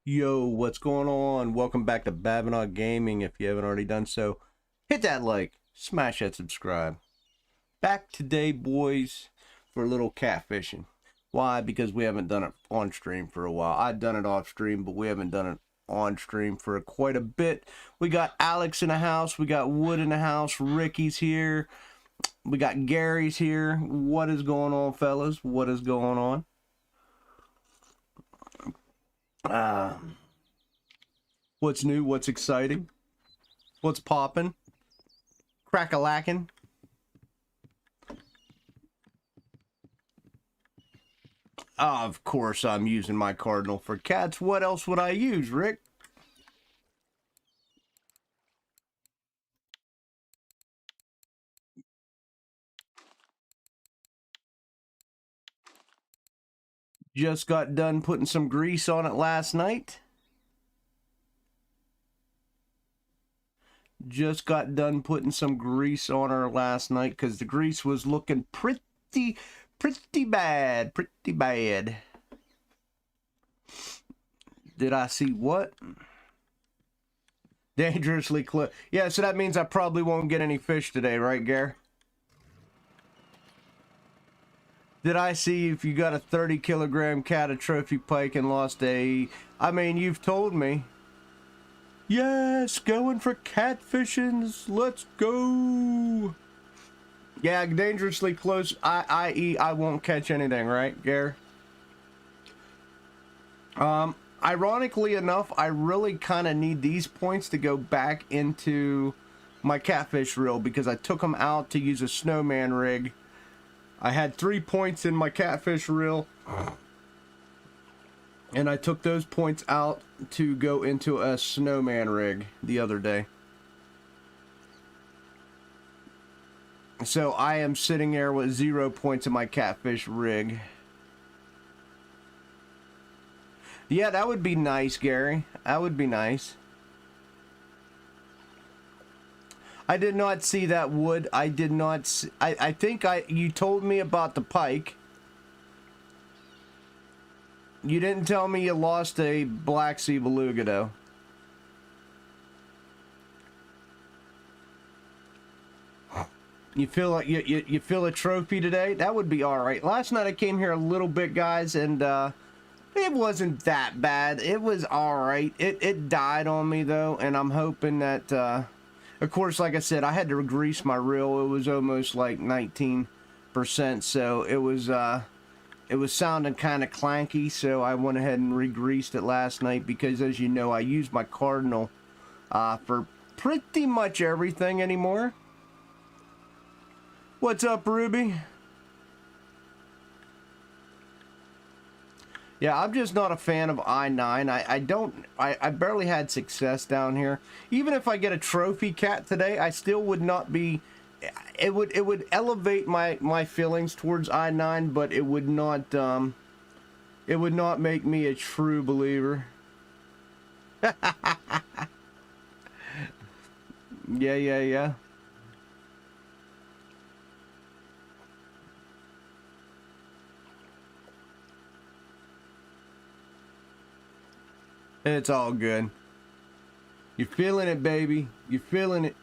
Yo, what's going on? Welcome back to Babinock Gaming. If you haven't already done so, hit that like, smash that subscribe. Back today, boys, for a little catfishing. Why? Because we haven't done it on stream for a while. I've done it off stream, but we haven't done it on stream for quite a bit. We got Alex in the house. We got Wood in the house. Ricky's here. We got Gary's here. What is going on, fellas? What is going on? What's new? What's exciting? What's poppin'? Crack-a-lackin'? Of course I'm using my cardinal for cats. What else would I use, Rick? Just got done putting some grease on it last night. Just got done putting some grease on her last night because the grease was looking pretty bad. Pretty bad. Did I see what? Dangerously close. Yeah, so that means I probably won't get any fish today, right, Gare? Did I see if you got a 30-kilogram cat, a trophy pike, and lost a... I mean, you've told me. Yes, going for catfishings. Let's go. Yeah, dangerously close, i.e. I won't catch anything, right, Gare? Ironically enough, I really kind of need these points to go back into my catfish reel because I took them out to use a snowman rig. I had 3 points in my catfish reel, and I took those points out to go into a snowman rig the other day. So I am sitting there with 0 points in my catfish rig. Yeah, that would be nice, Gary. That would be nice. I did not see that wood. I did not see, I think you told me about the pike. You didn't tell me you lost a Black Sea beluga, though. You feel like you feel a trophy today? That would be all right. Last night I came here a little bit, guys, and it wasn't that bad. It was all right. It died on me though, and I'm hoping that. Of course, like I said, I had to grease my reel. It was almost like 19%, so it was sounding kind of clanky. So I went ahead and re-greased it last night because, as you know, I use my cardinal for pretty much everything anymore. What's up, Ruby? Yeah, I'm just not a fan of I-9. I barely had success down here. Even if I get a trophy cat today, I still would not be... It would elevate my feelings towards I-9, but it would not make me a true believer. Yeah. It's all good. You're feeling it, baby. You're feeling it.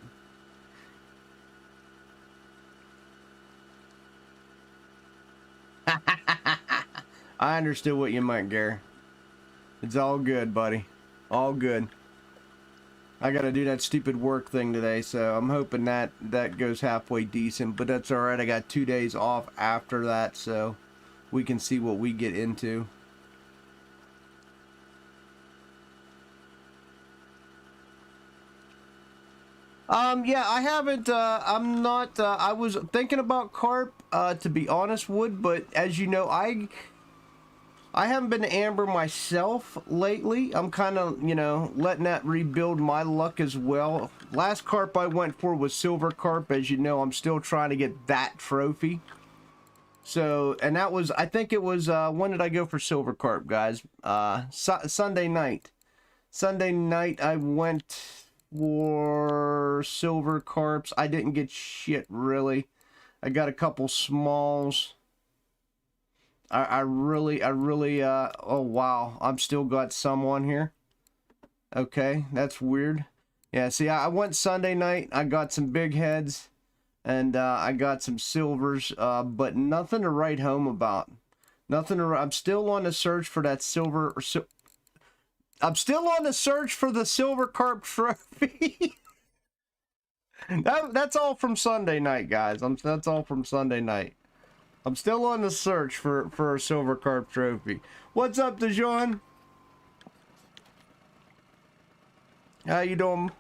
I understood what you meant, Gary. It's all good, buddy. All good. I gotta do that stupid work thing today, so I'm hoping that goes halfway decent, but that's alright. I got 2 days off after that, so we can see what we get into. Yeah, I haven't, I'm not, I was thinking about carp, to be honest, Wood, but as you know, I haven't been to amber myself lately. I'm kind of, you know, letting that rebuild my luck as well. Last carp I went for was silver carp. As you know, I'm still trying to get that trophy. So, and that was, I think it was, when did I go for silver carp, guys? Sunday night. Sunday night I went for silver carps. I didn't get shit, really. I got a couple smalls. I really, oh wow, I'm still got some on here. Okay, that's weird. Yeah, see, I went Sunday night, I got some big heads, and I got some silvers, but nothing to write home about. Nothing to, I'm still on the search for that silver, I'm still on the search for the silver carp trophy. That's all from Sunday night, guys. That's all from Sunday night. I'm still on the search for a silver carp trophy. What's up, DeJohn? How you doing?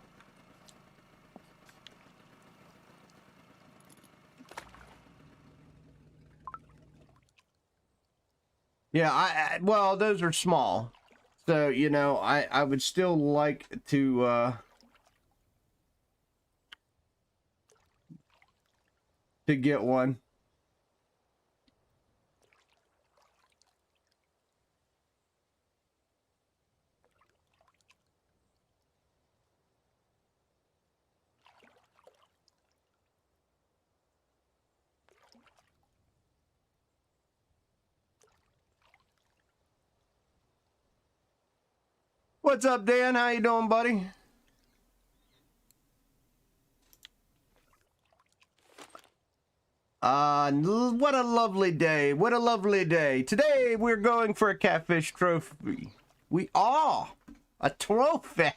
Yeah, well, those are small. So, you know, I would still like to get one. What's up, Dan? How you doing, buddy? What a lovely day. What a lovely day. Today, we're going for a catfish trophy. We are a trophy.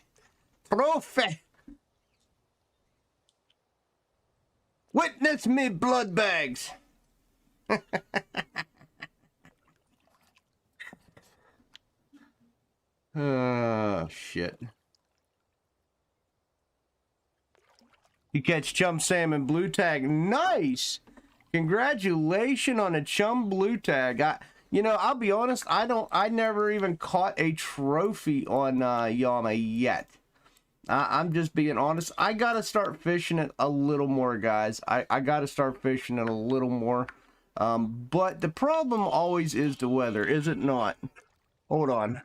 Trophy. Witness me blood bags. Oh, shit. You catch chum salmon blue tag. Nice. Congratulations on a chum blue tag. You know, I'll be honest, I never even caught a trophy on Yama yet. I'm just being honest. I gotta start fishing it a little more, guys. I gotta start fishing it a little more. But the problem always is the weather, is it not? Hold on.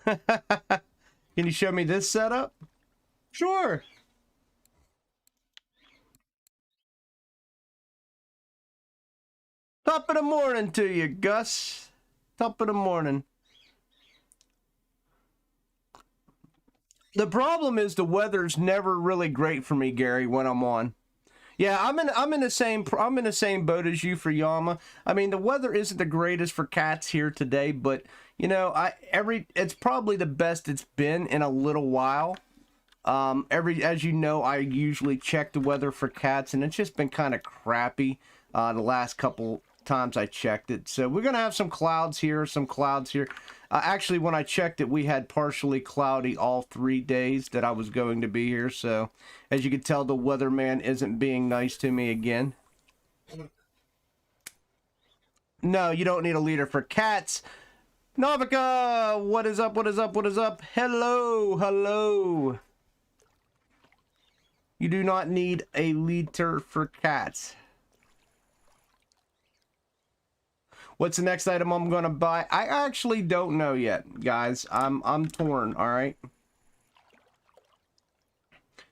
Can you show me this setup? Sure. Top of the morning to you, Gus. Top of the morning. The problem is the weather's never really great for me, Gary, when I'm on. Yeah, I'm in the same boat as you for Yama. I mean, the weather isn't the greatest for cats here today, but you know, it's probably the best it's been in a little while. As you know, I usually check the weather for cats, and it's just been kind of crappy the last couple times I checked it. So we're gonna have some clouds here, some clouds here. Actually, when I checked it, we had partially cloudy all 3 days that I was going to be here. So, as you can tell, the weatherman isn't being nice to me again. No, you don't need a leader for cats. Novika, what is up, what is up, what is up? Hello, hello. You do not need a leader for cats. What's the next item I'm gonna buy? I actually don't know yet, guys. I'm torn, alright?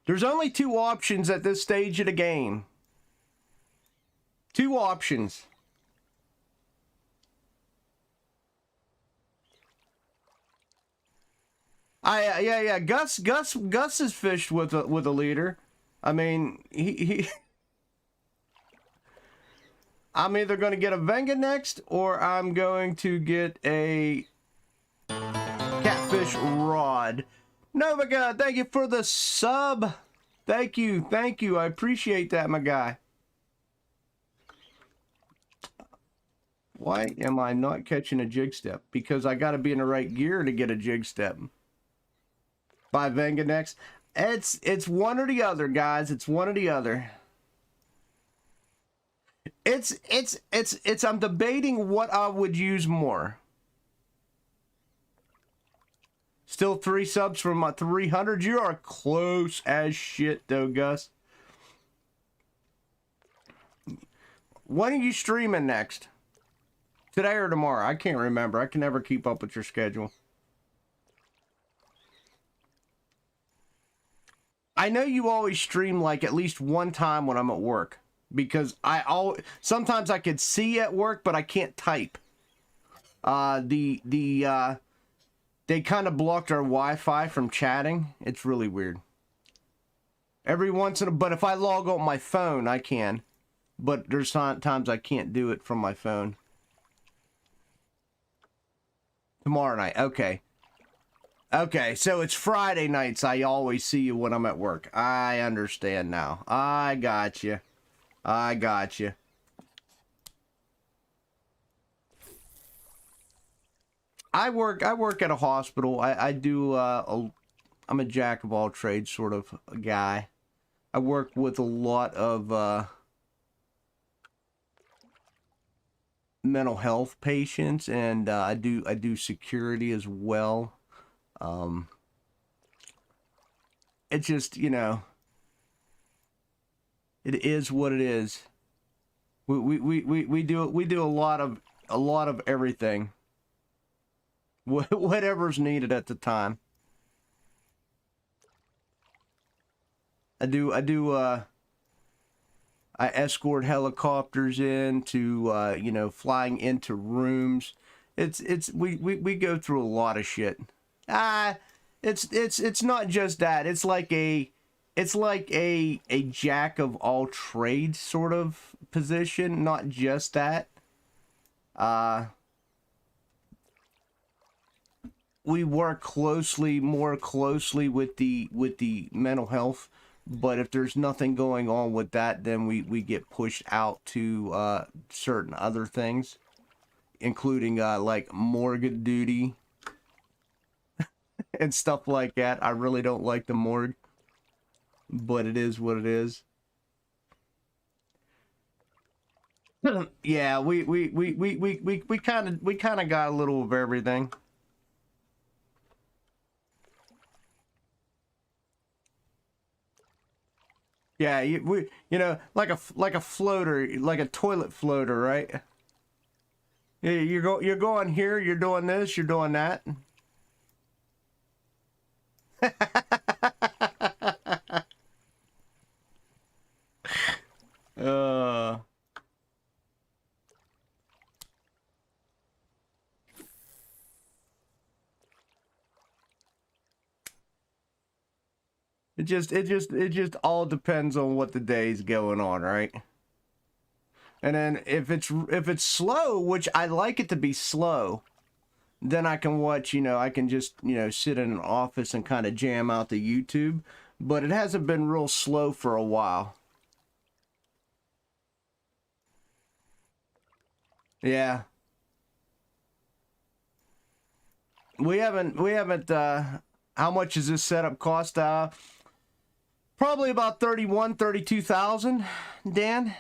There's only 2 options at this stage of the game. 2 options. Yeah. Gus has fished with a leader. I mean, he I'm either going to get a Venga next, or I'm going to get a catfish rod. Novika, thank you for the sub. Thank you. I appreciate that, my guy. Why am I not catching a jig step? Because I got to be in the right gear to get a jig step. Buy Venga next. It's one or the other, guys. It's one or the other. I'm debating what I would use more. Still 3 subs from my 300. You are close as shit, though, Gus. When are you streaming next? Today or tomorrow? I can't remember. I can never keep up with your schedule. I know you always stream like at least one time when I'm at work. Because sometimes I could see at work, but I can't type. They kind of blocked our Wi-Fi from chatting. It's really weird. Every once in a, but if I log on my phone, I can. But there's times I can't do it from my phone. Tomorrow night, okay. Okay, so it's Friday nights I always see you when I'm at work. I understand now. I got you. I got you. I work at a hospital. I do I'm a jack of all trades sort of a guy. I work with a lot of mental health patients, and I do security as well. It's just, you know, it is what it is. We do a lot of everything. Whatever's needed at the time. I escort helicopters in to, you know, flying into rooms. We go through a lot of shit. It's not just that. It's like a jack of all trades sort of position, not just that. We work more closely with the mental health, but if there's nothing going on with that, then we get pushed out to certain other things, including like morgue duty and stuff like that. I really don't like the morgue, but it is what it is. Yeah, we kind of got a little of everything. Yeah, you know, like a floater, like a toilet floater, right? Yeah, you're going here, you're doing this, you're doing that. uh it just all depends on what the day's going on, right? And then if it's slow, which I like it to be slow, then I can watch, you know, I can just, you know, sit in an office and kind of jam out the YouTube. But it hasn't been real slow for a while. Yeah. We haven't how much does this setup cost? Probably about 32,000, Dan.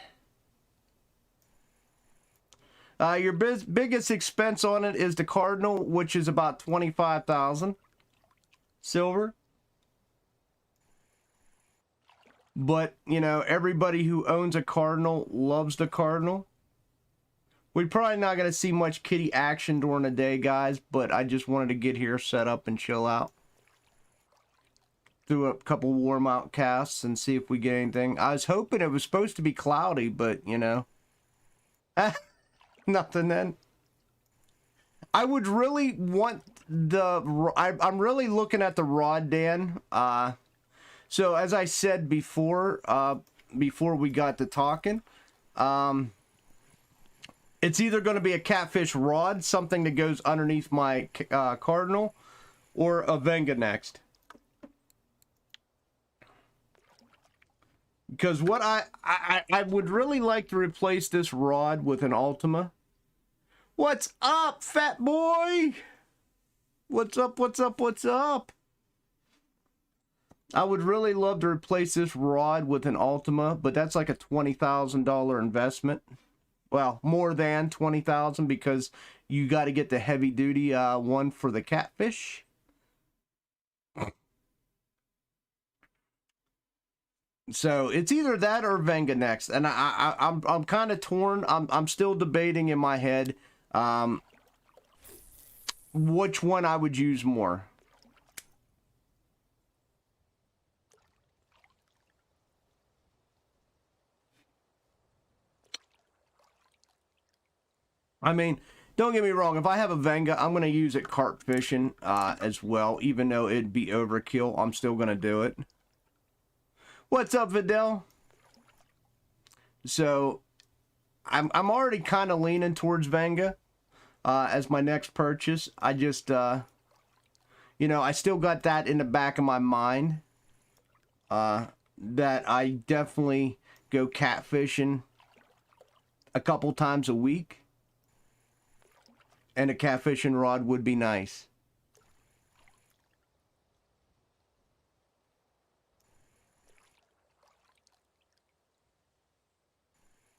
Your biggest expense on it is the Cardinal, which is about 25,000 silver. But, you know, everybody who owns a Cardinal loves the Cardinal. We're probably not going to see much kitty action during the day, guys, but I just wanted to get here, set up, and chill out. Do a couple warm out casts and see if we get anything. I was hoping it was supposed to be cloudy, but, you know. Nothing then. I would really want I'm really looking at the rod, Dan. So as I said before, before we got to talking, it's either going to be a Catfish rod, something that goes underneath my Cardinal, or a Venga next. Because what I would really like to replace this rod with an Ultima. What's up, fat boy? What's up, what's up, what's up? I would really love to replace this rod with an Ultima, but that's like a $20,000 investment. Well, more than 20,000 because you got to get the heavy duty one for the Catfish. So it's either that or Venga next, and I'm kind of torn. I'm still debating in my head which one I would use more. I mean, don't get me wrong. If I have a Venga, I'm going to use it carp fishing as well. Even though it'd be overkill, I'm still going to do it. What's up, Vidal? So, I'm already kind of leaning towards Venga as my next purchase. I just, you know, I still got that in the back of my mind that I definitely go catfishing a couple times a week. And a catfishing rod would be nice.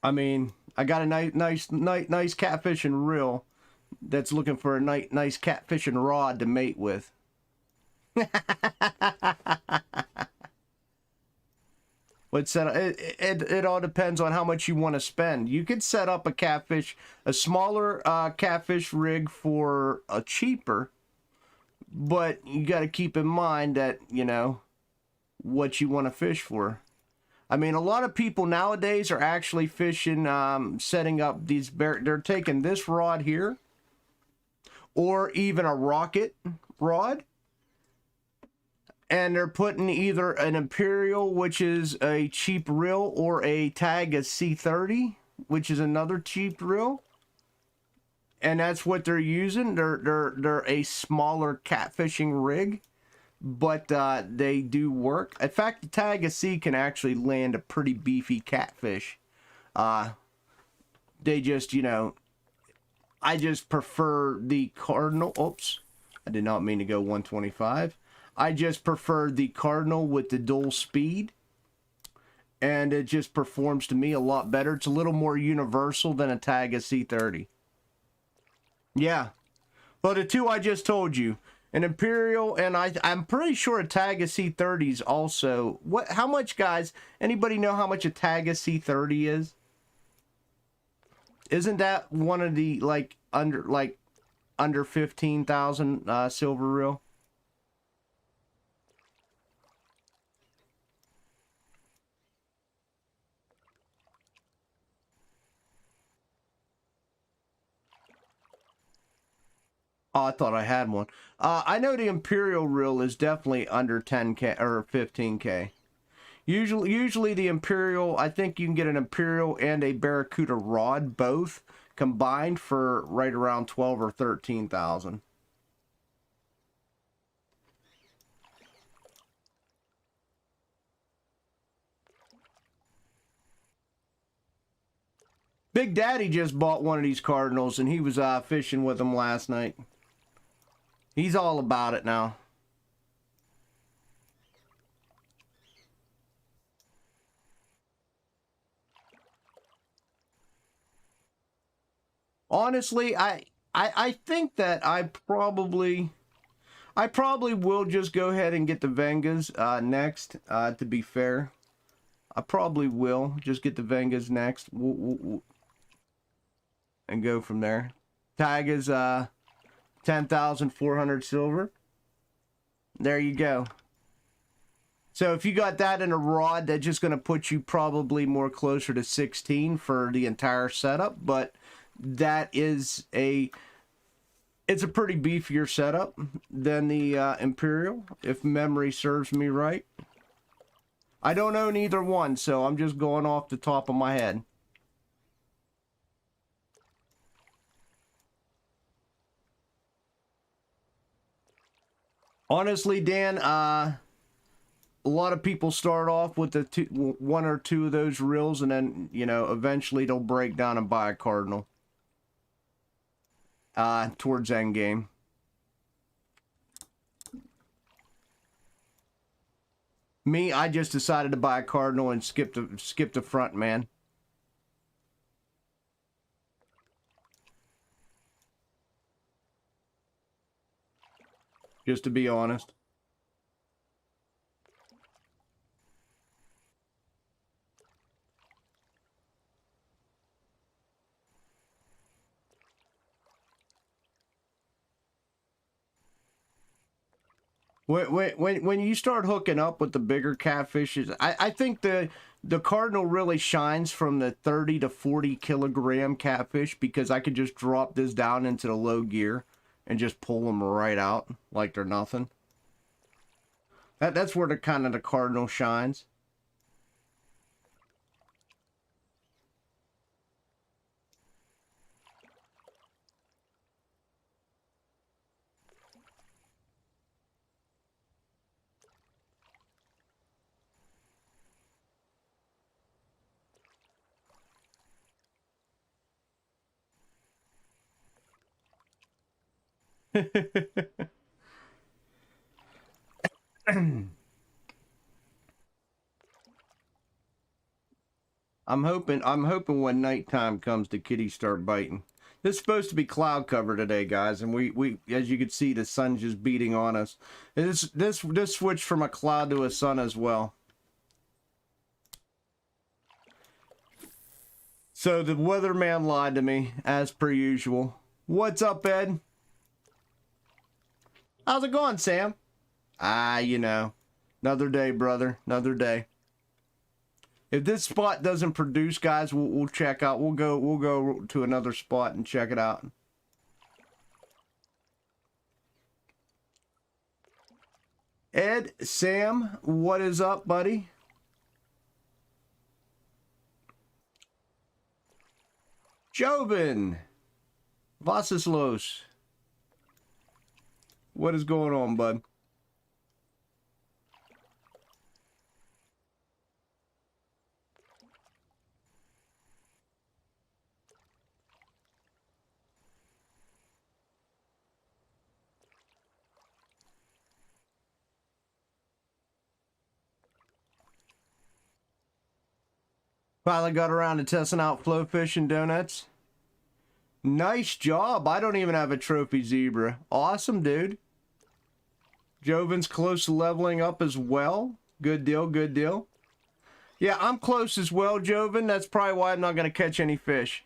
I mean, I got a nice catfishing reel that's looking for a nice catfishing rod to mate with. But it all depends on how much you want to spend. You could set up a smaller catfish rig for a cheaper, but you got to keep in mind that, you know, what you want to fish for. I mean, a lot of people nowadays are actually fishing, setting up these, they're taking this rod here, or even a rocket rod, and they're putting either an Imperial, which is a cheap reel, or a tag as C30, which is another cheap reel. And that's what they're using. They're a smaller catfishing rig, but they do work. In fact, the tag as C can actually land a pretty beefy catfish. They just, you know, I just prefer the Cardinal. Oops, I did not mean to go 125. I just prefer the Cardinal with the dual speed, and it just performs to me a lot better. It's a little more universal than a tag as C30. Yeah, but the two I just told you, an Imperial, and I'm pretty sure a tag as C30 is also. What? How much, guys? Anybody know how much a tag as C30 is? Isn't that one of the under 15,000 silver reel? Oh, I thought I had one. I know the Imperial reel is definitely under 10K or 15K. Usually the Imperial, I think you can get an Imperial and a Barracuda rod, both combined, for right around 12 or 13,000. Big Daddy just bought one of these Cardinals, and he was fishing with them last night. He's all about it now. Honestly, I think that I probably will just go ahead and get the Vengas next, to be fair. I probably will just get the Vengas next and go from there. Tag is 10,400 silver. There you go. So if you got that in a rod, that's just going to put you probably more closer to 16 for the entire setup, but that is it's a pretty beefier setup than the Imperial, if memory serves me right. I don't own either one, so I'm just going off the top of my head. Honestly, Dan, a lot of people start off with one or two of those reels, and then, you know, eventually they'll break down and buy a Cardinal towards end game. Me, I just decided to buy a Cardinal and skip the front, man. Just to be honest. When you start hooking up with the bigger catfishes, I think the Cardinal really shines from the 30 to 40 kilogram catfish, because I could just drop this down into the low gear and just pull them right out like they're nothing. That's where the kind of the Cardinal shines. I'm hoping when nighttime comes, the kitties start biting. This is supposed to be cloud cover today, guys, and we as you can see, the sun's just beating on us. This switched from a cloud to a sun as well. So the weatherman lied to me, as per usual. What's up, Ed? How's it going, Sam? Ah, you know, another day, brother, another day. If this spot doesn't produce, guys, we'll check out. We'll go to another spot and check it out. Ed, Sam, what is up, buddy? Joven, Vasislos, what is going on, bud? Finally got around to testing out flow fish and donuts. Nice job. I don't even have a trophy zebra. Awesome, dude. Joven's close to leveling up as well. Good deal, good deal. Yeah, I'm close as well, Joven. That's probably why I'm not going to catch any fish.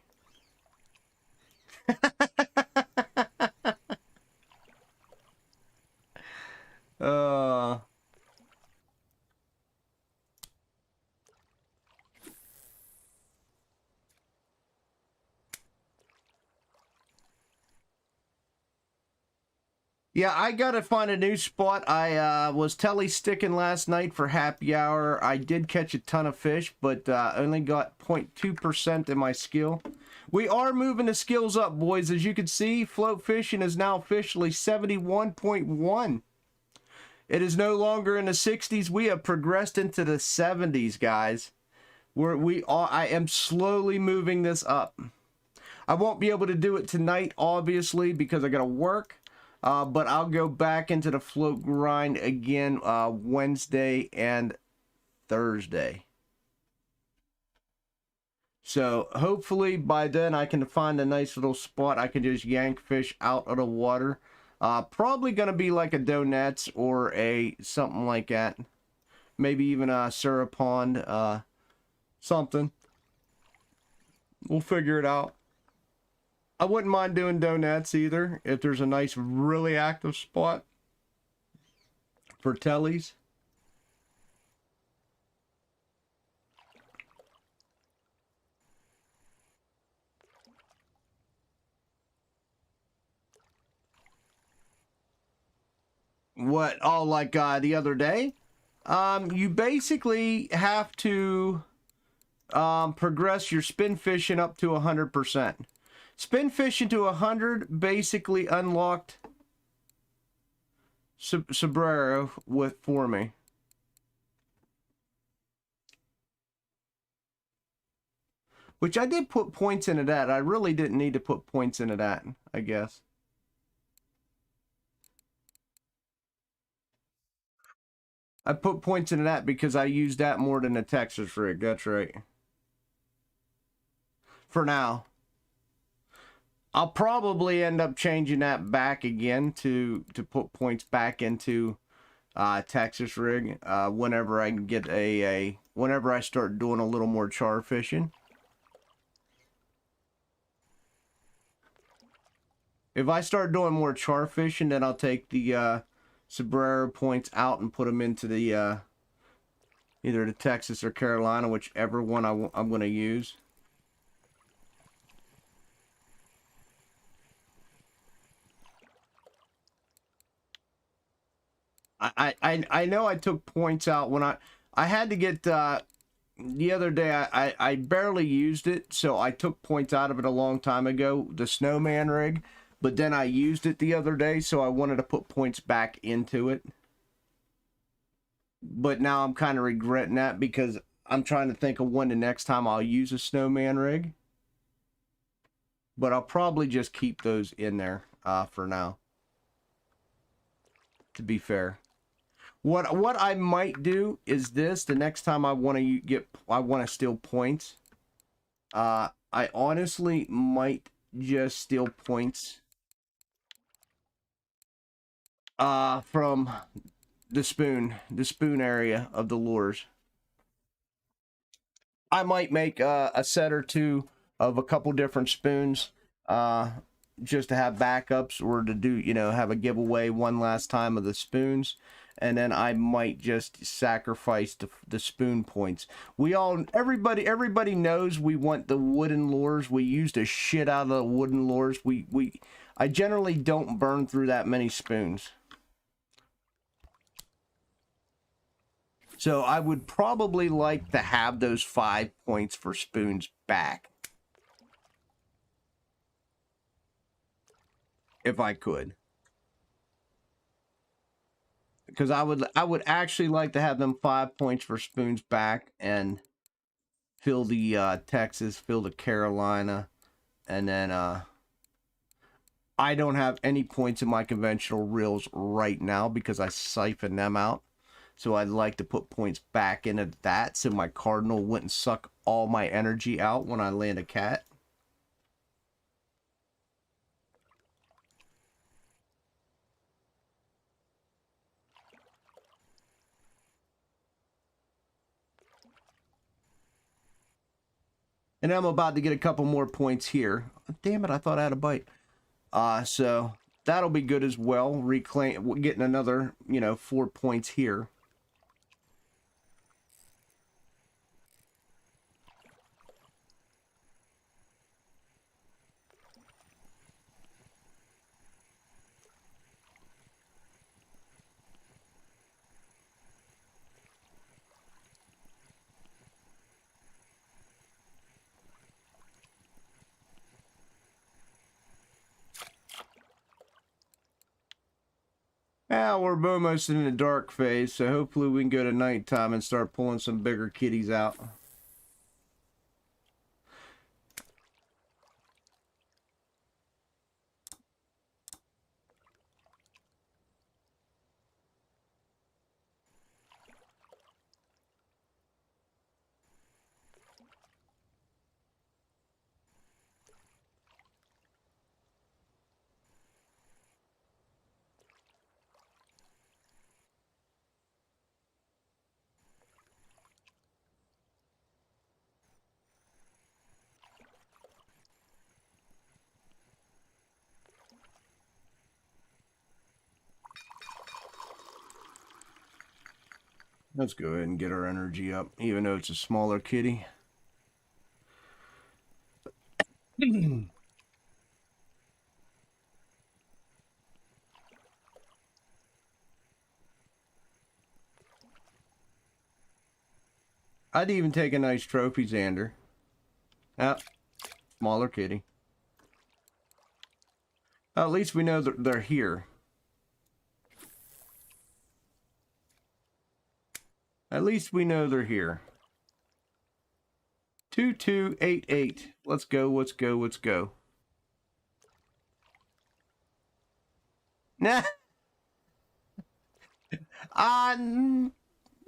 Yeah, I gotta find a new spot. I was telly sticking last night for happy hour. I did catch a ton of fish, but only got 0.2% in my skill. We are moving the skills up, boys. As you can see, float fishing is now officially 71.1. It is no longer in the 60s. We have progressed into the 70s, guys. I am slowly moving this up. I won't be able to do it tonight, obviously, because I gotta work. But I'll go back into the float grind again Wednesday and Thursday. So hopefully by then I can find a nice little spot I can just yank fish out of the water. Probably gonna be like a donuts or a something like that. Maybe even a syrup pond, something. We'll figure it out. I wouldn't mind doing donuts either, if there's a nice, really active spot for tellies. What? Oh, like the other day? You basically have to progress your spin fishing up to 100%. Spin fishing to 100 basically unlocked Sombrero for me. Which I did put points into that. I really didn't need to put points into that, I guess. I put points into that because I used that more than the Texas rig. That's right. For now. I'll probably end up changing that back again to put points back into Texas rig whenever I can get whenever I start doing a little more char fishing. If I start doing more char fishing, then I'll take the sombrero points out and put them into the either the Texas or Carolina, whichever one I'm going to use. I know I took points out when I had to get the other day. I barely used it, so I took points out of it a long time ago, the snowman rig, but then I used it the other day, so I wanted to put points back into it. But now I'm kind of regretting that because I'm trying to think of when the next time I'll use a snowman rig. But I'll probably just keep those in there for now, to be fair. What I might do is this: the next time I want to steal points, I honestly might just steal points from the spoon area of the lures. I might make a set or two of a couple different spoons, just to have backups, or to do, have a giveaway one last time of the spoons. And then I might just sacrifice the spoon points. Everybody knows we want the wooden lures. We use the shit out of the wooden lures. I generally don't burn through that many spoons. So I would probably like to have those 5 points for spoons back, if I could. Because I would actually like to have them 5 points for spoons back and fill the Texas, fill the Carolina, and then I don't have any points in my conventional reels right now because I siphoned them out. So I'd like to put points back into that so my cardinal wouldn't suck all my energy out when I land a cat. And I'm about to get a couple more points here. Oh, damn it, I thought I had a bite. So that'll be good as well. Getting another, 4 points here. Yeah, we're almost in the dark phase, so hopefully we can go to nighttime and start pulling some bigger kitties out. Let's go ahead and get our energy up, even though it's a smaller kitty. I'd even take a nice trophy Xander. Smaller kitty. At least we know that they're here. At least we know they're here. 2288. Let's go, let's go, let's go. Nah.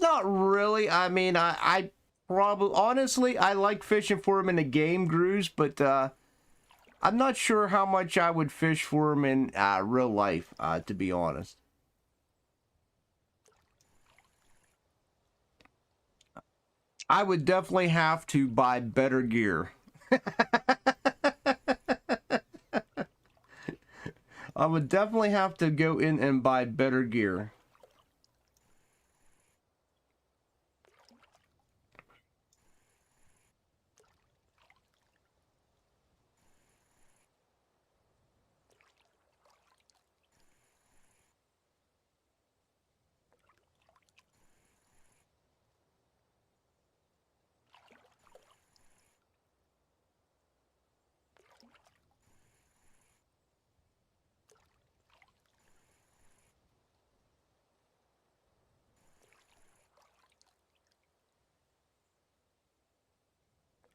Not really. I mean, I probably, honestly, I like fishing for them in the game grooves, but I'm not sure how much I would fish for them in real life, to be honest. I would definitely have to buy better gear. I would definitely have to go in and buy better gear.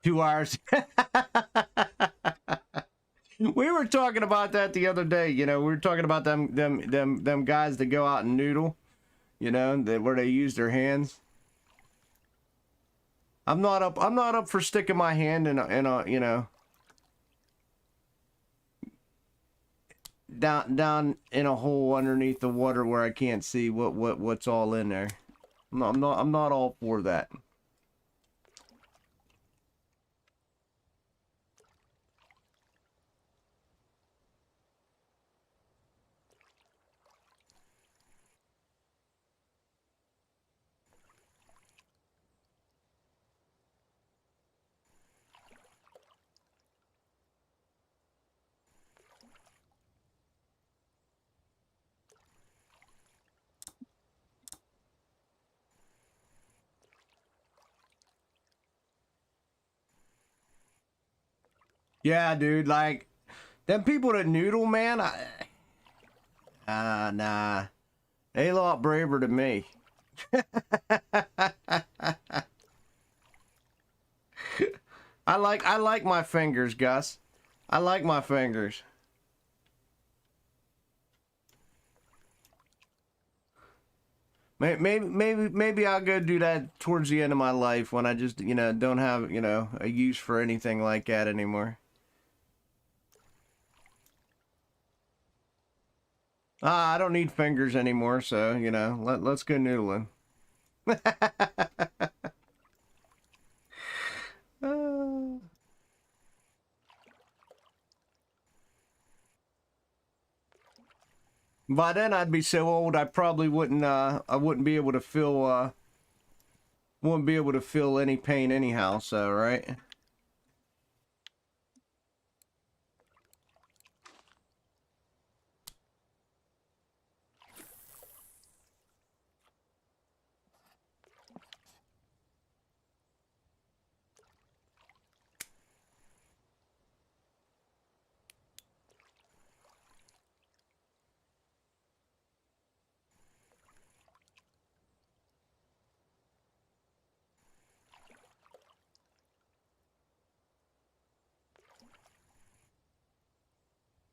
Two hours. We were talking about that the other day. You know, we were talking about them guys that go out and noodle. You know, where they use their hands. I'm not up for sticking my hand in a you know, down in a hole underneath the water where I can't see what's all in there. I'm not all for that. Yeah, dude, like them people that noodle, man, nah. They a lot braver than me. I like my fingers, Gus. I like my fingers. Maybe I'll go do that towards the end of my life when I just, you know, don't have, you know, a use for anything like that anymore. I don't need fingers anymore, so, you know, let's go noodling. By then I'd be so old I probably wouldn't be able to feel any pain anyhow, so right?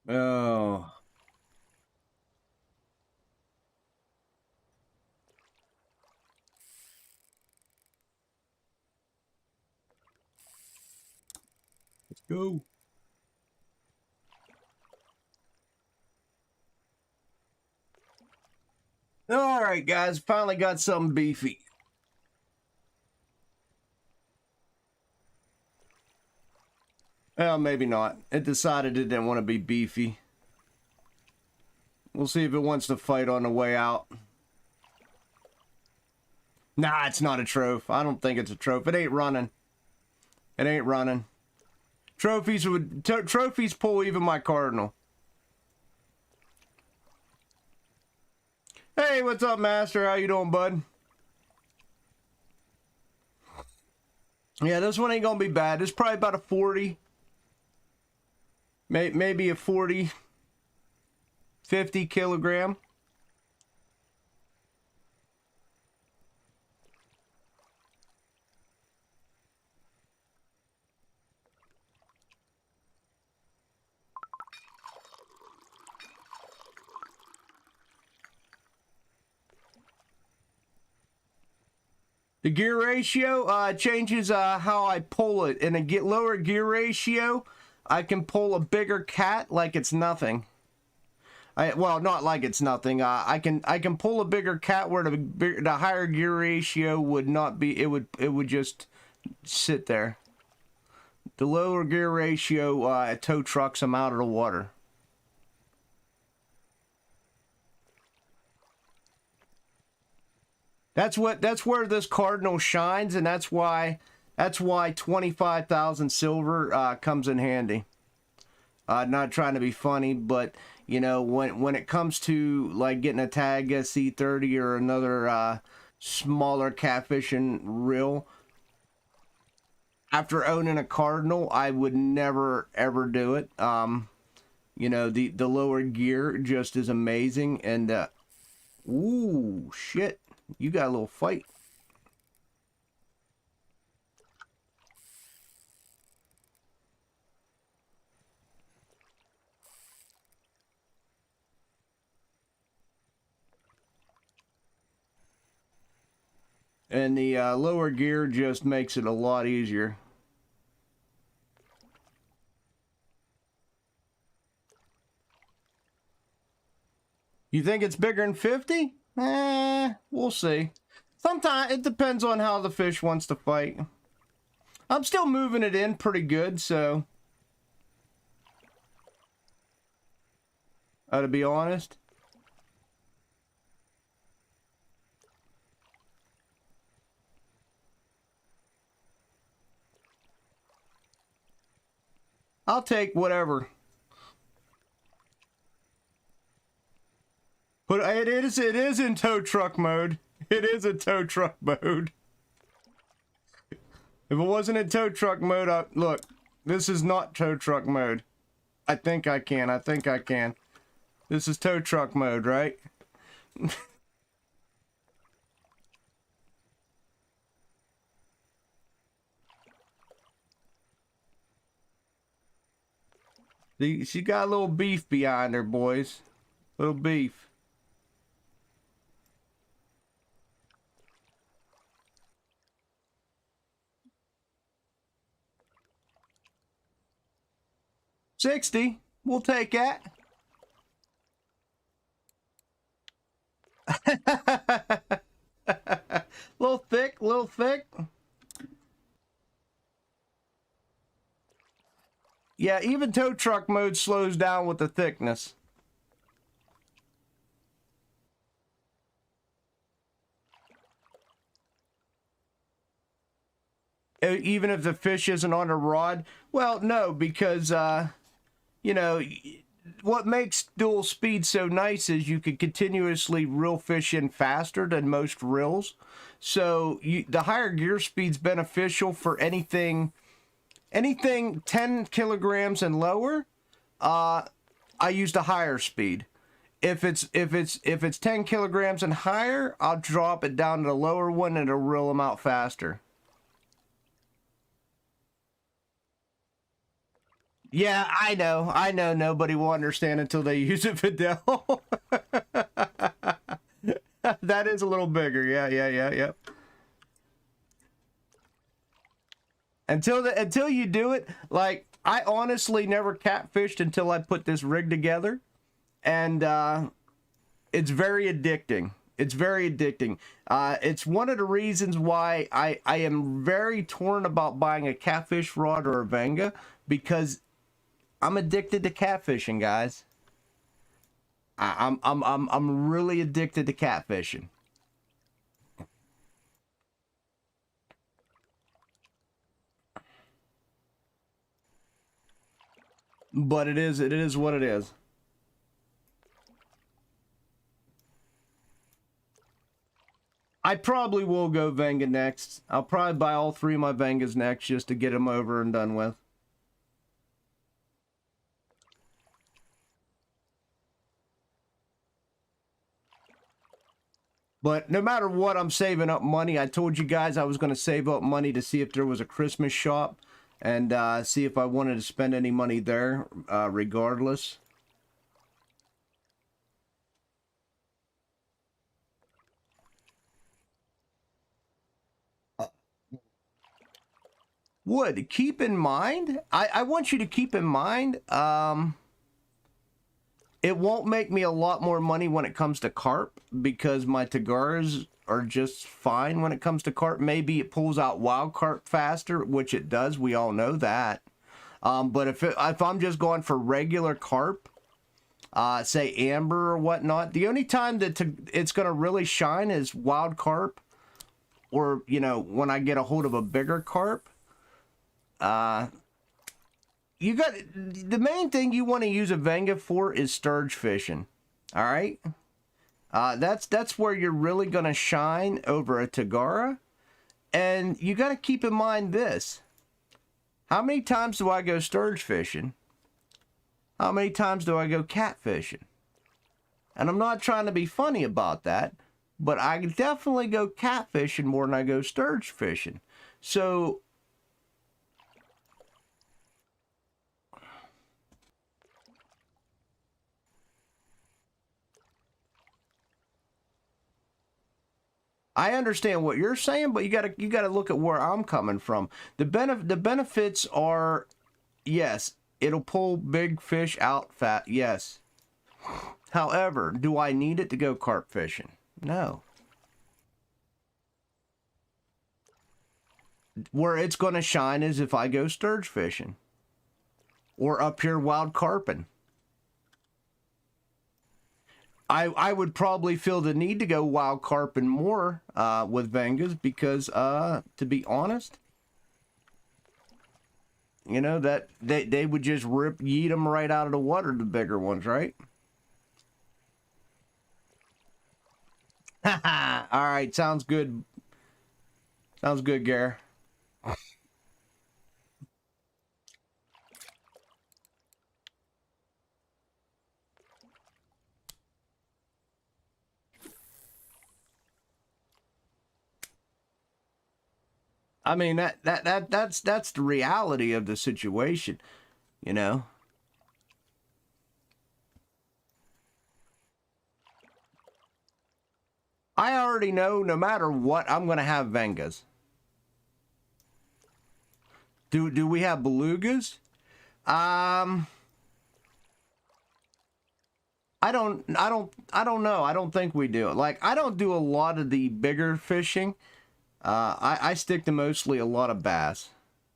Oh. Let's go. All right, guys, finally got something beefy. Well, maybe not. It decided it didn't want to be beefy. We'll see if it wants to fight on the way out. Nah, it's not a trophy. I don't think it's a trophy. It ain't running. It ain't running. Trophies pull even my cardinal. Hey, what's up, Master? How you doing, bud? Yeah, this one ain't gonna be bad. It's probably about a 40. Maybe a 40, 50 kilogram. The gear ratio changes how I pull it. In a lower gear ratio, I can pull a bigger cat like it's nothing. Well, not like it's nothing. I can pull a bigger cat where the higher gear ratio would not be. It would just sit there. The lower gear ratio tow trucks them out of the water. That's where this cardinal shines, and that's why 25,000 silver comes in handy. Not trying to be funny, but you know, when it comes to like getting a tag SC30 or another smaller catfishing reel, after owning a cardinal, I would never ever do it. You know, the lower gear just is amazing, and ooh, shit, you got a little fight. And the lower gear just makes it a lot easier. You think it's bigger than 50? We'll see. Sometimes it depends on how the fish wants to fight. I'm still moving it in pretty good, so... to be honest. I'll take whatever. But it is in tow truck mode. It is in tow truck mode. If it wasn't in tow truck mode, look, this is not tow truck mode. I think I can. This is tow truck mode, right? She got a little beef behind her, boys. Little beef. $60. We'll take that. Little thick, little thick. Yeah, even tow truck mode slows down with the thickness. Even if the fish isn't on a rod? Well, no, because, you know, what makes dual speed so nice is you can continuously reel fish in faster than most reels. So the higher gear speed's beneficial for anything 10 kilograms and lower. I use the higher speed. If it's 10 kilograms and higher, I'll drop it down to the lower one and it'll reel them out faster. Yeah, I know nobody will understand until they use it, Fidel. That is a little bigger. Yeah. Until you do it, like, I honestly never catfished until I put this rig together, and it's very addicting. It's very addicting. It's one of the reasons why I am very torn about buying a catfish rod or a Venga, because I'm addicted to catfishing, guys. I'm really addicted to catfishing. But it is what it is. I probably will go Venga next. I'll probably buy all 3 of my Vengas next just to get them over and done with. But no matter what, I'm saving up money. I told you guys I was going to save up money to see if there was a Christmas shop and see if I wanted to spend any money there, regardless. Would keep in mind, I want you to keep in mind, it won't make me a lot more money when it comes to carp, because my tagaras are just fine when it comes to carp. Maybe it pulls out wild carp faster, which it does. We all know that. But if I'm just going for regular carp, say amber or whatnot, the only time that it's going to really shine is wild carp or, you know, when I get a hold of a bigger carp, you got, the main thing you want to use a Venga for is sturge fishing. All right. That's where you're really going to shine over a Tagara. And you got to keep in mind this. How many times do I go sturge fishing? How many times do I go catfishing? And I'm not trying to be funny about that, but I definitely go catfishing more than I go sturge fishing. So I understand what you're saying, but you gotta look at where I'm coming from. The benefits are, yes, it'll pull big fish out fat, yes. However, do I need it to go carp fishing? No. Where it's going to shine is if I go sturge fishing. Or up here wild carping. I would probably feel the need to go wild carping more with Vengas because, to be honest, you know, that they would just yeet them right out of the water, the bigger ones, right? All right, sounds good. Sounds good, Gare. I mean, that's the reality of the situation, you know. I already know no matter what, I'm going to have Vengas. Do we have belugas? I don't know. I don't think we do. Like, I don't do a lot of the bigger fishing. I stick to mostly a lot of bass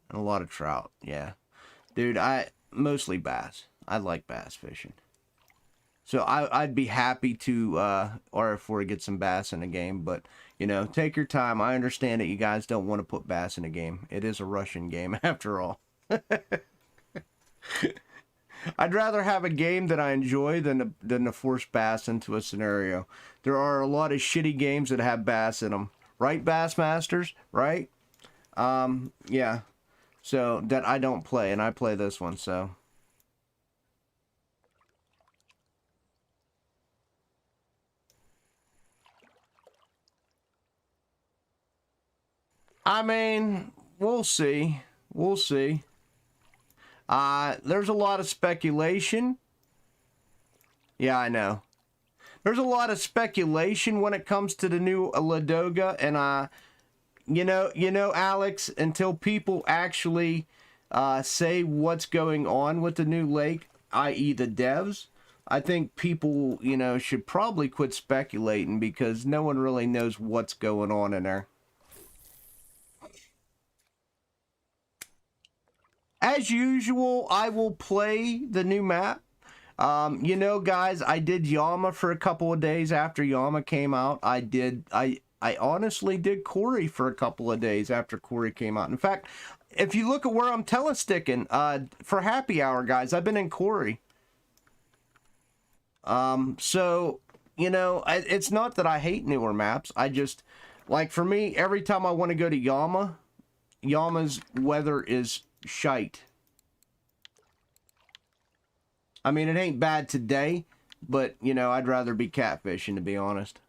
and a lot of trout. Yeah. Dude, mostly bass. I like bass fishing. So I'd be happy to RF4 get some bass in the game, but you know, take your time. I understand that you guys don't want to put bass in the game. It is a Russian game after all. I'd rather have a game that I enjoy than to force bass into a scenario. There are a lot of shitty games that have bass in them. Right, Bassmasters? Right? Yeah. So, that I don't play, and I play this one, so. I mean, we'll see. We'll see. There's a lot of speculation. Yeah, I know. There's a lot of speculation when it comes to the new Ladoga, and you know, Alex, until people actually say what's going on with the new lake, i.e. the devs, I think people, you know, should probably quit speculating because no one really knows what's going on in there. As usual, I will play the new map. You know, guys, I did Yama for a couple of days after Yama came out. I honestly did Corey for a couple of days after Corey came out. In fact, if you look at where I'm telesticking, for happy hour, guys, I've been in Corey. So, you know, it's not that I hate newer maps. I just, like, for me, every time I want to go to Yama, Yama's weather is shite. I mean, it ain't bad today, but, you know, I'd rather be catfishing, to be honest.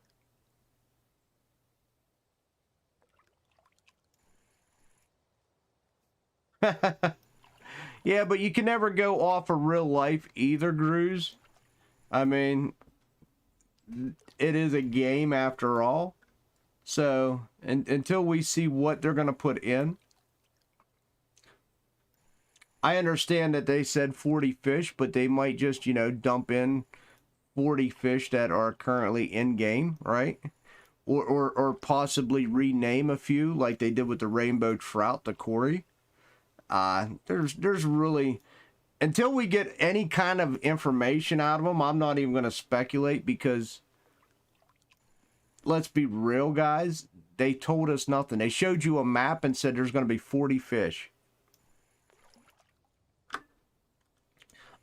Yeah, but you can never go off of real life either, Grues. I mean, it is a game after all. So, until we see what they're going to put in. I understand that they said 40 fish, but they might just, you know, dump in 40 fish that are currently in game, right? Or possibly rename a few like they did with the rainbow trout, the Cory. There's really, until we get any kind of information out of them, I'm not even going to speculate because let's be real, guys. they told us nothing. They showed you a map and said there's going to be 40 fish.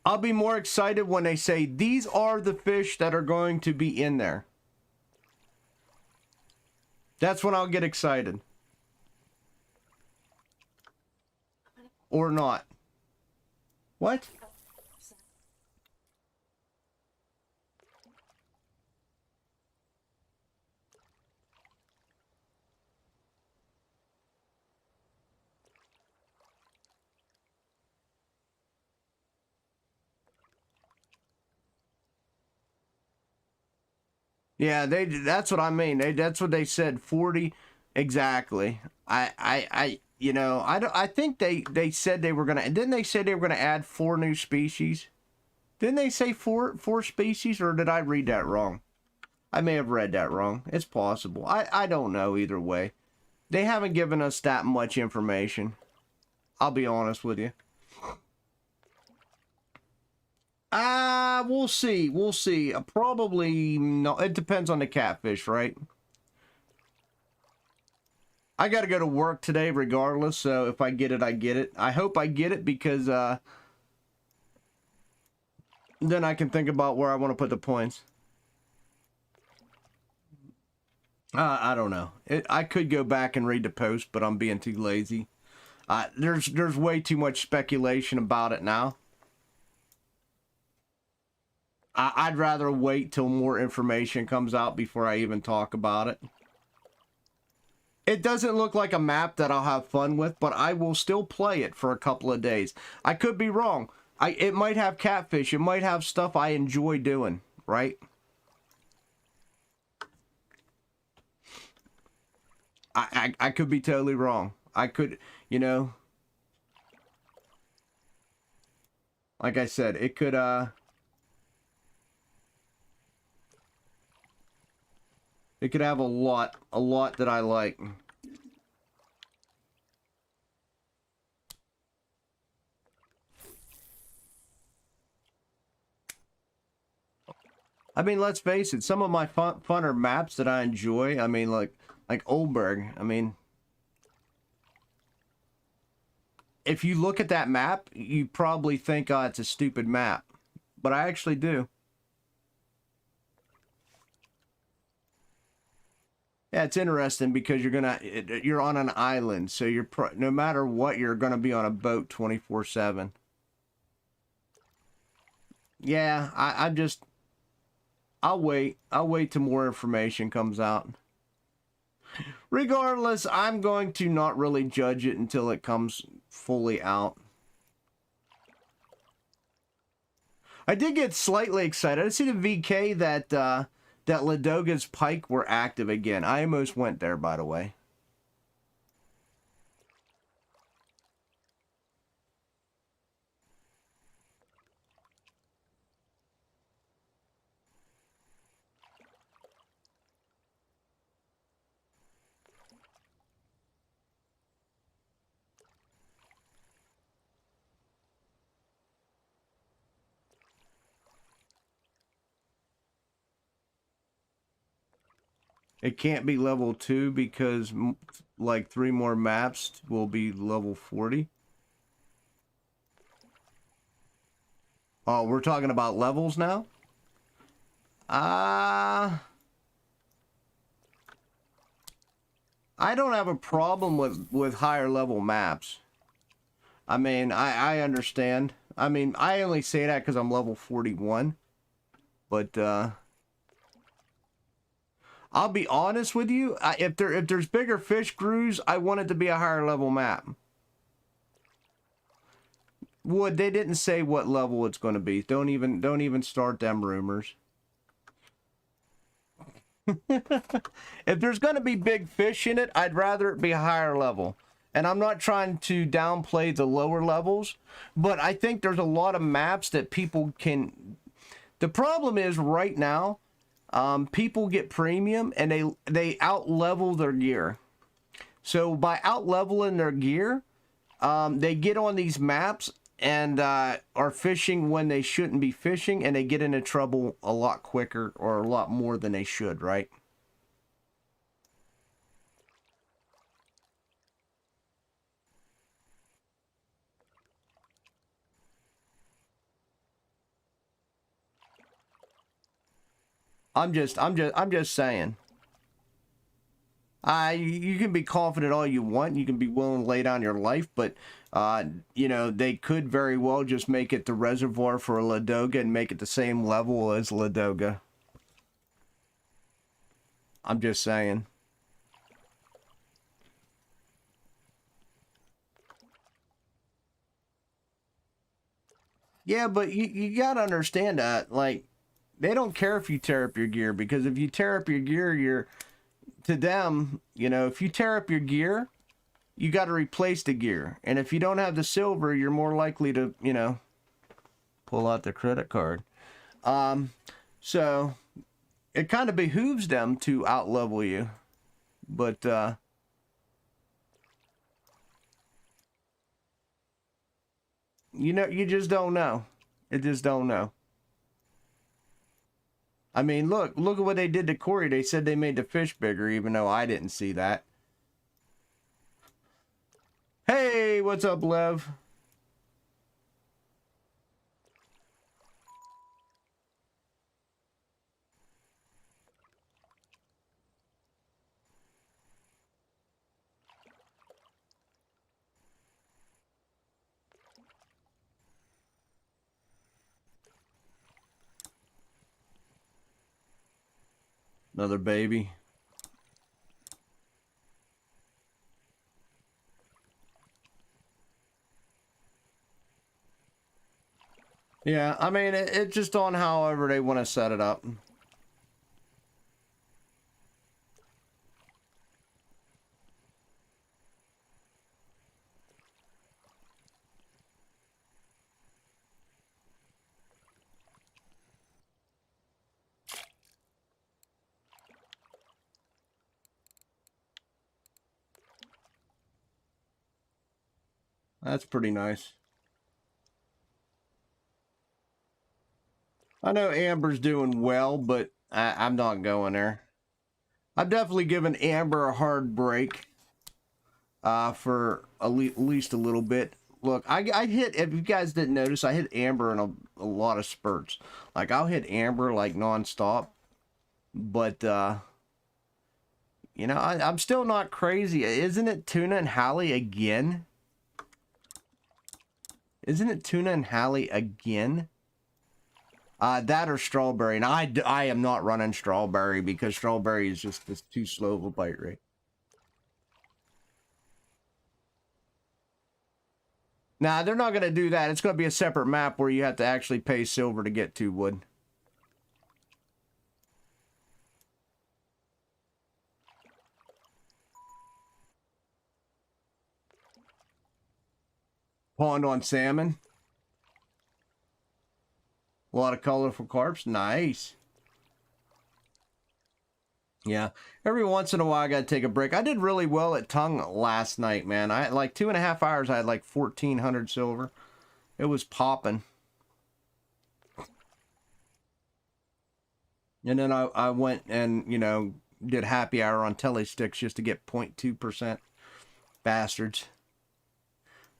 I'll be more excited when they say these are the fish that are going to be in there. That's when I'll get excited. Or not. What? Yeah, that's what I mean. That's what they said, 40 exactly. You know, I think they said they were going to, didn't they say they were going to add 4 new species? Didn't they say four species, or did I read that wrong? I may have read that wrong. It's possible. I don't know either way. They haven't given us that much information. I'll be honest with you. We'll see. We'll see. Probably no. It depends on the catfish, right? I got to go to work today regardless, so if I get it, I get it. I hope I get it because then I can think about where I want to put the points. I don't know. I could go back and read the post, but I'm being too lazy. There's way too much speculation about it now. I'd rather wait till more information comes out before I even talk about it. It doesn't look like a map that I'll have fun with, but I will still play it for a couple of days. I could be wrong. It might have catfish. It might have stuff I enjoy doing, right? I could be totally wrong. I could, you know, like I said, it could, it could have a lot that I like. I mean, let's face it, some of my funner maps that I enjoy, I mean, like Oldberg, I mean, if you look at that map, you probably think, oh, it's a stupid map. But I actually do. Yeah, it's interesting because you're on an island, so no matter what, you're gonna be on a boat 24/7. Yeah, I'll wait till more information comes out. Regardless, I'm going to not really judge it until it comes fully out. I did get slightly excited. I see the VK that Ladoga's pike were active again. I almost went there, by the way. It can't be level 2 because like 3 more maps will be level 40. Oh, we're talking about levels now? I don't have a problem with higher level maps. I mean, I understand. I mean, I only say that because I'm level 41. But, I'll be honest with you. If there's bigger fish grooves, I want it to be a higher level map. Wood, they didn't say what level it's going to be. Don't even start them rumors. If there's going to be big fish in it, I'd rather it be a higher level. And I'm not trying to downplay the lower levels, but I think there's a lot of maps that people can... The problem is right now, people get premium and they out-level their gear. So by out-leveling their gear, they get on these maps and are fishing when they shouldn't be fishing, and they get into trouble a lot quicker or a lot more than they should, right? I'm just saying. You can be confident all you want. You can be willing to lay down your life, but, you know, they could very well just make it the reservoir for a Ladoga and make it the same level as Ladoga. I'm just saying. Yeah, but you gotta understand that, like, they don't care if you tear up your gear, because if you tear up your gear, you're, to them, you know, if you tear up your gear, you got to replace the gear. And if you don't have the silver, you're more likely to, you know, pull out the credit card. So it kind of behooves them to out-level you. But, you know, you just don't know. It just don't know. I mean, look at what they did to Corey. They said they made the fish bigger, even though I didn't see that. Hey, what's up, Lev? Another baby. Yeah, I mean, it's just on however they want to set it up. That's pretty nice. I know Amber's doing well, but I'm not going there. I've definitely given Amber a hard break for at least a little bit. Look, I hit, if you guys didn't notice, I hit Amber in a lot of spurts. Like, I'll hit Amber, like, nonstop. But, you know, I'm still not crazy. Isn't it Tuna and Hallie again? Isn't it Tuna and Hallie again? That or Strawberry. And I am not running Strawberry because Strawberry is just too slow of a bite rate. Nah, they're not going to do that. It's going to be a separate map where you have to actually pay silver to get to wood. Pond on salmon. A lot of colorful carps. Nice. Yeah. Every once in a while, I got to take a break. I did really well at Tongue last night, man. I had like 2.5 hours. I had like 1,400 silver. It was popping. And then I went and, you know, did happy hour on telly sticks just to get 0.2%. Bastards.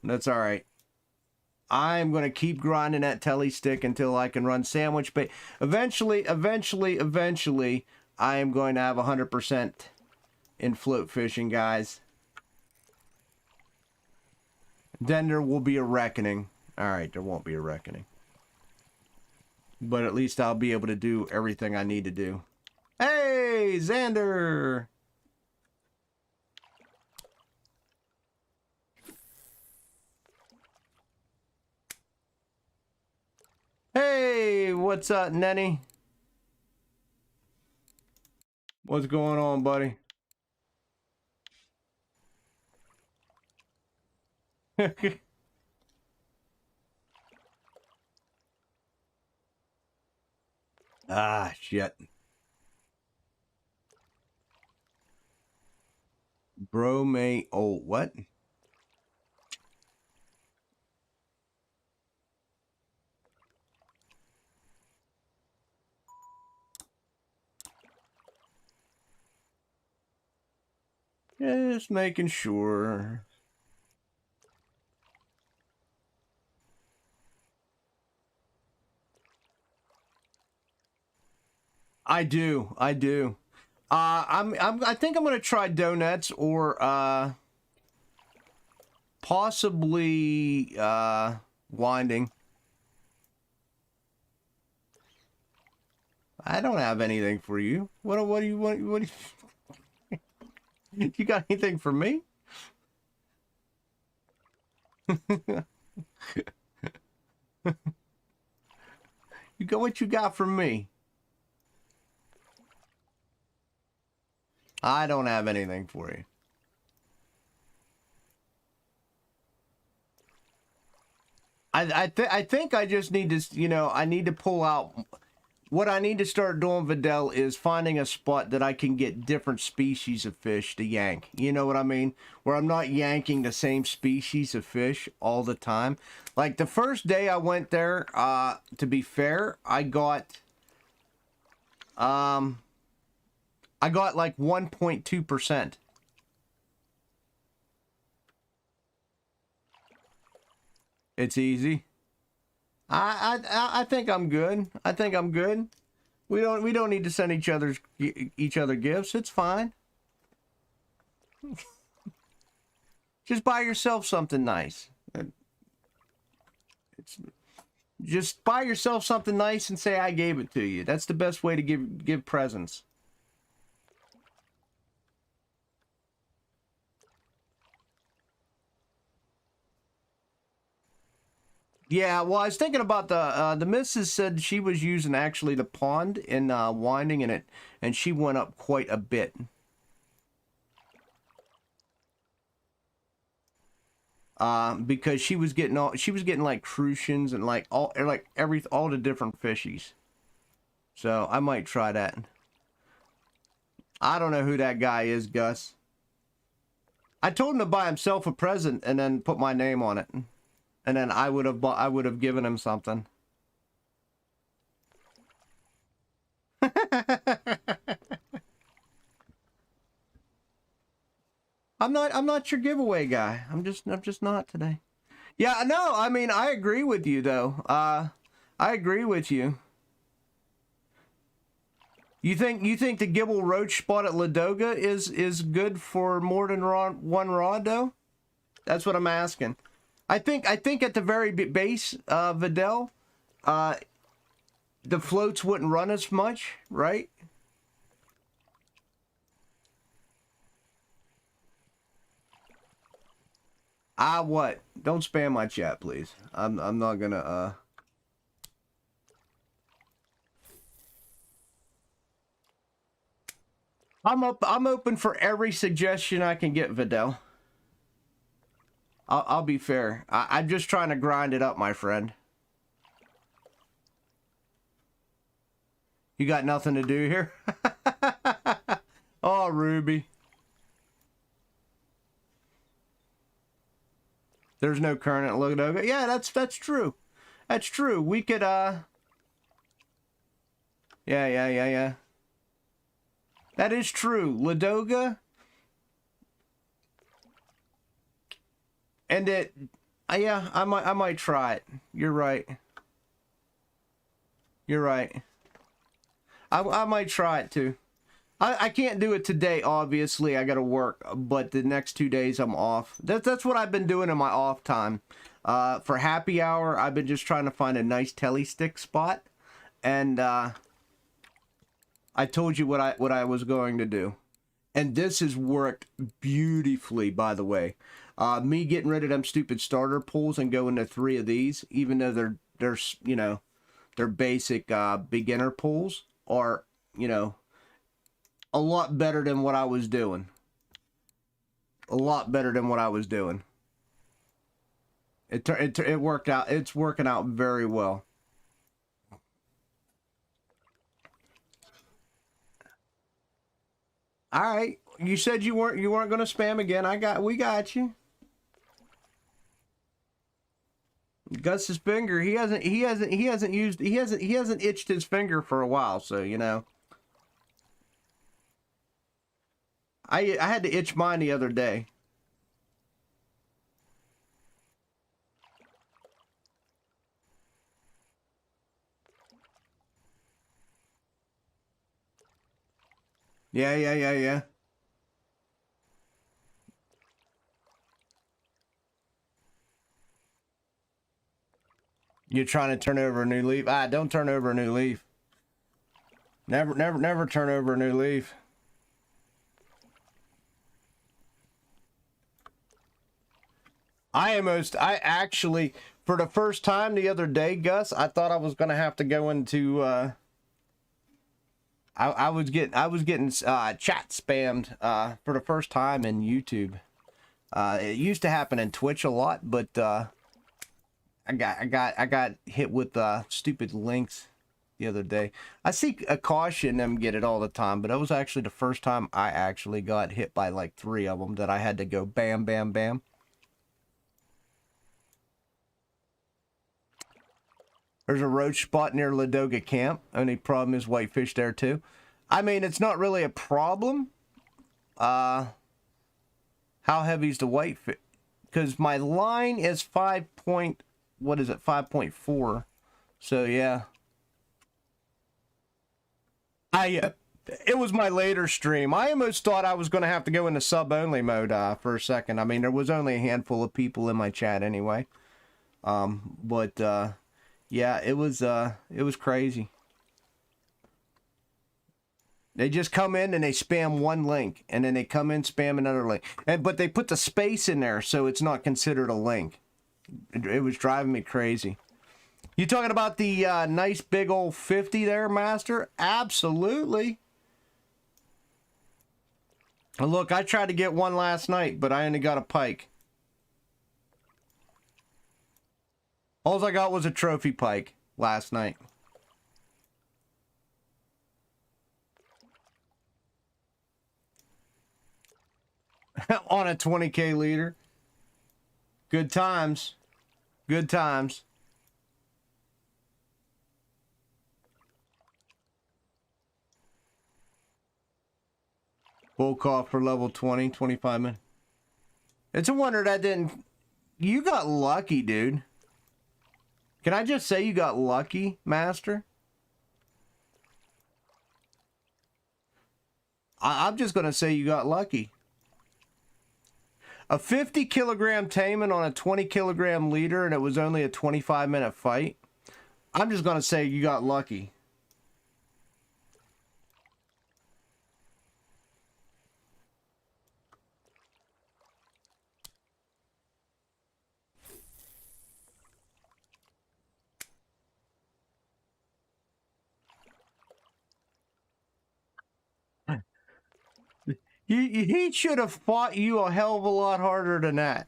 That's all right. I'm going to keep grinding that telly stick until I can run sandwich bait. Eventually, I am going to have 100% in float fishing, guys. Then there will be a reckoning. All right, there won't be a reckoning. But at least I'll be able to do everything I need to do. Hey, Xander! Hey, what's up, Nenny? What's going on, buddy? Ah, shit. Bro may... Oh, what? Just making sure. I do. I do. I think I'm gonna try donuts or possibly winding. I don't have anything for you. What do you want? What do you got anything for me? You got what you got for me? I don't have anything for you. I think I just need to, you know, I need to pull out. What I need to start doing, Vidal, is finding a spot that I can get different species of fish to yank. You know what I mean? Where I'm not yanking the same species of fish all the time. Like the first day I went there, to be fair, I got like 1.2%. It's easy. I think I'm good. I think I'm good. We don't need to send each other gifts. It's fine. Just buy yourself something nice. Just buy yourself something nice and say I gave it to you. That's the best way to give presents. Yeah, well, I was thinking about the missus said she was using actually the pond in winding in it, and she went up quite a bit. Because she was getting like crucians and like all the different fishies. So I might try that. I don't know who that guy is, Gus. I told him to buy himself a present and then put my name on it. And then I would have given him something. I'm not your giveaway guy. I'm just not today. Yeah, no, I mean I agree with you though. I agree with you. You think the Gibble Roach spot at Ladoga is good for more than one rod though? That's what I'm asking. I think at the very base, Vidal, the floats wouldn't run as much, right? What? Don't spam my chat, please. I'm not gonna I'm open for every suggestion I can get, Vidal. I'll be fair. I'm just trying to grind it up, my friend. You got nothing to do here? Oh, Ruby. There's no current at Ladoga. Yeah, that's true. That's true. We could yeah. That is true. Ladoga. And it yeah, I might try it. You're right. You're right. I might try it too. I can't do it today, obviously. I gotta work, but the next 2 days I'm off. That's what I've been doing in my off time. For happy hour, I've been just trying to find a nice telly stick spot, and I told you what I was going to do, and this has worked beautifully. By the way, me getting rid of them stupid starter pools and going to 3 of these, even though they're you know they're basic beginner pools, are a lot better than what I was doing. A lot better than what I was doing. It worked out. It's working out very well. All right. You said you weren't going to spam again. We got you. Gus's finger. He hasn't itched his finger for a while, so I had to itch mine the other day. Yeah, yeah, yeah, yeah. You're trying to turn over a new leaf. Ah, don't turn over a new leaf. Never, never, never turn over a new leaf. I actually, for the first time the other day, Gus, I thought I was gonna have to go into. I was getting chat spammed for the first time in YouTube. It used to happen in Twitch a lot, but I got hit with stupid links the other day. I see a caution them get it all the time, but it was actually the first time I actually got hit by like 3 of them that I had to go bam, bam, bam. There's a roach spot near Ladoga Camp. Only problem is whitefish there too. I mean, it's not really a problem. How heavy is the whitefish? Because my line is 5 point, what is it, 5.4. So yeah. It was my later stream. I almost thought I was going to have to go into sub-only mode for a second. I mean, there was only a handful of people in my chat anyway. Yeah, it was crazy. They just come in and they spam one link, and then they come in, spam another link. But they put the space in there, so it's not considered a link. It was driving me crazy. You talking about the nice big old 50 there, Master? Absolutely. Look, I tried to get one last night, but I only got a pike. All I got was a trophy pike last night. On a 20K leader. Good times. Good times. Bull call for level 20, 25 minutes. It's a wonder that didn't... You got lucky, dude. Can I just say you got lucky, Master? I'm just going to say you got lucky. A 50 kilogram taming on a 20 kilogram leader, and it was only a 25-minute fight. I'm just going to say you got lucky. He should have fought you a hell of a lot harder than that.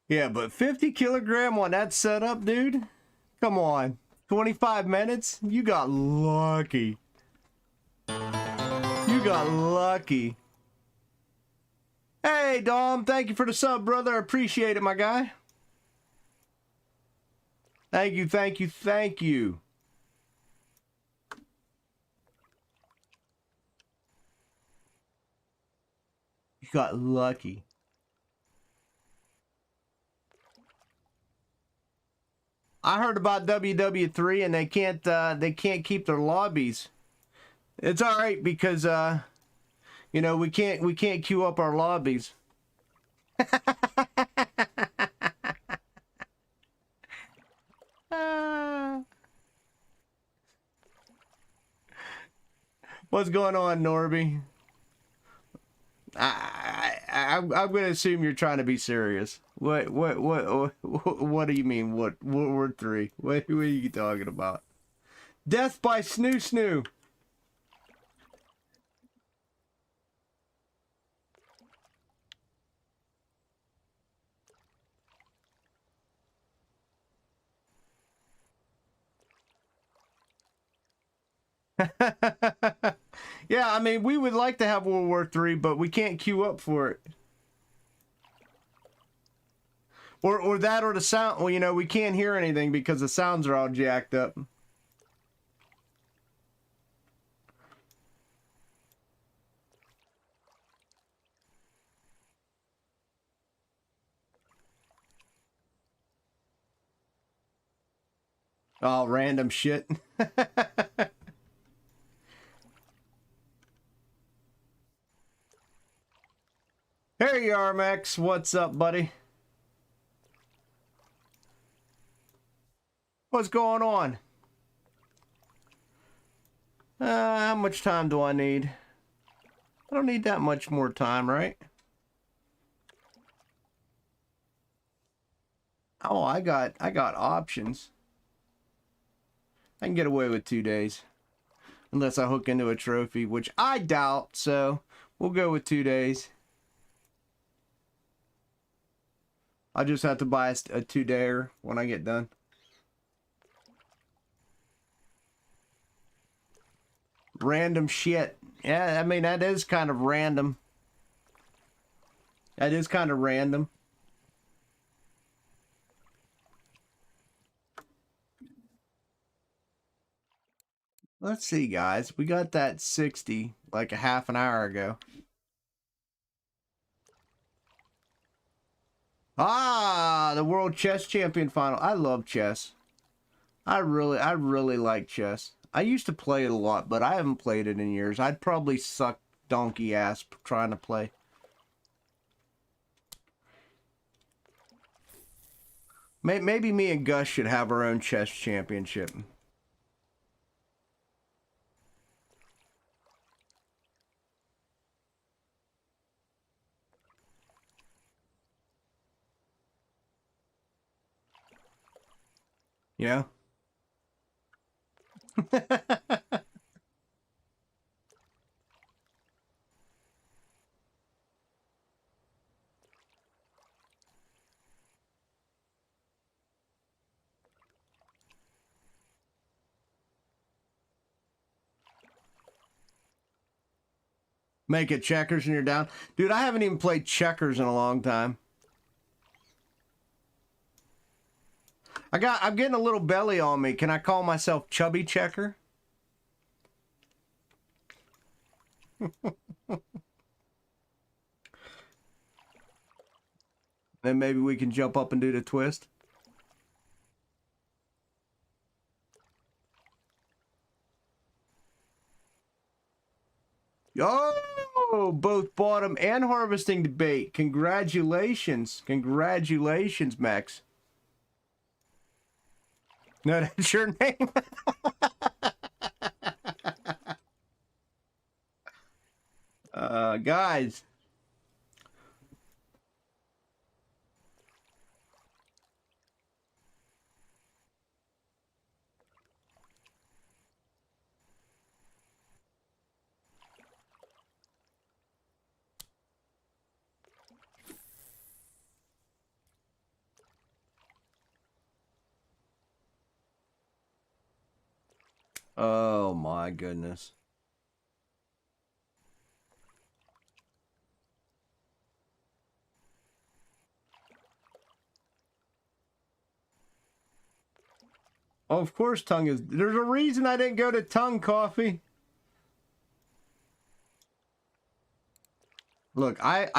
Yeah, but 50 kilogram on that setup, dude? Come on. 25 minutes? You got lucky. You got lucky. Hey, Dom, thank you for the sub, brother. Appreciate it, my guy. Thank you, thank you, thank you. You got lucky. I heard about WW3 and they can't keep their lobbies. It's all right because you know, we can't queue up our lobbies. What's going on, Norby? I'm gonna assume you're trying to be serious. What do you mean? What World War 3? What are you talking about? Death by Snoo Snoo. Yeah, I mean, we would like to have World War 3, but we can't queue up for it. Or that or the sound. Well, you know, we can't hear anything because the sounds are all jacked up. Oh, random shit. Hey, you are, Max. What's up, buddy? What's going on? How much time do I need? I don't need that much more time, right? Oh, I got options. I can get away with 2 days. Unless I hook into a trophy, which I doubt, so we'll go with 2 days. I'll just have to buy a 2-dayer when I get done. Random shit. Yeah, I mean, that is kind of random. That is kind of random. Let's see, guys. We got that 60 like a half an hour ago. Ah, the World Chess Champion Final. I love chess. I really like chess. I used to play it a lot, but I haven't played it in years. I'd probably suck donkey ass trying to play. Maybe me and Gus should have our own chess championship. Yeah. Make it checkers and you're down. Dude, I haven't even played checkers in a long time. I'm getting a little belly on me. Can I call myself Chubby Checker? Then maybe we can jump up and do the twist. Oh, both bottom and harvesting debate. Congratulations. Congratulations, Max. No, that's your name. Guys. Oh my goodness. Oh, of course tongue is. There's a reason I didn't go to tongue coffee. Look, I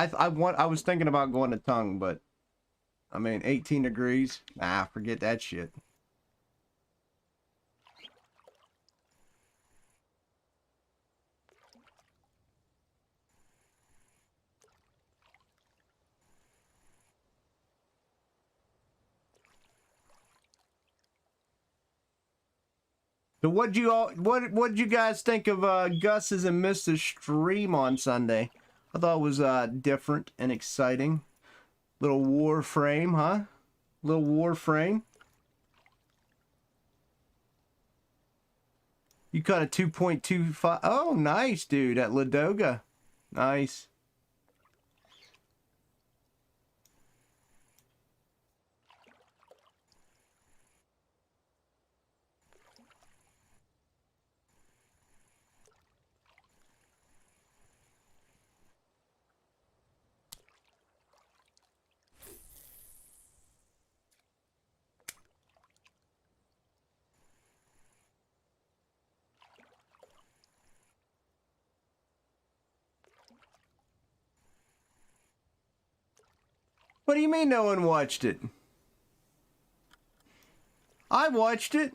was thinking about going to tongue, but I mean 18 degrees. Nah, forget that shit. So what'd you guys think of Gus's and Mrs. stream on Sunday? I thought it was different and exciting. Little war frame, huh? Little war frame. You caught a 2.25. Oh, nice, dude, at Ladoga. Nice. What do you mean no one watched it? I watched it.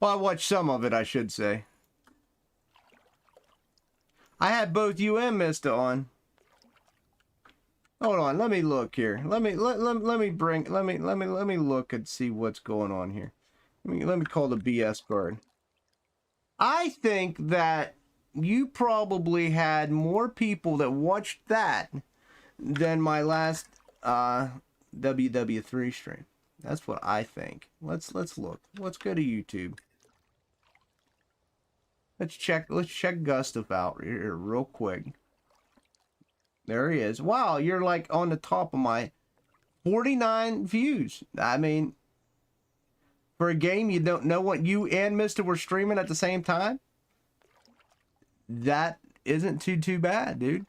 Well, I watched some of it, I should say. I had both you and Mista on. Hold on, let me look here. Let me look and see what's going on here. Let me call the BS card. I think that you probably had more people that watched that than my last WW3 stream. That's what I think. Let's look. Let's go to YouTube. Let's check Gustav out here real quick. There he is. Wow, you're like on the top of my 49 views. I mean, for a game you don't know what you and Mista were streaming at the same time? That isn't too bad, dude.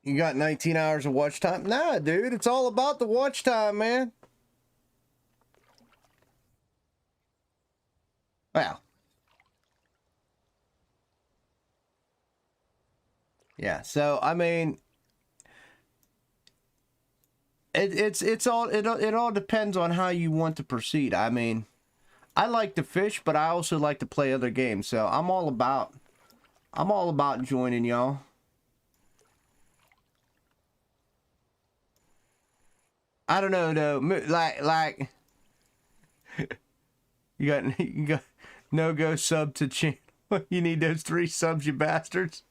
You got 19 hours of watch time? Nah, dude, it's all about the watch time, man. Well. Yeah, so I mean it all depends on how you want to proceed. I mean, I like to fish, but I also like to play other games. So I'm all about joining y'all. I don't know though. Like you got no go sub to channel. You need those 3 subs, you bastards.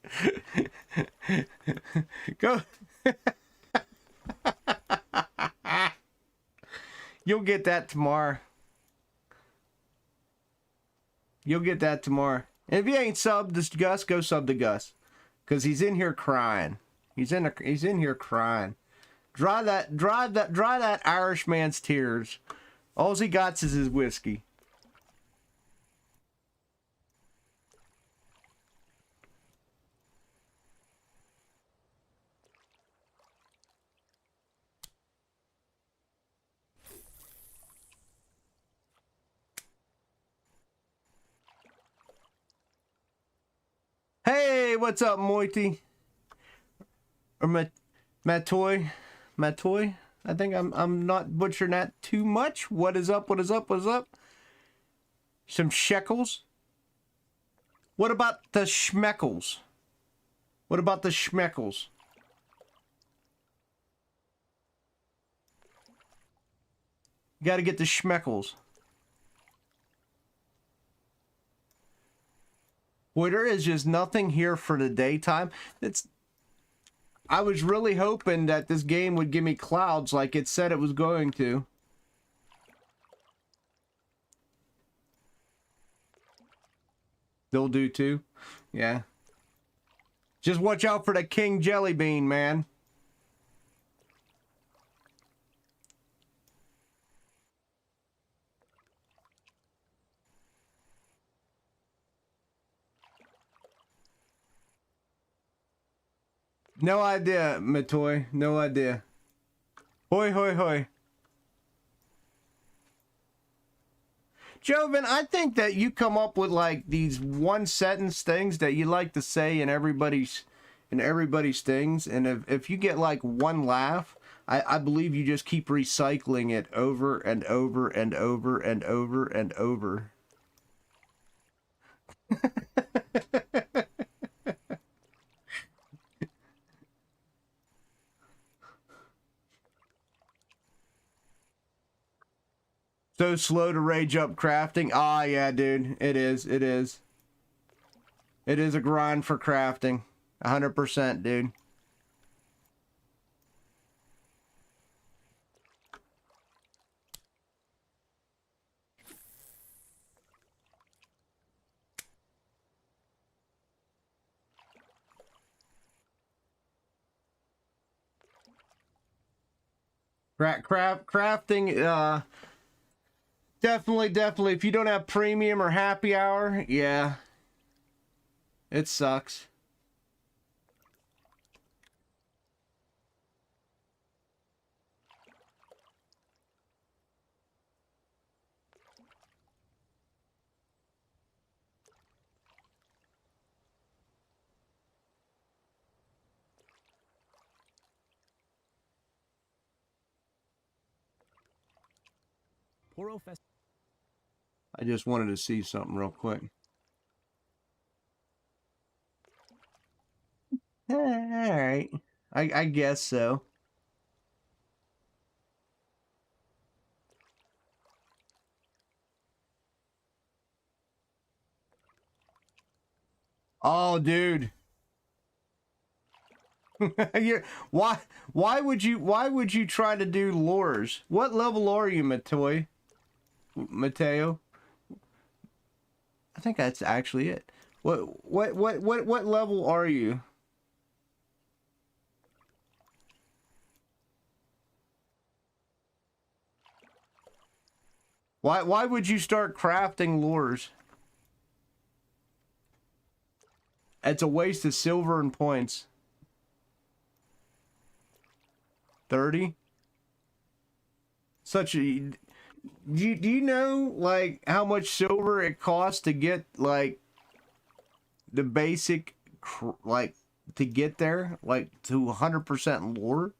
Go. You'll get that tomorrow. You'll get that tomorrow. And if you ain't subbed to Gus, go sub to Gus, cause he's in here crying. He's in here crying. Dry that Irish man's tears. All he got is his whiskey. Hey, what's up, Moity? Or Matoy? I think I'm not butchering that too much. What is up? What is up? What is up? Some shekels. What about the schmeckles? What about the schmeckles? You got to get the schmeckles. Boy, there is just nothing here for the daytime. I was really hoping that this game would give me clouds like it said it was going to. They'll do too. Yeah. Just watch out for the king jelly bean, man. No idea, Matoy. No idea. Hoi, hoi, hoi. Joven, I think that you come up with like these one sentence things that you like to say in everybody's things, and if you get like one laugh, I believe you just keep recycling it over and over and over and over and over. So slow to rage up crafting. Ah, yeah, dude. It is. It is. It is a grind for crafting. 100%, dude. Crafting, definitely. If you don't have premium or happy hour, yeah, it sucks. I just wanted to see something real quick. All right. I guess so. Oh, dude. why would you try to do lures? What level are you, Mateo? I think that's actually it. What level are you? Why would you start crafting lures? It's a waste of silver and points. 30? Such a... Do you know, like, how much silver it costs to get, like, the basic, like, to get there? Like, to 100% lure?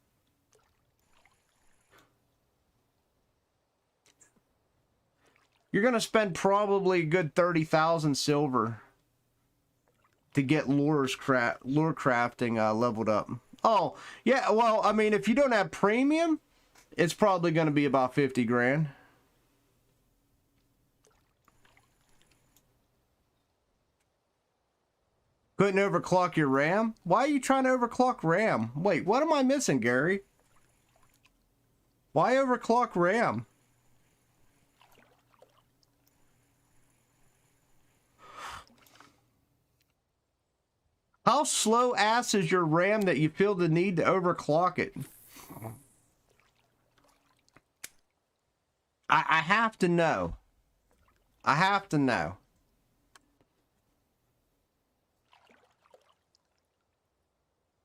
You're gonna spend probably a good 30,000 silver to get lure crafting leveled up. Oh, yeah, well, I mean, if you don't have premium, it's probably gonna be about 50 grand. Couldn't overclock your RAM? Why are you trying to overclock RAM? Wait, what am I missing, Gary? Why overclock RAM? How slow ass is your RAM that you feel the need to overclock it? I have to know. I have to know.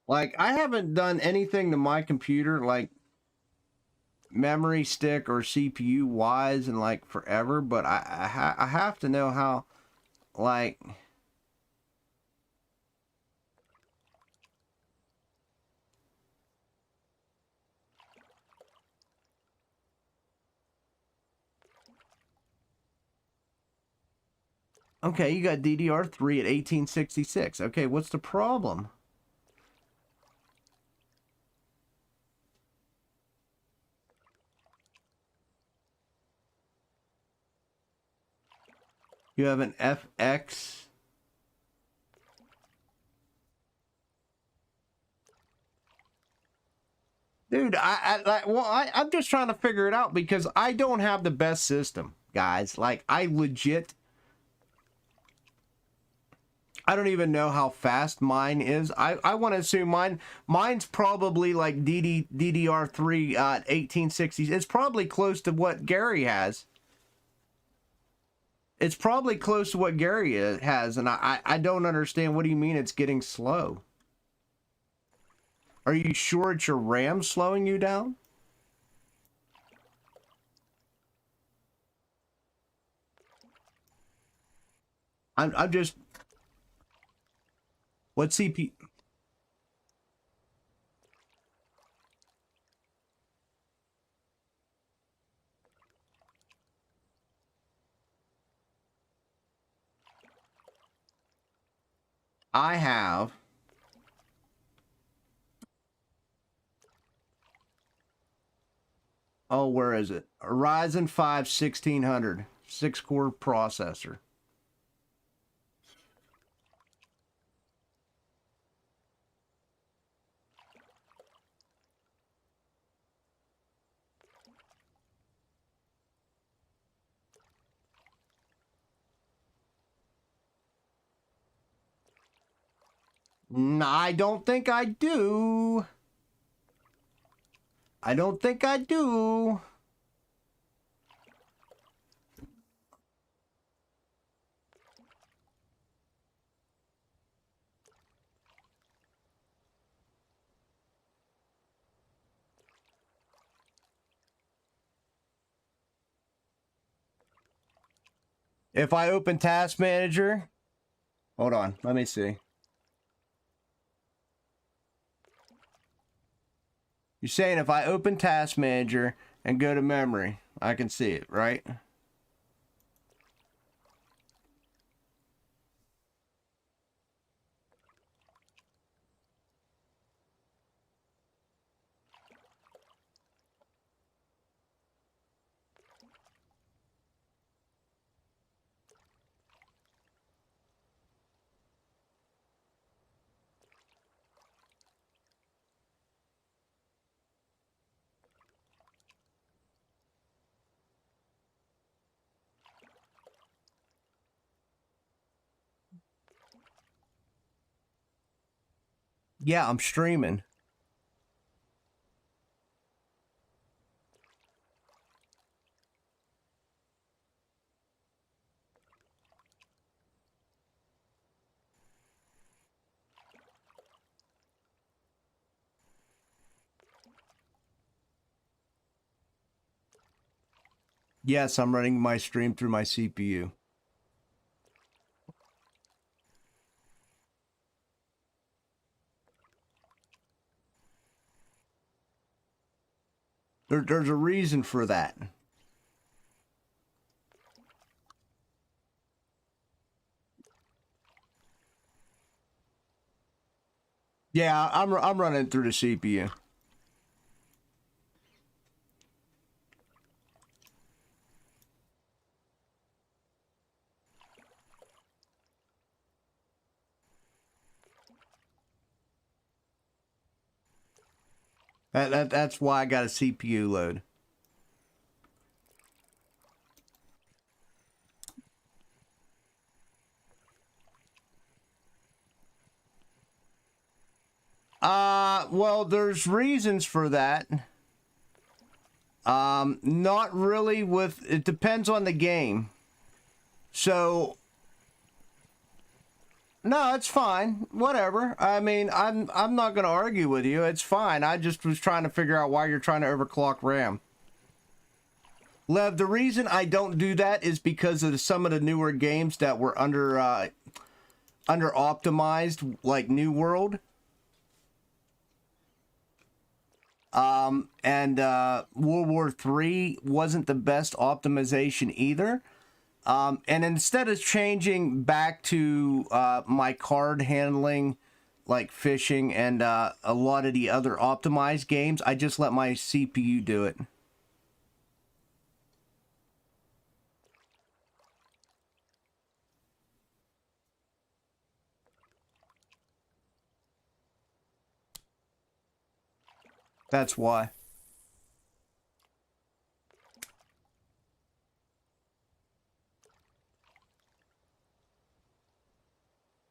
Like, I haven't done anything to my computer, like, memory stick or CPU wise in, like, forever, but I have to know how, like... Okay, you got DDR3 at 1866. Okay, what's the problem? You have an FX. Dude, I'm just trying to figure it out because I don't have the best system, guys. Like, I legit... I don't even know how fast mine is. I want to assume mine's probably like DDR3 1860s. It's probably close to what Gary has. It's probably close to what Gary has, and I don't understand. What do you mean it's getting slow? Are you sure it's your RAM slowing you down? I'm just... What CPU? I have... Oh, where is it? A Ryzen 5 1600, 6-core processor. I don't think I do. I don't think I do. If I open Task Manager, hold on, let me see. You're saying if I open Task Manager and go to memory. I can see it, right? Yeah, I'm streaming. Yes, I'm running my stream through my CPU. There's a reason for that. Yeah, I'm running through the CPU. That's why I got a CPU load. Well, there's reasons for that. Not really with, it depends on the game. So, no, it's fine. Whatever. I mean, I'm not going to argue with you. It's fine. I just was trying to figure out why you're trying to overclock RAM. Lev, the reason I don't do that is because of some of the newer games that were under optimized, like New World. And World War III wasn't the best optimization either. And instead of changing back to my card handling, like fishing and a lot of the other optimized games, I just let my CPU do it. That's why.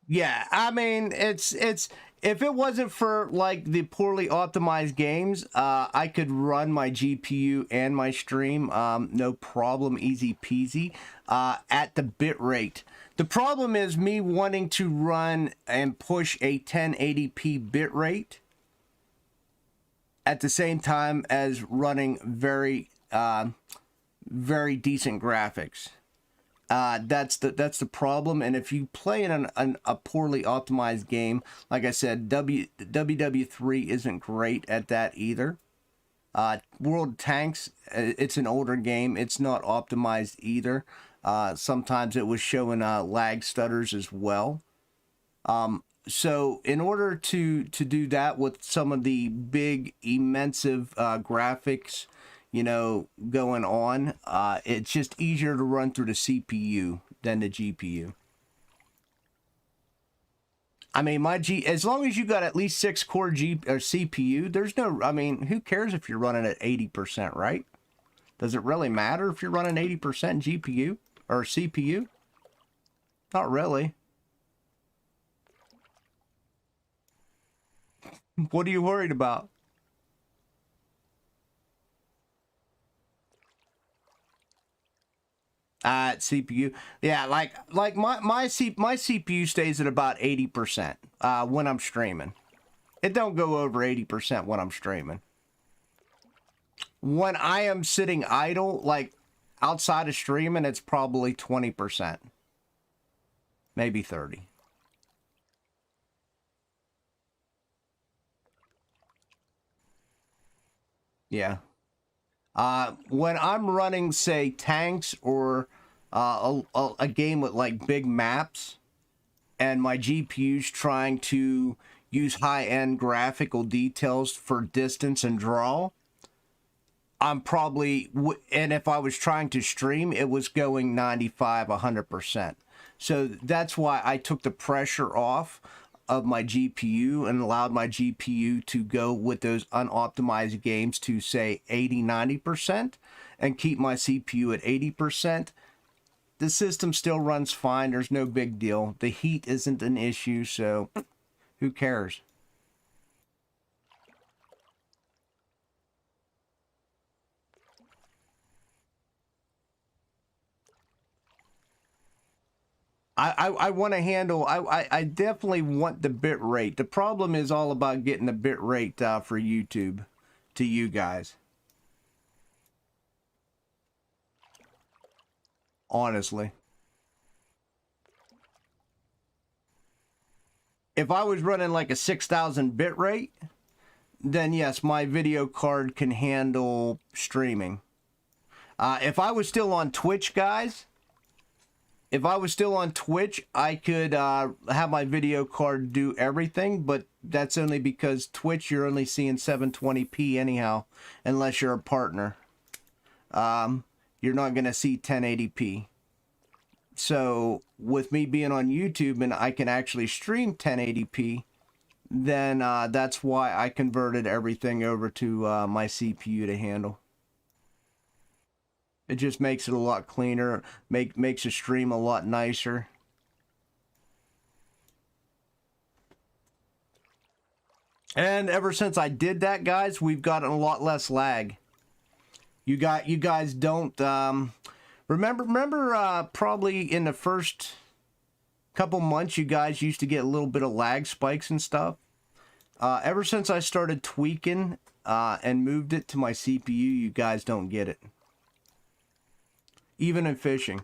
Yeah, I mean, it's if it wasn't for like the poorly optimized games, I could run my GPU and my stream, no problem, easy peasy, at the bit rate. The problem is me wanting to run and push a 1080p bit rate at the same time as running very decent graphics. That's the problem. And if you play in a poorly optimized game, like I said, WW3 isn't great at that either. World Tanks, it's an older game. It's not optimized either. Sometimes it was showing lag stutters as well. So in order to do that with some of the big, immense graphics, you know, going on, it's just easier to run through the CPU than the GPU. I mean, as long as you got at least 6-core CPU, there's no, I mean, who cares if you're running at 80%, right? Does it really matter if you're running 80% GPU or CPU? Not really. What are you worried about? CPU. Yeah, like my CPU stays at about 80% when I'm streaming. It don't go over 80% when I'm streaming. When I am sitting idle, like outside of streaming, it's probably 20%. Maybe 30. Yeah. When I'm running, say, tanks or a game with like big maps, and my GPU's trying to use high-end graphical details for distance and draw, I'm probably, and if I was trying to stream, it was going 95, 100%. So that's why I took the pressure off of my GPU and allowed my GPU to go with those unoptimized games to say 80, 90% and keep my CPU at 80%. The system still runs fine. There's no big deal. The heat isn't an issue, so who cares? I want to handle, I definitely want the bit rate. The problem is all about getting the bit rate for YouTube to you guys. Honestly. If I was running like a 6,000 bit rate, then yes, my video card can handle streaming. If I was still on Twitch, guys, if I was still on Twitch, I could have my video card do everything, but that's only because Twitch, you're only seeing 720p anyhow, unless you're a partner. You're not going to see 1080p. So with me being on YouTube and I can actually stream 1080p, then that's why I converted everything over to my CPU to handle. It just makes it a lot cleaner, makes the stream a lot nicer. And ever since I did that, guys, we've gotten a lot less lag. You guys don't remember probably in the first couple months you guys used to get a little bit of lag spikes and stuff. Ever since I started tweaking and moved it to my CPU, you guys don't get it. Even in fishing.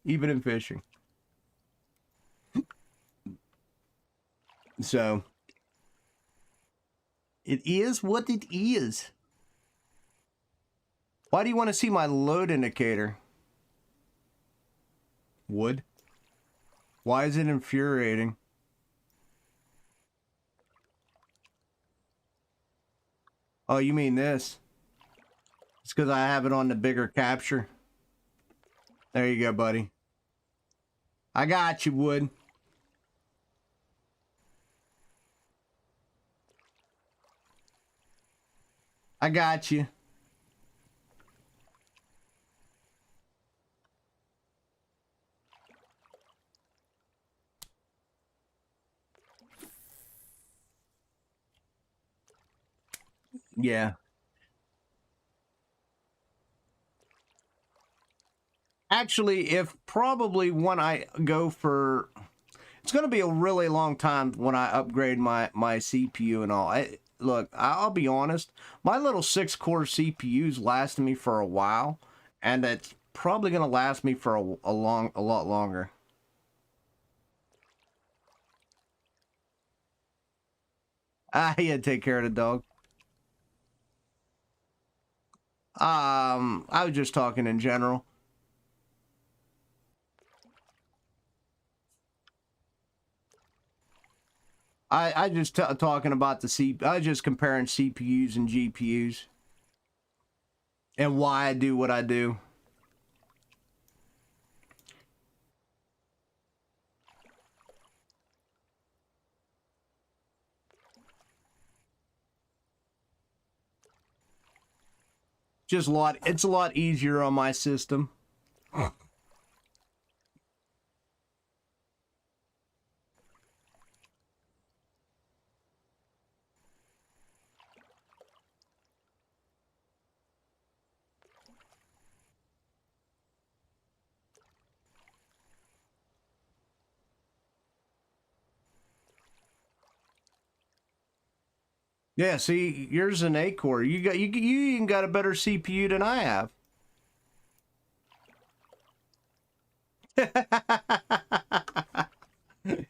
Even in fishing. So, it is what it is. Why do you want to see my load indicator? Wood? Why is it infuriating? Oh, you mean this? It's because I have it on the bigger capture. There you go, buddy. I got you, Wood. I got you. Yeah. Actually, if probably when I go for, it's going to be a really long time when I upgrade my CPU and all. Look, I'll be honest, my little 6-core CPU's lasted me for a while, and it's probably going to last me for a lot longer. Yeah, take care of the dog. I was just talking in general. I just talking about I just comparing CPUs and GPUs and why I do what I do. Just it's a lot easier on my system. Yeah, see, yours an 8-core. You even got a better CPU than I have.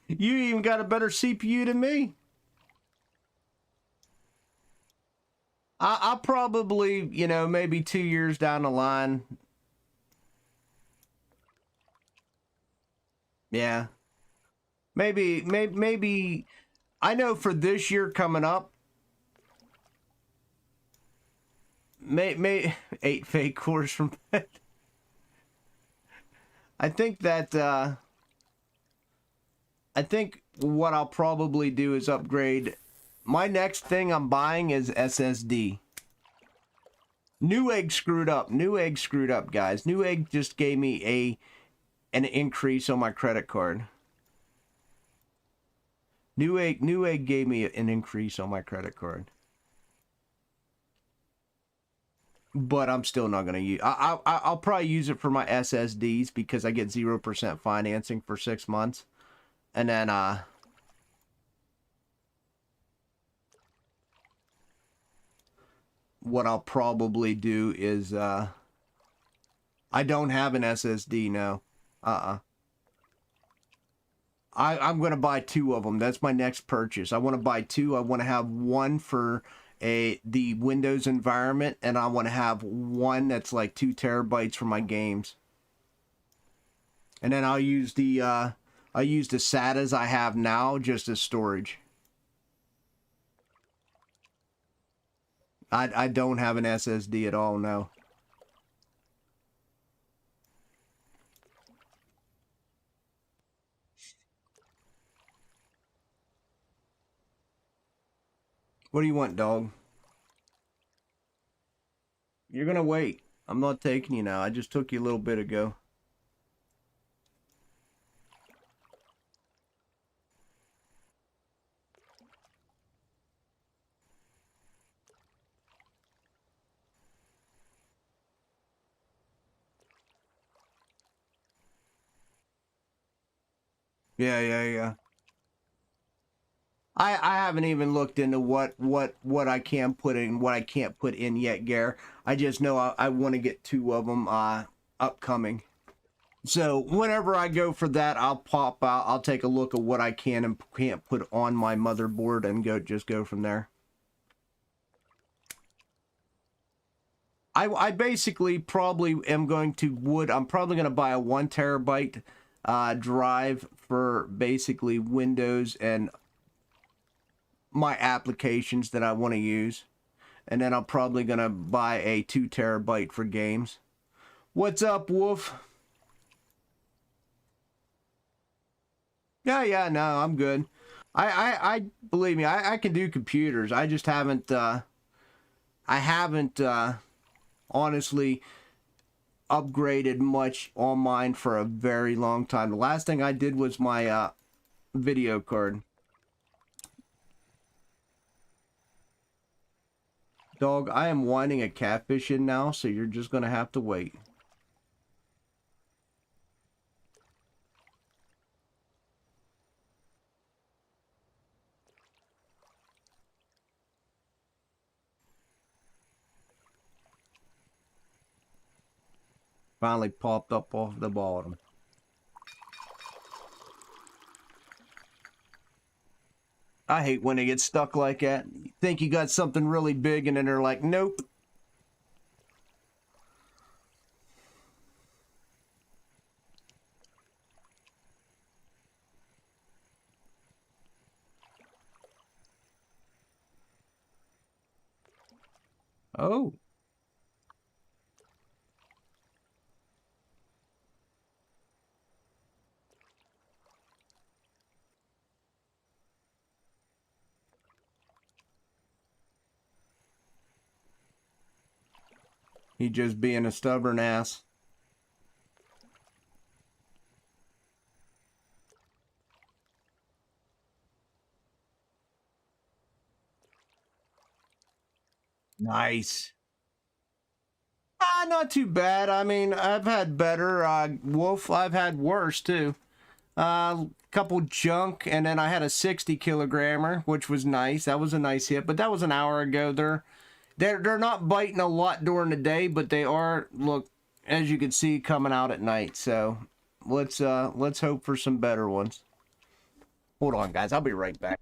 You even got a better CPU than me. I'll probably, you know, maybe 2 years down the line. Yeah. Maybe I know for this year coming up, may 8 fake cores from I think that I think what I'll probably do is upgrade. My next thing I'm buying is SSD. Newegg screwed up. Newegg screwed up, guys. Newegg just gave me an increase on my credit card. Newegg gave me an increase on my credit card. But I'm still not gonna use. I'll probably use it for my SSDs because I get 0% financing for 6 months, and then what I'll probably do is I don't have an SSD now. I'm gonna buy 2 of them. That's my next purchase. I want to buy 2. I want to have one for the Windows environment, and I want to have one that's like 2 terabytes for my games. And then I'll use the SATAs I have now just as storage. I don't have an SSD at all, no. What do you want, dog? You're gonna wait. I'm not taking you now. I just took you a little bit ago. Yeah. I haven't even looked into what I can put in, what I can't put in yet, Gare. I just know I want to get 2 of them upcoming. So whenever I go for that, I'll pop out. I'll take a look at what I can and can't put on my motherboard and just go from there. I basically probably am going to I'm probably going to buy a 1 terabyte drive for basically Windows and my applications that I want to use, and then I'm probably gonna buy a 2 terabyte for games. What's up, Wolf? Yeah, no, I'm good. I believe me, I can do computers. I just haven't honestly upgraded much on mine for a very long time. The last thing I did was my video card. Dog, I am winding a catfish in now, so you're just gonna have to wait. Finally popped up off the bottom. I hate when they get stuck like that. You think you got something really big and then they're like, nope. Oh. He just being a stubborn ass. Nice. Not too bad. I mean, I've had better. Wolf, I've had worse too. Couple junk, and then I had a 60 kilogrammer, which was nice. That was a nice hit, but that was an hour ago. They're not biting a lot during the day, but they are, look, as you can see, coming out at night. So let's hope for some better ones. Hold on, guys. I'll be right back.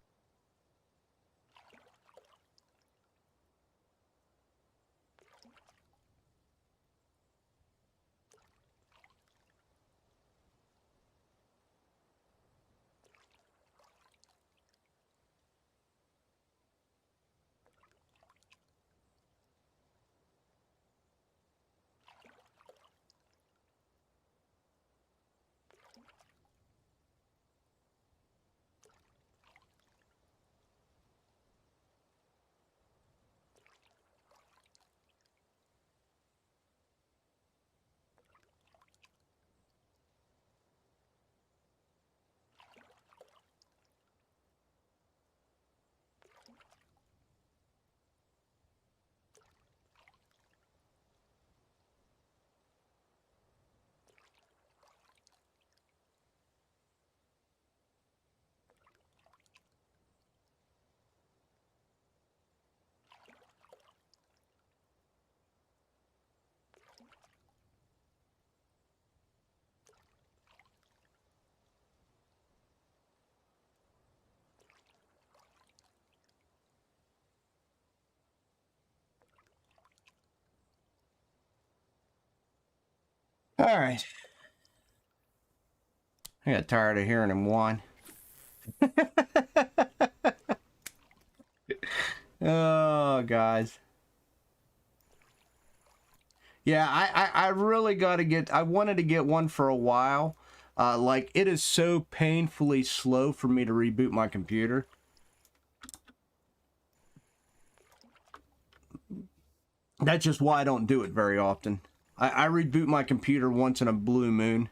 All right. I got tired of hearing him whine. Oh, guys. Yeah, I really got to get... I wanted to get one for a while. Like, it is so painfully slow for me to reboot my computer. That's just why I don't do it very often. I reboot my computer once in a blue moon.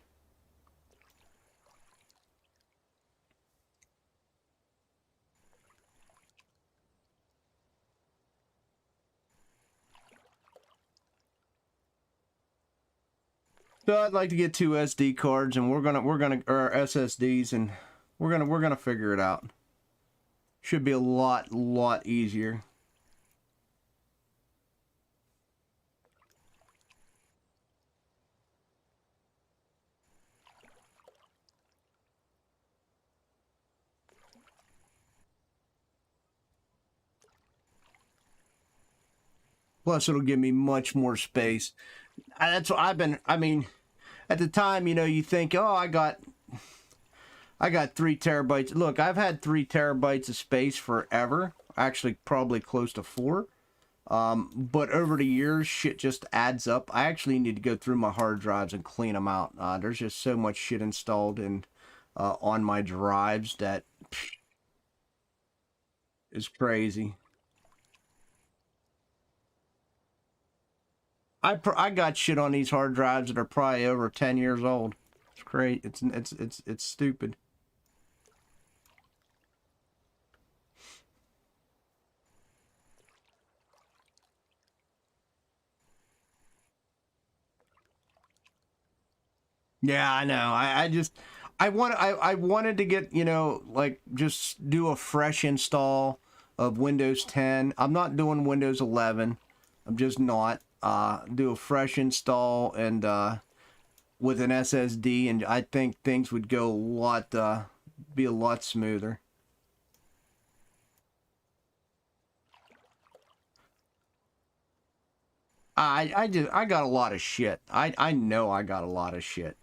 So I'd like to get 2 SD cards, and we're gonna or SSDs, and we're gonna figure it out. Should be a lot easier. Plus, it'll give me much more space. That's what I've been. I mean, at the time, you know, you think, oh, I got 3 terabytes. Look, I've had 3 terabytes of space forever. Actually, probably close to 4. But over the years, shit just adds up. I actually need to go through my hard drives and clean them out. There's just so much shit installed in on my drives that is crazy. I got shit on these hard drives that are probably over 10 years old. It's great. It's stupid. Yeah, I know. I wanted to get, you know, like just do a fresh install of Windows 10. I'm not doing Windows 11. I'm just not. Do a fresh install and with an SSD, and I think things would go a lot be a lot smoother. I got a lot of shit. I know I got a lot of shit.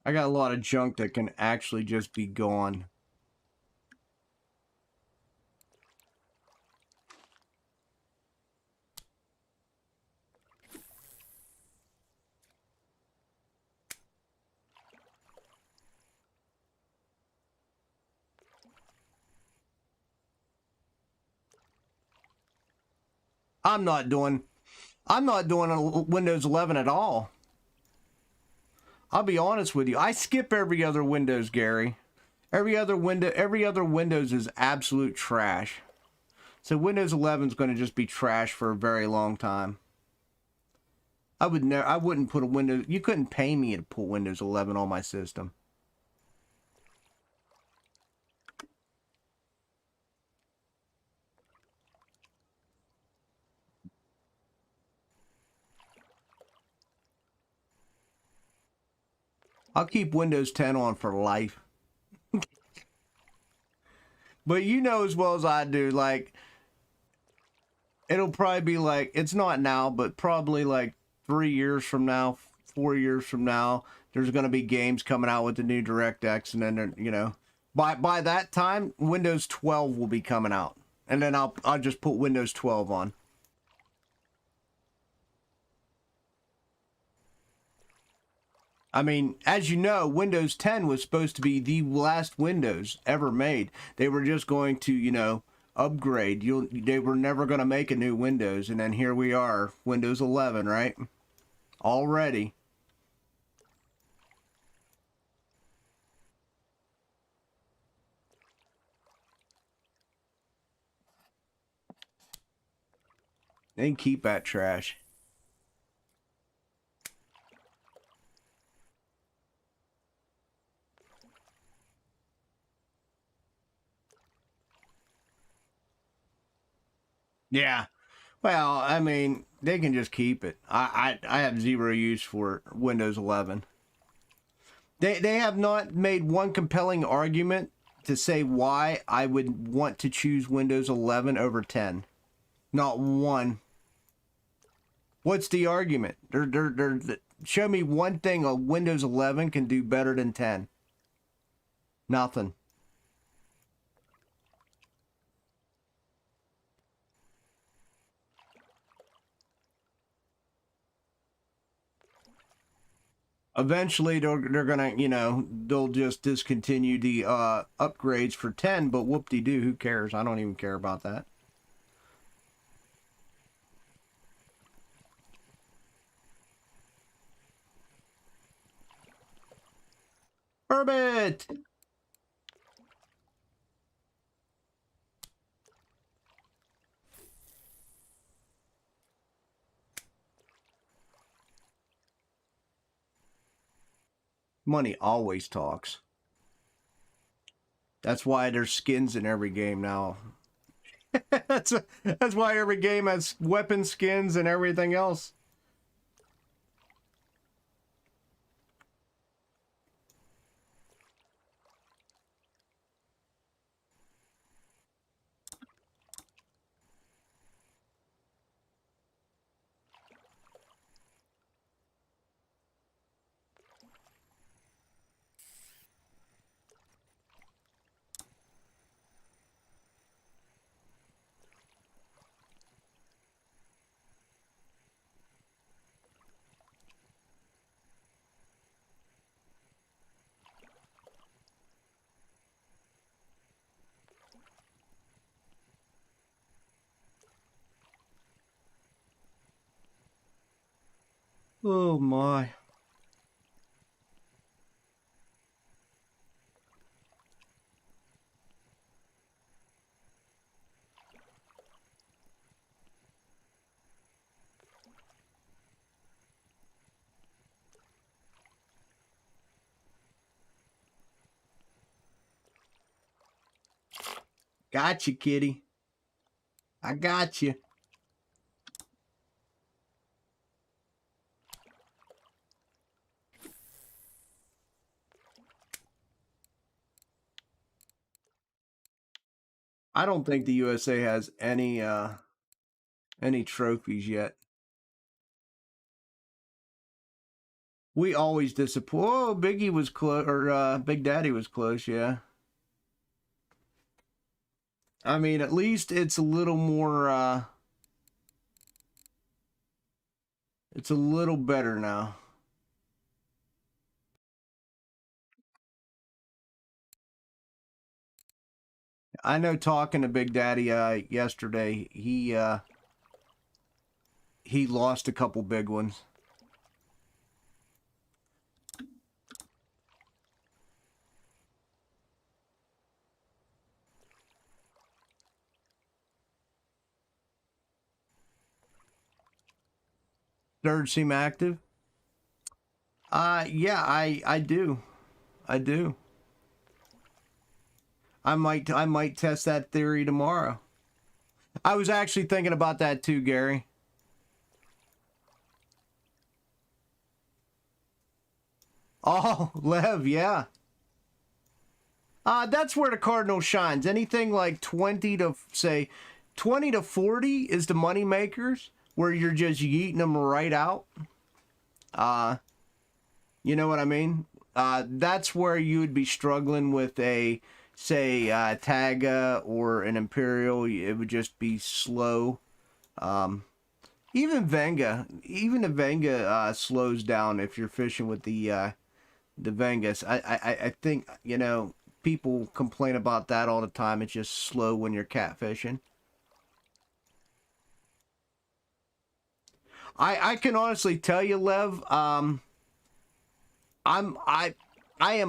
I got a lot of junk that can actually just be gone. I'm not doing a Windows 11 at all. I'll be honest with you. I skip every other Windows, Gary. Every other Windows is absolute trash. So Windows 11 is going to just be trash for a very long time. I wouldn't put a Windows. You couldn't pay me to put Windows 11 on my system. I'll keep Windows 10 on for life. But you know as well as I do, like, it'll probably be like, it's not now, but probably like 3 years from now, 4 years from now, there's going to be games coming out with the new DirectX, and then, you know, by that time, Windows 12 will be coming out. And then I'll just put Windows 12 on. I mean, as you know, Windows 10 was supposed to be the last Windows ever made. They were just going to, you know, upgrade. They were never going to make a new Windows, and then here we are, Windows 11, right? Already. And keep that trash. Yeah. Well, I mean, they can just keep it. I have zero use for Windows 11. They have not made one compelling argument to say why I would want to choose Windows 11 over 10. Not one. What's the argument? Show me one thing a Windows 11 can do better than 10. Nothing. Eventually, they're gonna, you know, they'll just discontinue the upgrades for 10, but whoop-de-doo, who cares? I don't even care about that. Herbert! Money always talks. That's why there's skins in every game now. that's why every game has weapon skins and everything else. Oh my. Got you, kitty. I got you. I don't think the USA has any trophies yet. We always disappoint. Oh, Biggie was close, or Big Daddy was close, yeah. I mean, at least it's a little more, it's a little better now. I know talking to Big Daddy yesterday, he lost a couple big ones. Third seem active? Yeah, I do. I do. I might test that theory tomorrow. I was actually thinking about that too, Gary. Oh, Lev, yeah. That's where the Cardinal shines. Anything like 20 to, say, 20 to 40 is the money makers, where you're just yeeting them right out. You know what I mean? That's where you would be struggling with a, say, Taga or an Imperial. It would just be slow. Even the Venga slows down if you're fishing with the Vengas. I think, you know, people complain about that all the time. It's just slow when you're catfishing. I can honestly tell you, Lev, I am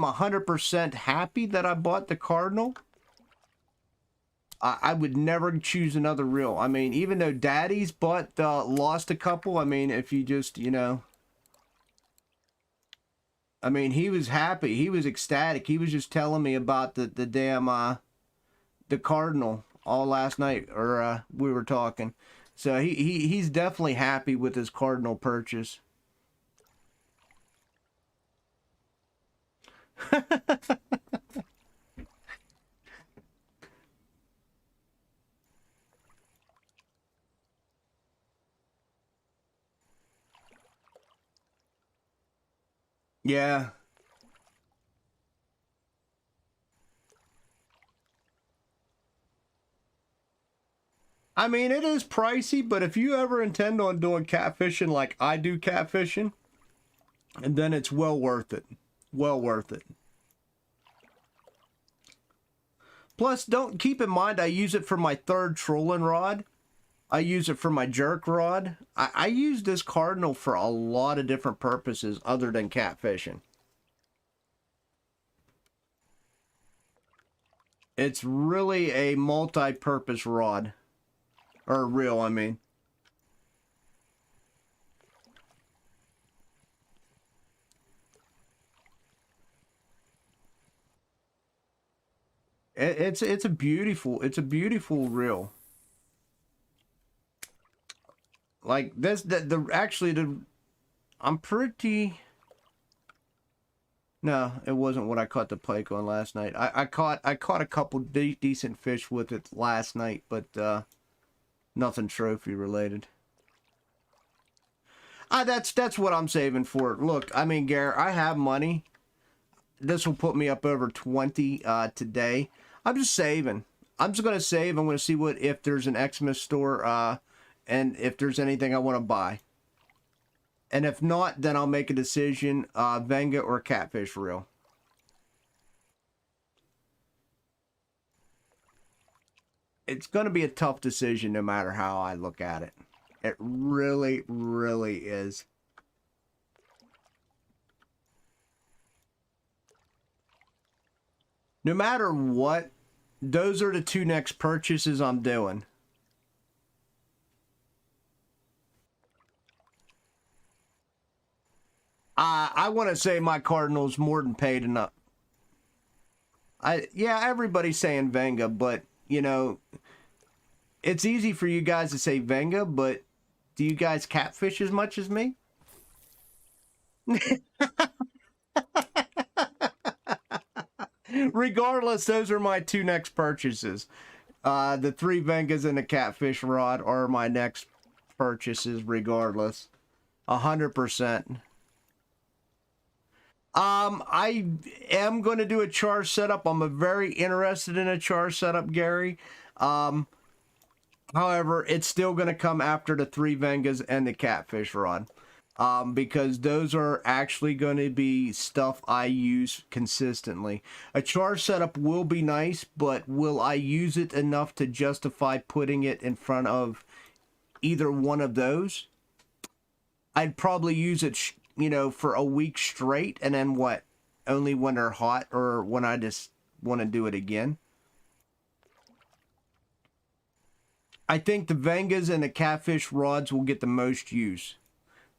100% happy that I bought the Cardinal. I would never choose another reel. I mean, even though Daddy's lost a couple, I mean, if you just, you know, I mean, he was happy. He was ecstatic. He was just telling me about the damn, the Cardinal all last night, or we were talking. So he's definitely happy with his cardinal purchase. Yeah. I mean, it is pricey, but if you ever intend on doing catfishing like I do catfishing, and then it's well worth it. Well worth it. Plus, don't keep in mind I use it for my third trolling rod. I use it for my jerk rod. I use this cardinal for a lot of different purposes other than catfishing. It's really a multi-purpose rod. Or reel, I mean. It's a beautiful reel. Like this, I'm pretty. No, it wasn't what I caught the pike on last night. I caught a couple decent fish with it last night, but nothing trophy related. That's what I'm saving for. Look, I mean, Garrett, I have money. This will put me up over 20 today. I'm just saving. I'm just gonna save. I'm gonna see if there's an Xmas store and if there's anything I want to buy. And if not, then I'll make a decision, Venga or catfish reel. It's going to be a tough decision no matter how I look at it. It really, really is. No matter what, those are the two next purchases I'm doing. I want to say my Cardinals more than paid enough. Yeah, everybody's saying Venga, but you know, it's easy for you guys to say Venga, but do you guys catfish as much as me? Regardless, those are my two next purchases. The 3 Vengas and the catfish rod are my next purchases, regardless. 100%. I am going to do a char setup. I'm very interested in a char setup, Gary. However, it's still going to come after the 3 Vengas and the catfish rod. Because those are actually going to be stuff I use consistently. A char setup will be nice, but will I use it enough to justify putting it in front of either one of those? I'd probably use it, you know, for a week straight, and then what? Only when they're hot or when I just want to do it again. I think the Vengas and the catfish rods will get the most use.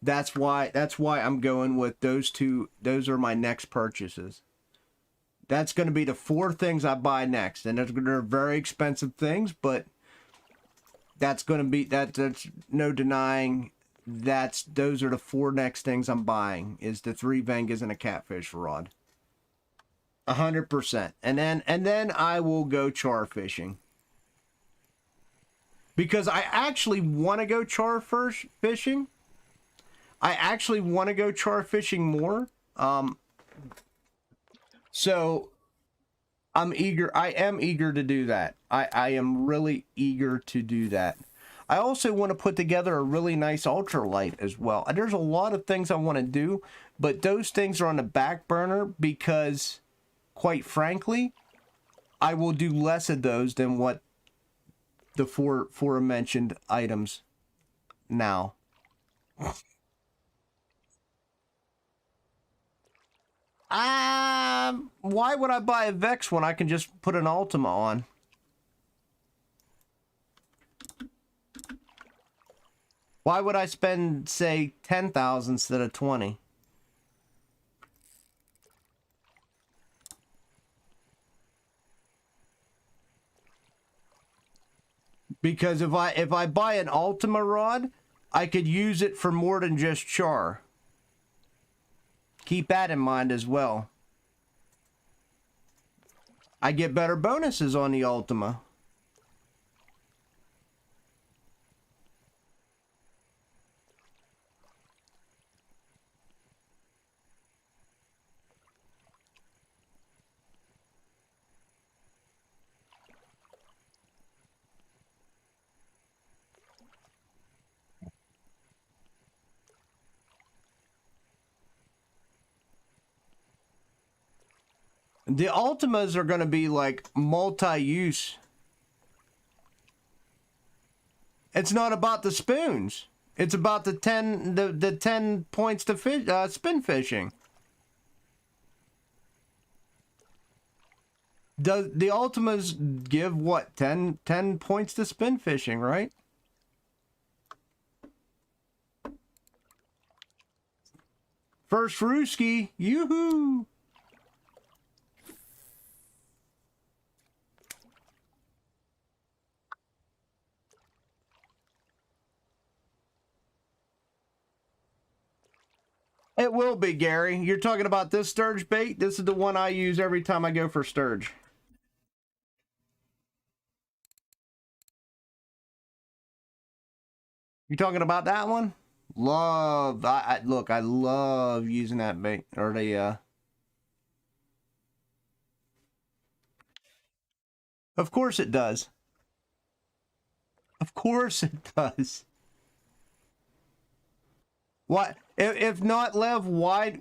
That's why I'm going with those two. Those are my next purchases. That's going to be the 4 things I buy next, and they're very expensive things, but that's going to be that's no denying. Those are the 4 next things I'm buying is the 3 Vengas and a catfish rod. 100%, and then I will go char fishing. Because I actually want to go char fishing. I actually want to go char fishing more. So I'm eager. I am eager to do that. I am really eager to do that. I also want to put together a really nice ultralight as well. There's a lot of things I want to do, but those things are on the back burner because, quite frankly, I will do less of those than what the aforementioned items now. Why would I buy a Vex when I can just put an Ultima on? Why would I spend, say, 10,000 instead of 20? Because if I buy an Ultima rod, I could use it for more than just char. Keep that in mind as well. I get better bonuses on the Ultima. The Ultimas are going to be like multi-use. It's not about the spoons. It's about the 10 points to fish, spin fishing. Does the Ultimas give what, 10 points to spin fishing, right? First Rooski, yoo-hoo! It will be, Gary. You're talking about this sturge bait? This is the one I use every time I go for sturge. You talking about that one? Love. Look, I love using that bait. Or the, Of course it does. Of course it does. Why, if not, Lev, why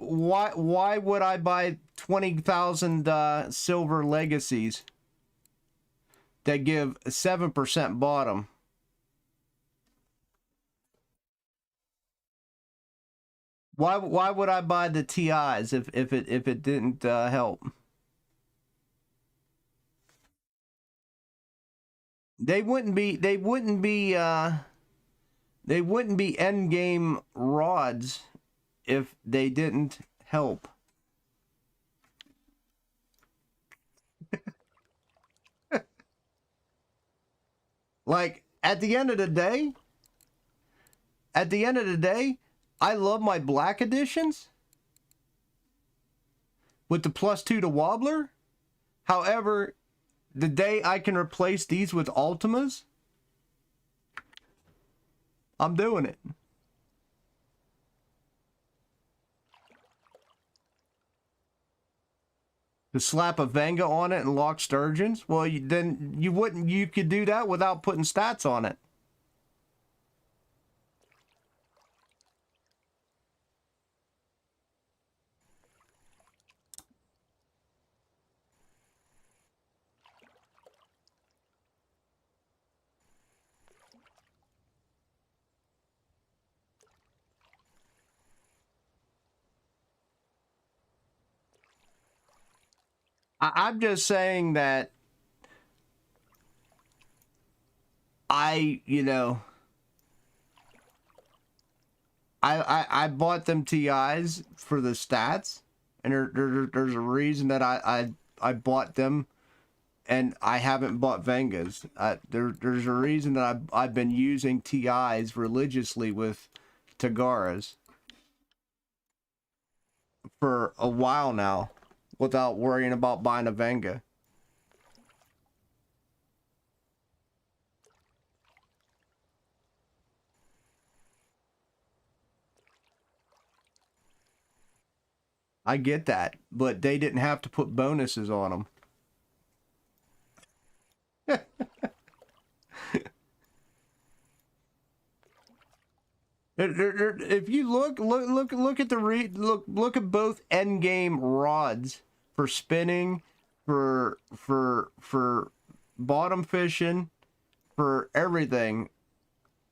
would I buy 20,000 silver legacies that give 7% bottom? Why would I buy the TIs if it didn't help? They wouldn't be end game rods if they didn't help. Like at the end of the day, I love my black editions with the +2 to wobbler. However, the day I can replace these with Ultimas, I'm doing it. To slap a Venga on it and lock sturgeons? Well, then you could do that without putting stats on it. I'm just saying that I bought them TIs for the stats, and there's a reason that I bought them, and I haven't bought Vengas. There's a reason that I've been using TIs religiously with Tagaras for a while now, without worrying about buying a Venga. I get that, but they didn't have to put bonuses on them. If you look at look at both end game rods for spinning, for bottom fishing, for everything,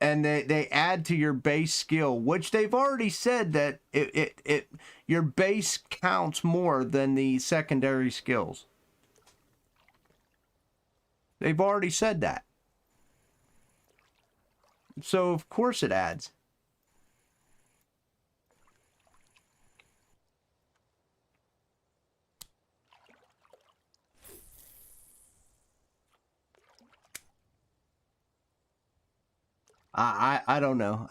and they add to your base skill, which they've already said that your base counts more than the secondary skills. They've already said that. So of course it adds. I don't know.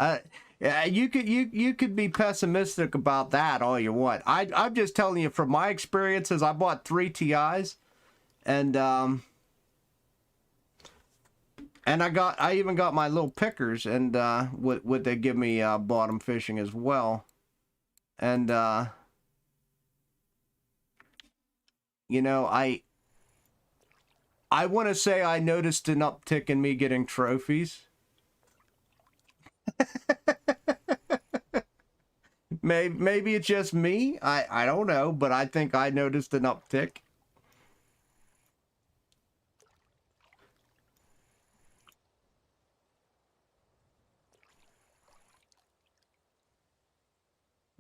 Yeah, you could be pessimistic about that all you want. I'm just telling you from my experiences. I bought 3 TIs, and I even got my little pickers, and what they give me bottom fishing as well, and you know, I want to say I noticed an uptick in me getting trophies. Maybe it's just me. I don't know, but I think I noticed an uptick.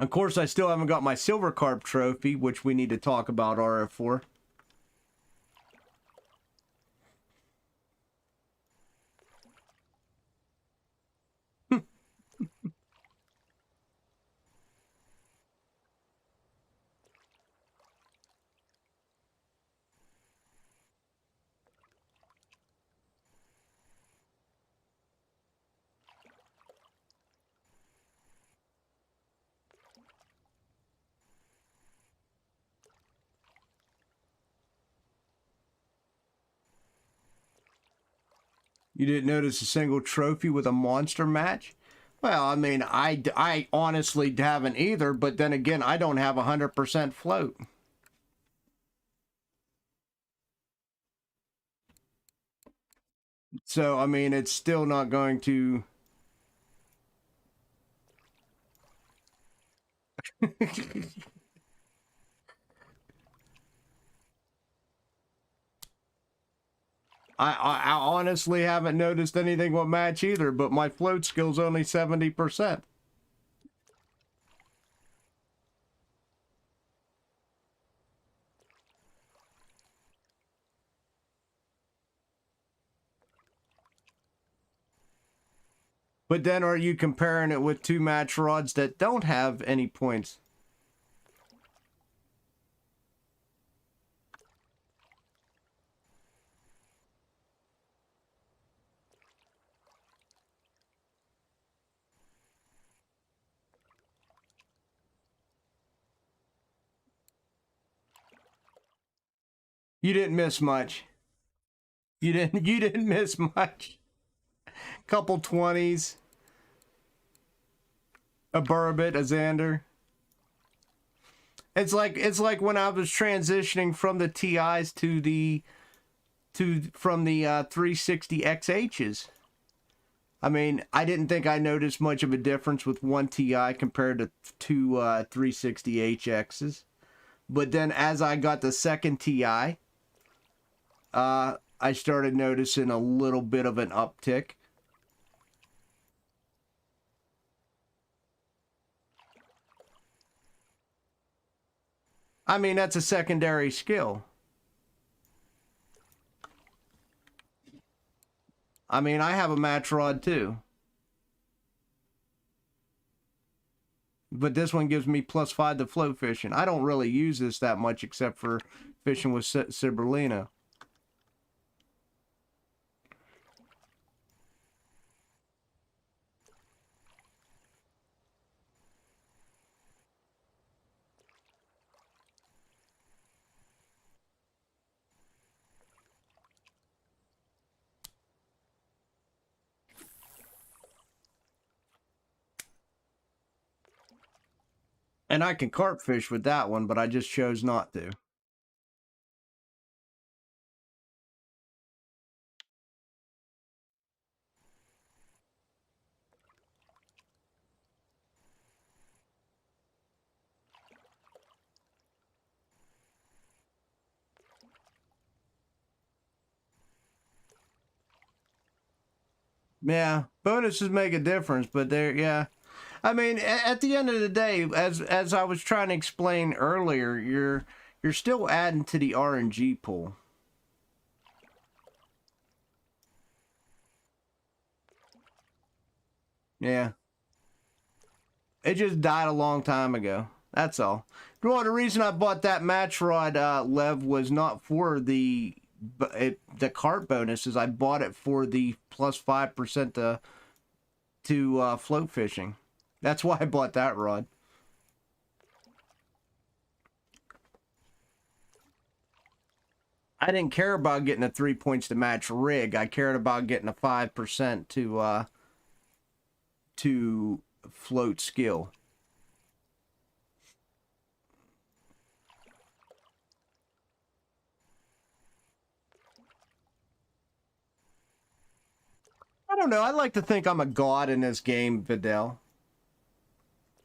Of course, I still haven't got my silver carp trophy, which we need to talk about RF4. You didn't notice a single trophy with a monster match? Well, I mean, I honestly haven't either, but then again, I don't have 100% float. So, I mean, it's still not going to... I honestly haven't noticed anything with match either, but my float skill's only 70%. But then are you comparing it with 2 match rods that don't have any points? You didn't miss much. You didn't miss much. Couple 20s. A burbot, a Xander. It's like when I was transitioning from the TIs from the 360 XHs. I mean, I didn't think I noticed much of a difference with 1 TI compared to 2 360 HXs. But then as I got the second TI, I started noticing a little bit of an uptick. I mean, that's a secondary skill. I mean, I have a match rod too. But this one gives me +5 to float fishing. I don't really use this that much except for fishing with Ciberlino. And I can carp fish with that one, but I just chose not to. Yeah, bonuses make a difference, but yeah. I mean, at the end of the day, as I was trying to explain earlier, you're still adding to the RNG pool. Yeah. It just died a long time ago. That's all. Well, the reason I bought that match rod, Lev, was not for the carp bonuses. I bought it for the +5% to float fishing. That's why I bought that rod. I didn't care about getting a 3 points to match rig. I cared about getting a 5% to float skill. I don't know. I like to think I'm a god in this game, Vidal.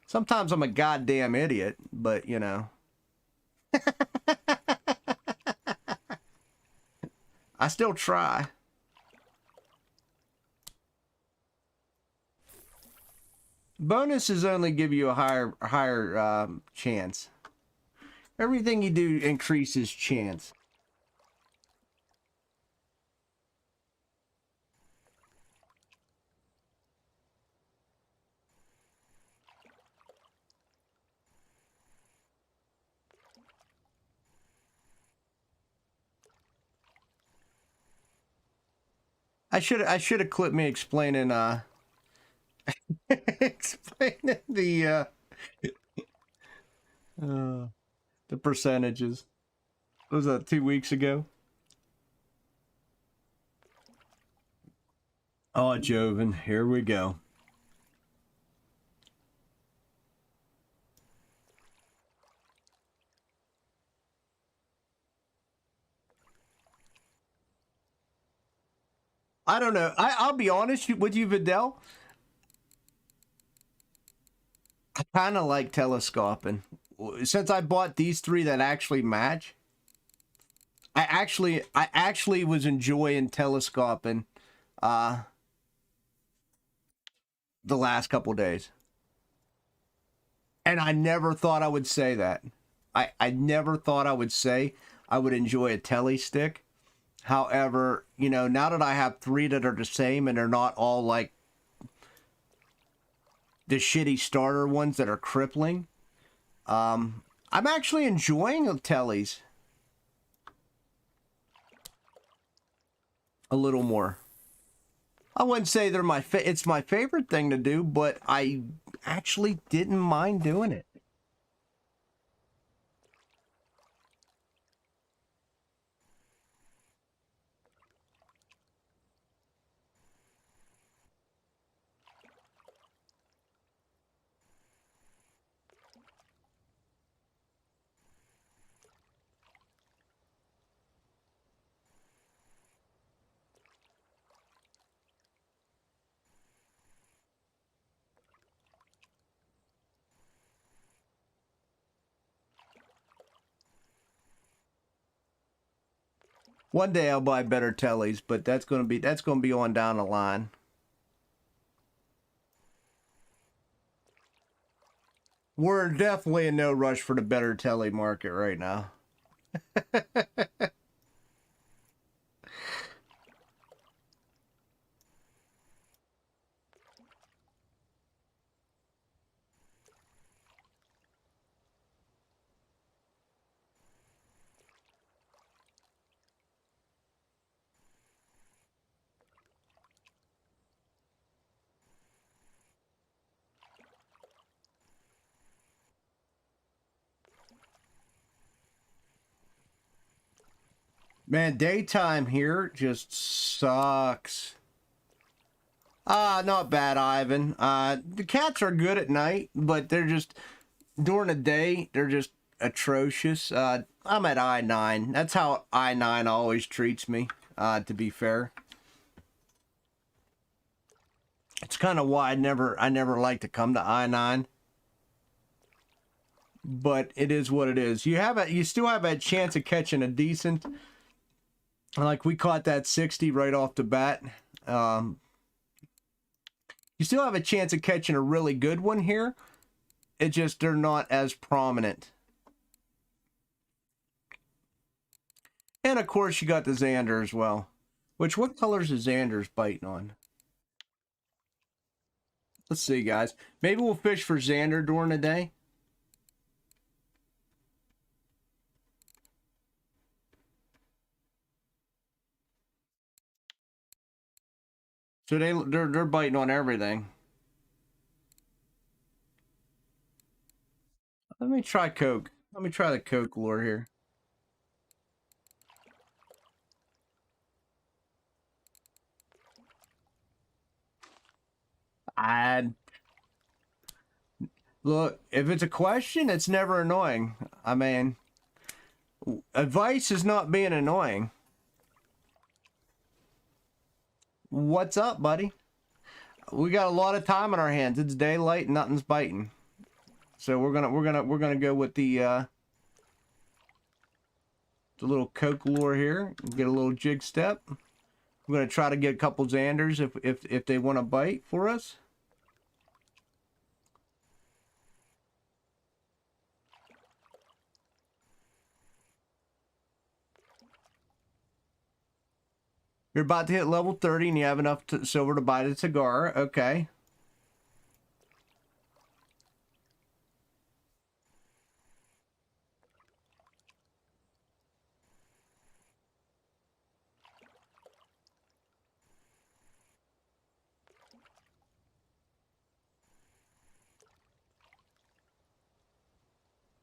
Sometimes I'm a goddamn idiot, but you know. I still try. Bonuses only give you a higher chance. Everything you do increases chance. I should have clipped me explaining explaining the percentages. Was that 2 weeks ago? Oh, Joven, here we go. I don't know. I'll be honest with you, Vidal. I kind of like telescoping. Since I bought these 3 that actually match, I actually was enjoying telescoping the last couple days. And I never thought I would say that. I never thought I would say I would enjoy a telly stick. However, you know, now that I have 3 that are the same and they're not all like the shitty starter ones that are crippling, I'm actually enjoying the tellies a little more. I wouldn't say they're it's my favorite thing to do, but I actually didn't mind doing it. One day I'll buy better tellies, but that's gonna be on down the line. We're definitely in no rush for the better telly market right now. Man, daytime here just sucks. Not bad, Ivan. The cats are good at night, but they're just, during the day, they're just atrocious. I'm at I-9. That's how I-9 always treats me, to be fair. It's kind of why I never like to come to I-9. But it is what it is. You still have a chance of catching a decent, like we caught that 60 right off the bat. You still have a chance of catching a really good one here. It just, they're not as prominent. And of course you got the Xander as well. Which, what colors is Xander's biting on? Let's see, guys. Maybe we'll fish for Xander during the day. So they're biting on everything. Let me try Coke. Let me try the Coke lure here. I look, if it's a question, it's never annoying. I mean, advice is not being annoying. What's up, buddy? We got a lot of time on our hands. It's daylight, nothing's biting. So we're gonna go with the little Coke lure here. Get a little jig step. We're gonna try to get a couple Xanders if they want to bite for us. You're about to hit level 30 and you have enough silver to buy the cigar. Okay.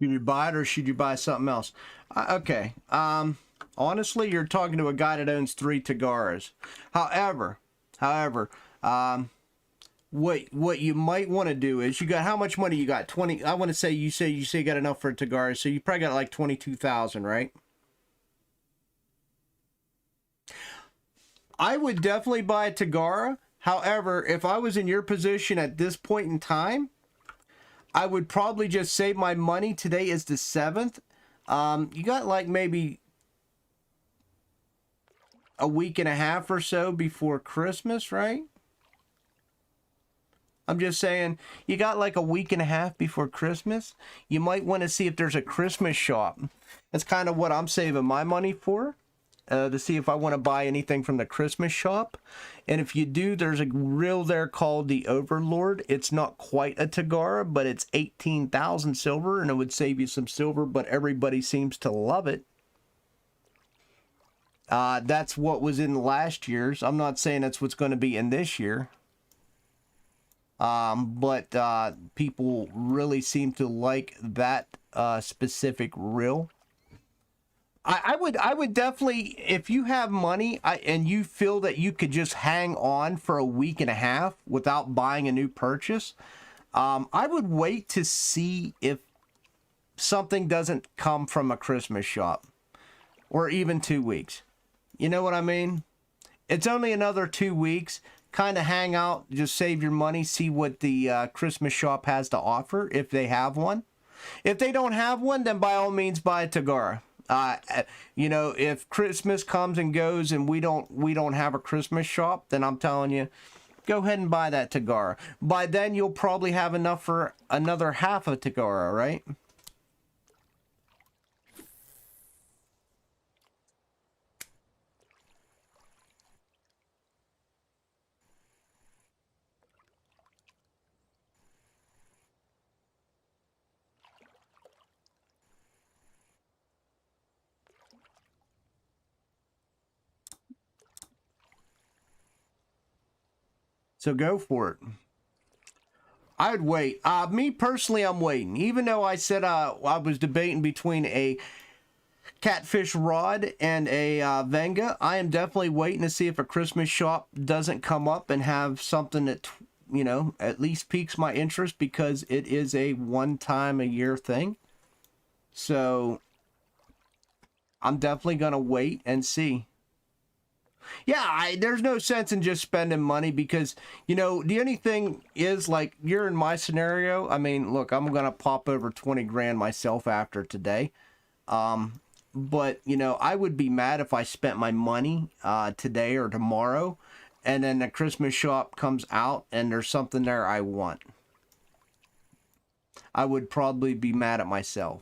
Should you buy it or should you buy something else? Okay. Honestly, you're talking to a guy that owns 3 cigars. However, what you might want to do is, you got, how much money you got? 20. I want to say you say you got enough for a cigar, so you probably got like 22,000, right? I would definitely buy a Tagara. However, if I was in your position at this point in time, I would probably just save my money. Today is the 7th. You got like maybe a week and a half or so before Christmas, right? I'm just saying, you got like a week and a half before Christmas. You might want to see if there's a Christmas shop. That's kind of what I'm saving my money for. To see if I want to buy anything from the Christmas shop. And if you do, there's a reel there called the Overlord. It's not quite a Tagara, but it's 18,000 silver, and it would save you some silver, but everybody seems to love it. That's what was in last year's. I'm not saying that's what's going to be in this year. But people really seem to like that specific reel. I would definitely, if you have money and you feel that you could just hang on for a week and a half without buying a new purchase, I would wait to see if something doesn't come from a Christmas shop, or even 2 weeks. You know what I mean? It's only another 2 weeks. Kind of hang out, just save your money, see what the Christmas shop has to offer, if they have one. If they don't have one, then by all means buy a Tagara. You know, if Christmas comes and goes and we don't have a Christmas shop, then I'm telling you, go ahead and buy that Tagara. By then you'll probably have enough for another half a Tagara, right? So go for it. I'd wait. Me personally, I'm waiting. Even though I said I was debating between a Catfish rod and a Venga, I am definitely waiting to see if a Christmas shop doesn't come up and have something that, you know, at least piques my interest, because it is a one-time-a-year thing. So I'm definitely going to wait and see. Yeah, there's no sense in just spending money, because, you know, the only thing is, like, you're in my scenario. I mean, look, I'm going to pop over 20 grand myself after today. But, you know, I would be mad if I spent my money today or tomorrow, and then the Christmas shop comes out and there's something there I want. I would probably be mad at myself.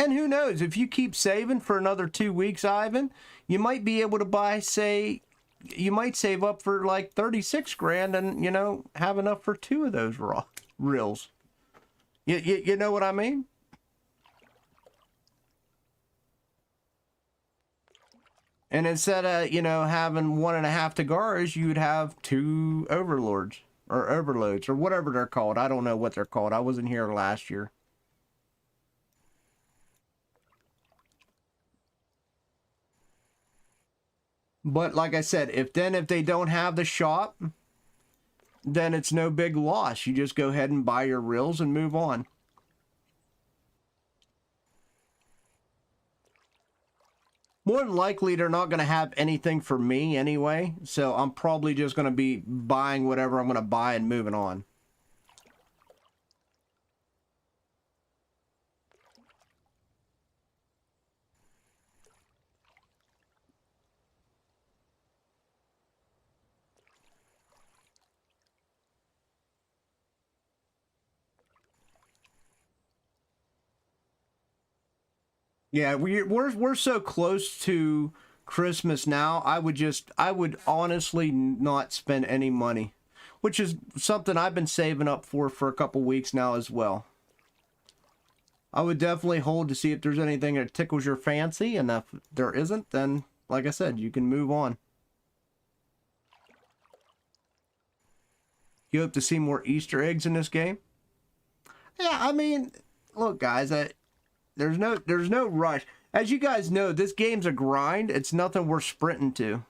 And who knows, if you keep saving for another 2 weeks, Ivan, you might be able to buy, say, you might save up for like 36 grand and, you know, have enough for 2 of those reels. You know what I mean? And instead of, you know, having 1.5 Tagaras, you'd have 2 overlords or overloads or whatever they're called. I don't know what they're called. I wasn't here last year. But like I said, if they don't have the shop, then it's no big loss. You just go ahead and buy your reels and move on. More than likely, they're not going to have anything for me anyway, so I'm probably just going to be buying whatever I'm going to buy and moving on. Yeah, we're so close to Christmas now. I would honestly not spend any money, which is something I've been saving up for a couple weeks now as well. I would definitely hold to see if there's anything that tickles your fancy, and if there isn't, then like I said, you can move on. You hope to see more Easter eggs in this game? Yeah, I mean, look guys, there's no rush. As you guys know, this game's a grind. It's nothing we're sprinting to.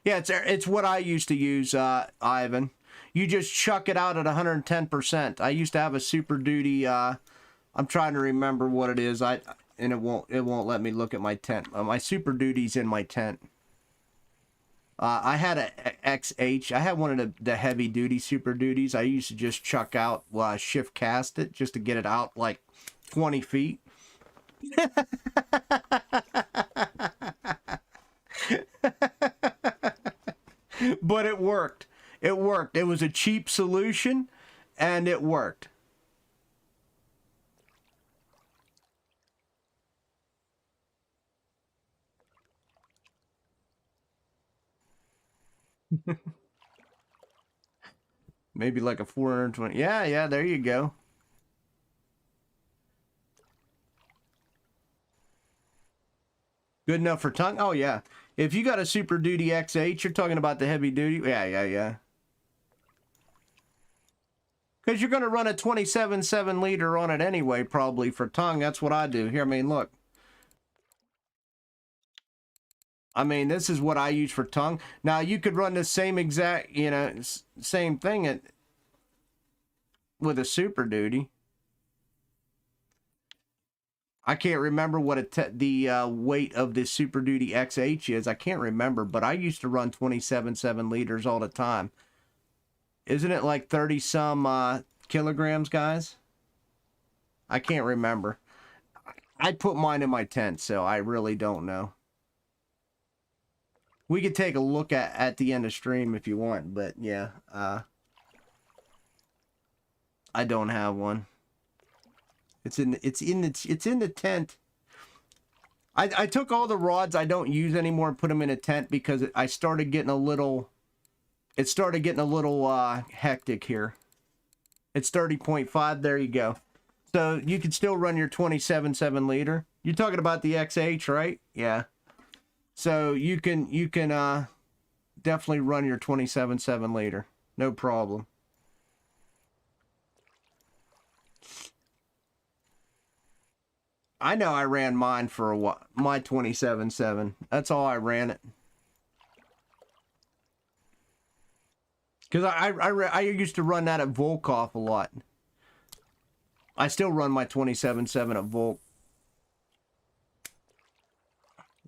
Yeah, it's what I used to use, Ivan. You just chuck it out at 110%. I used to have a Super Duty. I'm trying to remember what it is. And it won't let me look at my tent. My Super Duty's in my tent. I had a XH. I had one of the heavy duty Super Duties. I used to just chuck out, shift cast it just to get it out like 20 feet. But it worked. It worked. It was a cheap solution, and it worked. Maybe like a 420. Yeah, there you go. Good enough for tongue? Oh, yeah. If you got a Super Duty XH, you're talking about the heavy duty? Yeah. Because you're going to run a 27.7 liter on it anyway, probably, for tongue. That's what I do. Here, I mean, look. I mean, this is what I use for tongue. Now, you could run the same exact, you know, same thing with a Super Duty. I can't remember what the weight of this Super Duty XH is. I can't remember, but I used to run 27.7 liters all the time. Isn't it like 30 some kilograms, guys? I can't remember. I put mine in my tent, so I really don't know. We could take a look at the end of stream if you want, but yeah, I don't have one. It's in the tent. I took all the rods I don't use anymore and put them in a tent because I started getting a little. It started getting a little hectic here. It's 30.5. There you go. So you can still run your 27.7 liter. You're talking about the XH, right? Yeah. So you can definitely run your 27.7 liter. No problem. I know I ran mine for a while. My 27.7. That's all I ran it. Because I used to run that at Volkov a lot. I still run my 27.7 at Volk.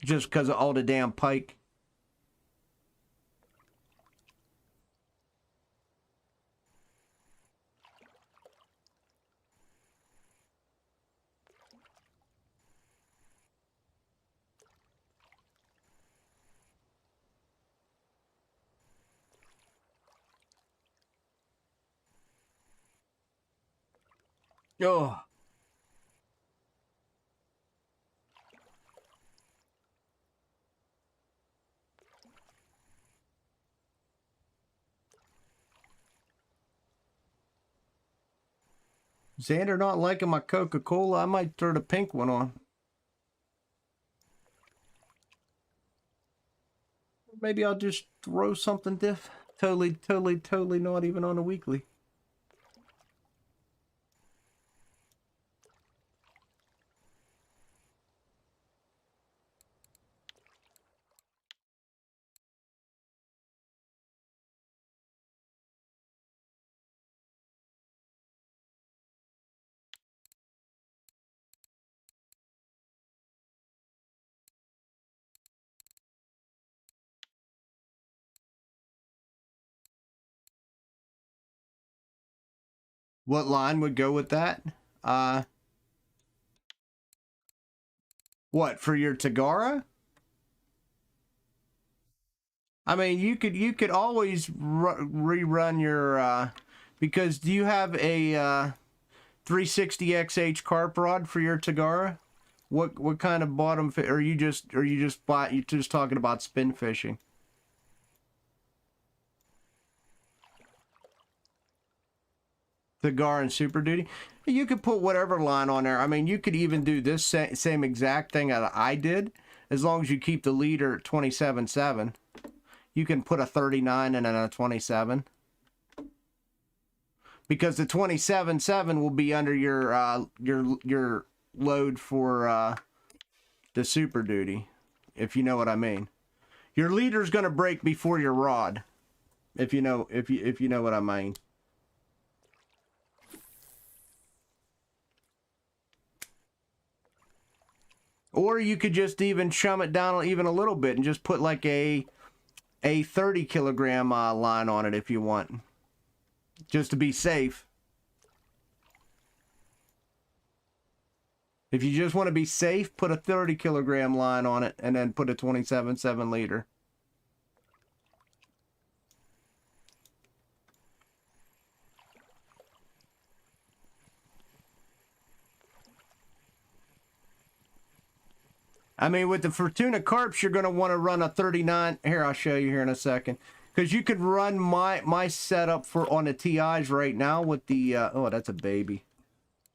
Just because of all the damn pike. Oh. Xander not liking my Coca-Cola. I might throw the pink one on. Maybe I'll just throw something totally not even on a weekly. What line would go with that? What, for your Tagara? I mean, you could always rerun your because do you have a 360XH carp rod for your Tagara? What kind of bottom fit? Or you just you're just talking about spin fishing? Tagara and Super Duty. You could put whatever line on there. I mean, you could even do this same exact thing that I did, as long as you keep the leader at 27.7. You can put a 39 and then a 27. Because the 27.7 will be under your load for the Super Duty, if you know what I mean. Your leader's gonna break before your rod, if you know what I mean. Or you could just even chum it down even a little bit and just put like a 30 kilogram line on it if you want, just to be safe. If you just want to be safe, put a 30 kilogram line on it and then put a 27.7 leader. I mean, with the Fortuna Carps, you're going to want to run a 39. Here, I'll show you here in a second. Because you could run my setup on the TIs right now with the... oh, that's a baby.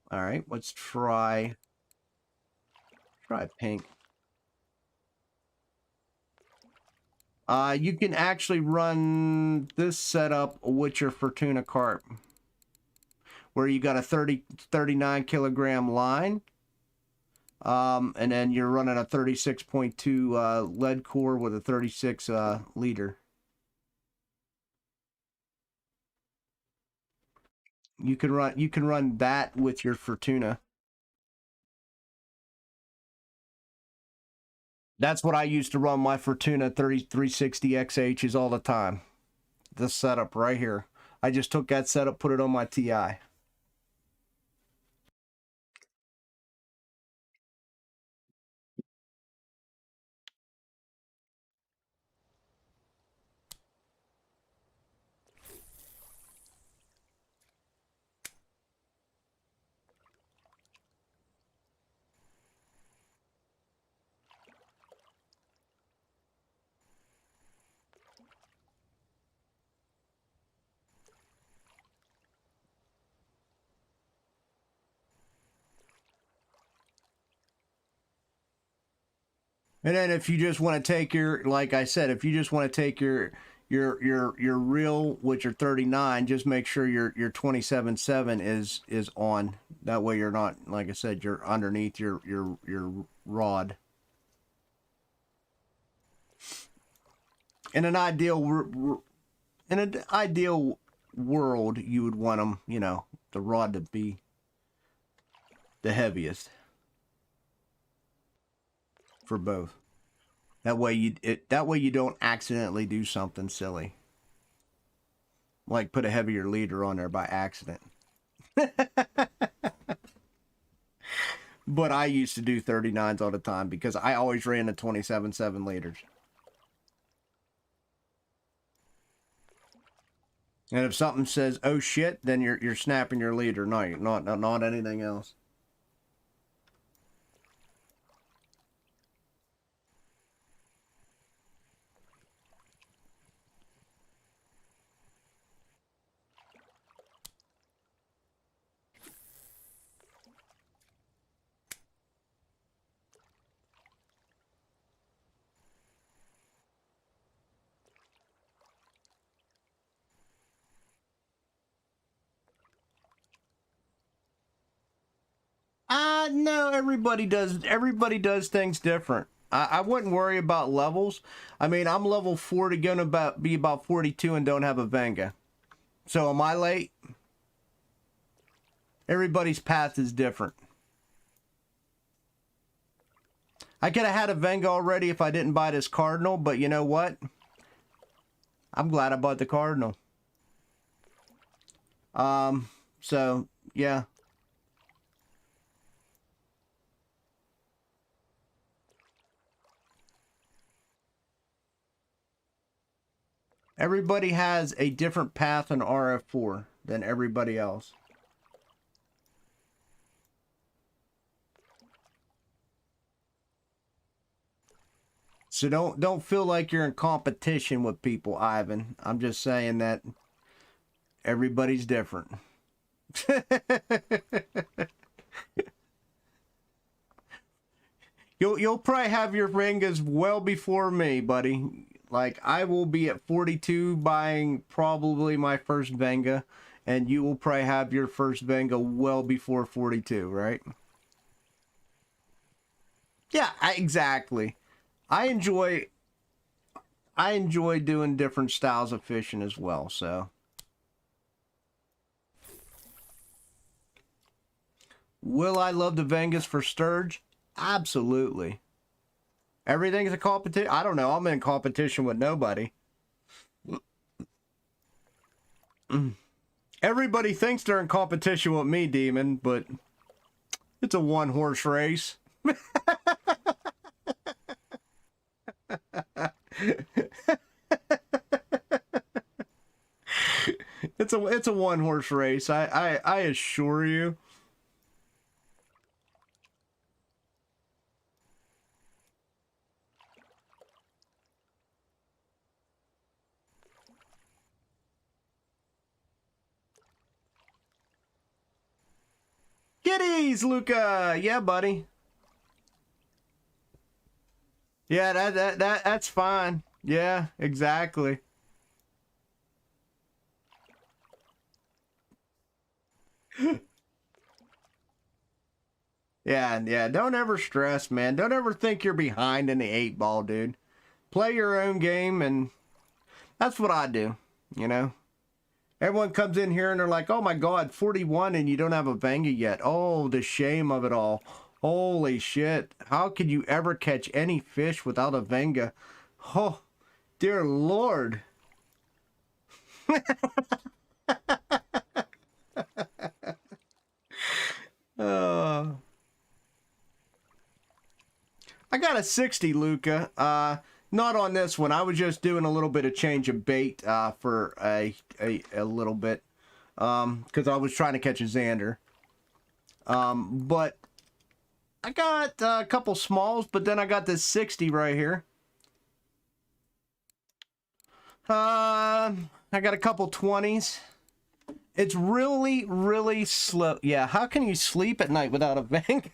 All right, let's try pink. You can actually run this setup with your Fortuna Carp, where you got a 39 kilogram line. And then you're running a 36.2 lead core with a 36 liter. You can run that with your Fortuna. That's what I used to run my Fortuna 360 XHs all the time. This setup right here. I just took that setup, put it on my TI. And then if you just want to take your, like I said, if you just want to take your reel with your 39, just make sure your 27.7 is on. That way you're not, like I said, you're underneath your rod. In an ideal world, you would want them, you know, the rod to be the heaviest for both. That way you don't accidentally do something silly, like put a heavier leader on there by accident. But I used to do 39s all the time because I always ran the 27.7 liters. And if something says, "Oh shit," then you're snapping your leader, not anything else. No, everybody does things different. I wouldn't worry about levels. I mean, I'm level 40, gonna be about 42 and don't have a Venga. So am I late? Everybody's path is different. I could have had a Venga already if I didn't buy this Cardinal, but you know what? I'm glad I bought the Cardinal. So, yeah. Everybody has a different path in RF4 than everybody else. So don't feel like you're in competition with people, Ivan. I'm just saying that everybody's different. You'll probably have your Vengas well before me, buddy. Like, I will be at 42 buying probably my first Venga, and you will probably have your first Venga well before 42, right? Yeah, exactly. I enjoy doing different styles of fishing as well, so. Will I love the Vengas for sturge? Absolutely. Everything's a competition. I don't know. I'm in competition with nobody. Everybody thinks they're in competition with me, Demon, but it's a one-horse race. It's a one-horse race. I assure you. Kitties, Luca. Yeah, buddy. Yeah, that's fine. Yeah, exactly. Yeah, don't ever stress, man. Don't ever think you're behind in the 8-ball, dude. Play your own game, and that's what I do, you know? Everyone comes in here and they're like, oh my God, 41 and you don't have a Venga yet. Oh, the shame of it all. Holy shit. How could you ever catch any fish without a Venga? Oh, dear Lord. I got a 60, Luca. Not on this one. I was just doing a little bit of change of bait for a little bit. Because I was trying to catch a Xander. But I got a couple smalls, but then I got this 60 right here. I got a couple 20s. It's really, really slow. Yeah, how can you sleep at night without a Venga?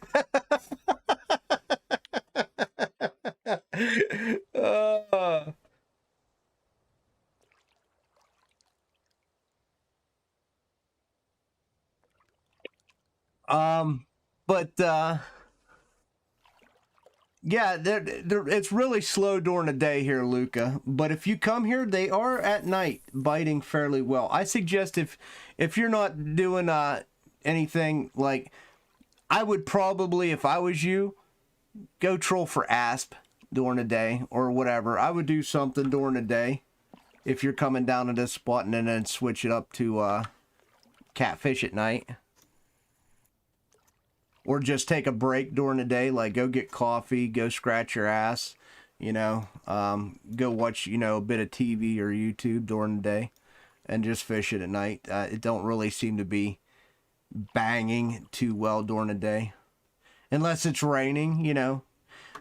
But yeah, it's really slow during the day here, Luca. But if you come here, they are at night biting fairly well. I suggest if you're not doing anything, like, I would probably, if I was you, go troll for asp during the day or whatever. I would do something during the day if you're coming down to this spot, and then switch it up to catfish at night. Or just take a break during the day, like go get coffee, go scratch your ass, you know, go watch, you know, a bit of TV or YouTube during the day, and just fish it at night. It don't really seem to be banging too well during the day, unless it's raining, you know.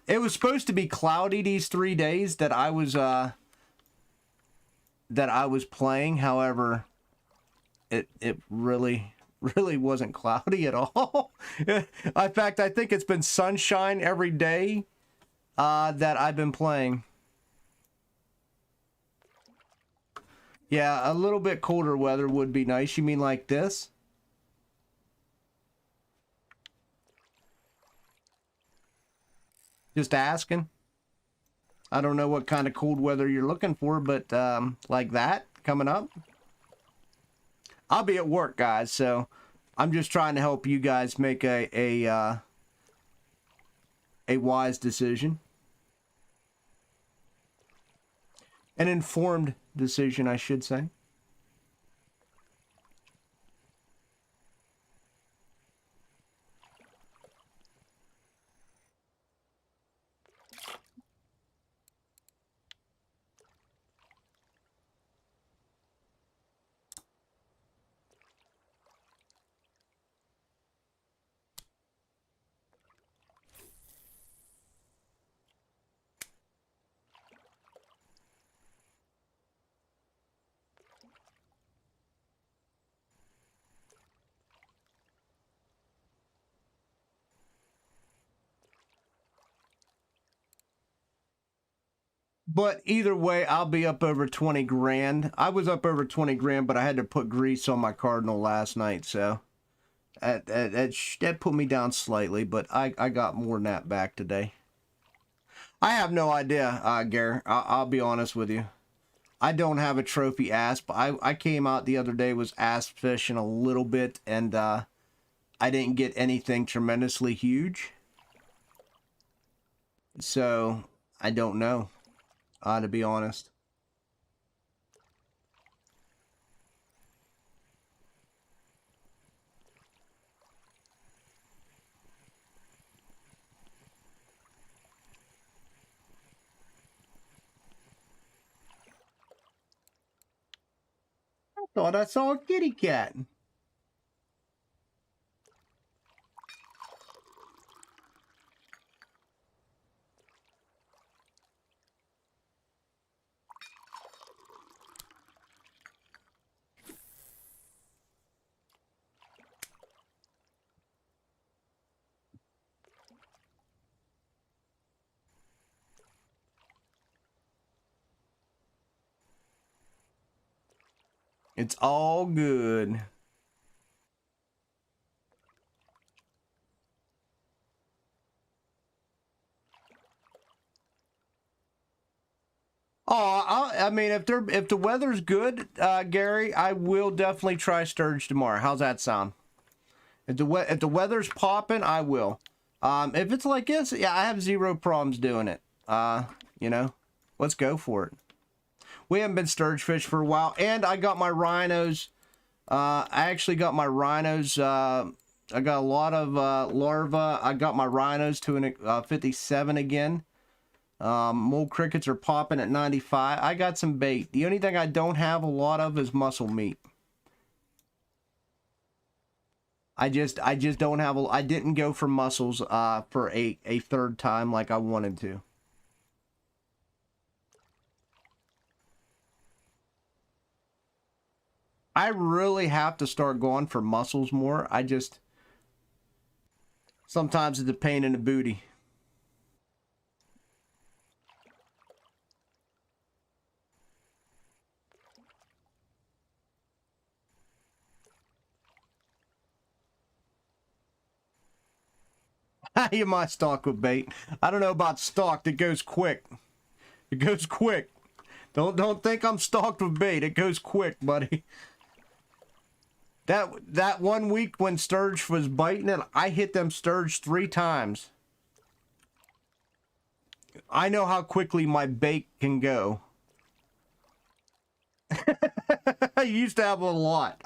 It was supposed to be cloudy these 3 days that I was playing. However, it really wasn't cloudy at all. In fact, I think it's been sunshine every day that I've been playing. Yeah, a little bit colder weather would be nice. You mean like this? Just asking. I don't know what kind of cold weather you're looking for, but like that coming up. I'll be at work, guys, so I'm just trying to help you guys make a wise decision. An informed decision, I should say. But either way, I'll be up over 20 grand. I was up over 20 grand, but I had to put grease on my Cardinal last night, so that put me down slightly, but I got more than that back today. I have no idea, Gare. I'll be honest with you. I don't have a trophy asp. I came out the other day, was asp fishing a little bit, and I didn't get anything tremendously huge. So, I don't know, to be honest. I thought I saw a kitty cat. It's all good. Oh, I mean, if the weather's good, Gary, I will definitely try sturge tomorrow. How's that sound? If the weather's popping, I will. If it's like this, yeah, I have zero problems doing it. You know, let's go for it. We haven't been sturge fish for a while, and I got my rhinos. I actually got my rhinos. I got a lot of larvae. I got my rhinos to an 57 again. Mole crickets are popping at 95. I got some bait. The only thing I don't have a lot of is mussel meat. I just don't have I didn't go for mussels for a third time like I wanted to. I really have to start going for mussels more. Sometimes it's a pain in the booty. You might stalk with bait. I don't know about stalked. It goes quick. It goes quick. Don't think I'm stalked with bait. It goes quick, buddy. That 1 week when sturge was biting it, I hit them sturge 3 times. I know how quickly my bait can go. I used to have a lot.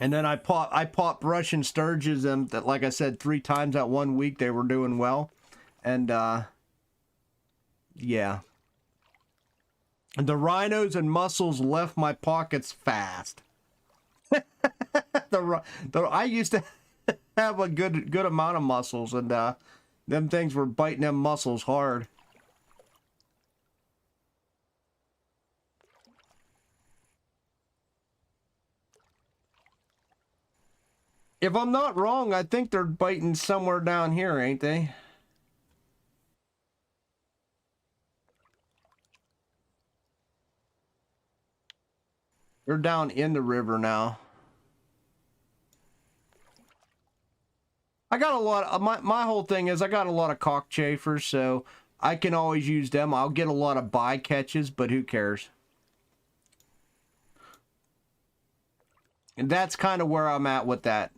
And then I popped Russian sturges, and like I said, 3 times that 1 week they were doing well. And yeah. The rhinos and mussels left my pockets fast. I used to have a good amount of mussels, and them things were biting them mussels hard. If I'm not wrong, I think they're biting somewhere down here, ain't they? They're down in the river now. I got a lot of, my whole thing is I got a lot of cockchafers, so I can always use them. I'll get a lot of bycatches, but who cares? And that's kind of where I'm at with that.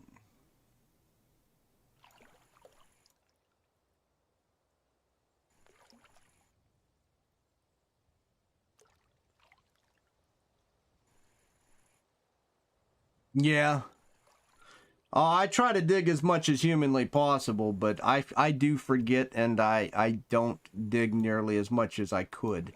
Yeah. I try to dig as much as humanly possible, but I do forget, and I don't dig nearly as much as I could.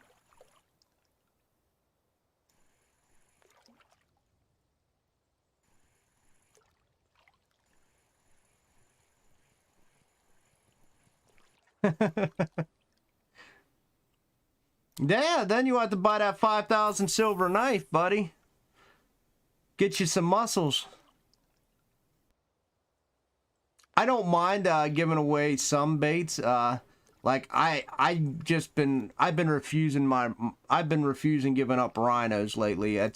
Yeah, then you have to buy that 5,000 silver knife, buddy. Get you some muscles. I don't mind giving away some baits. Like I've been refusing giving up rhinos lately.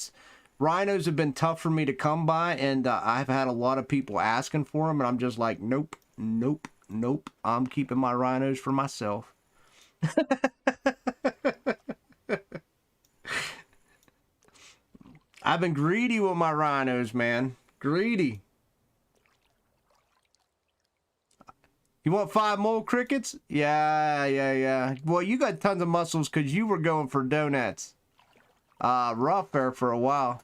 Rhinos have been tough for me to come by, and I've had a lot of people asking for them, and I'm just like, nope, nope, nope. I'm keeping my rhinos for myself. I've been greedy with my rhinos, man. Greedy. You want 5 mole crickets? Yeah. Well, you got tons of muscles because you were going for donuts. Rough there for a while.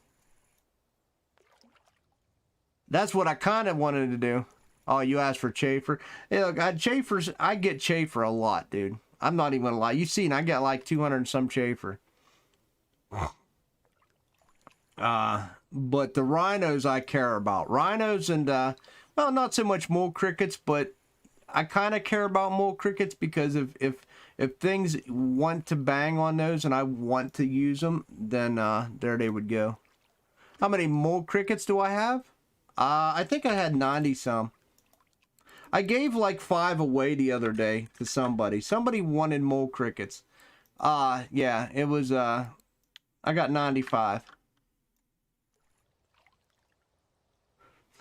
That's what I kind of wanted to do. Oh, you asked for chafer. Hey, look, I get chafer a lot, dude. I'm not even gonna lie. You seen, I got like 200 and some chafer. But the rhinos I care about. Rhinos and, well, not so much mole crickets, but I kind of care about mole crickets because if things want to bang on those and I want to use them, then there they would go. How many mole crickets do I have? I think I had 90 some. I gave like 5 away the other day to somebody. Somebody wanted mole crickets. Yeah, it was, I got 95.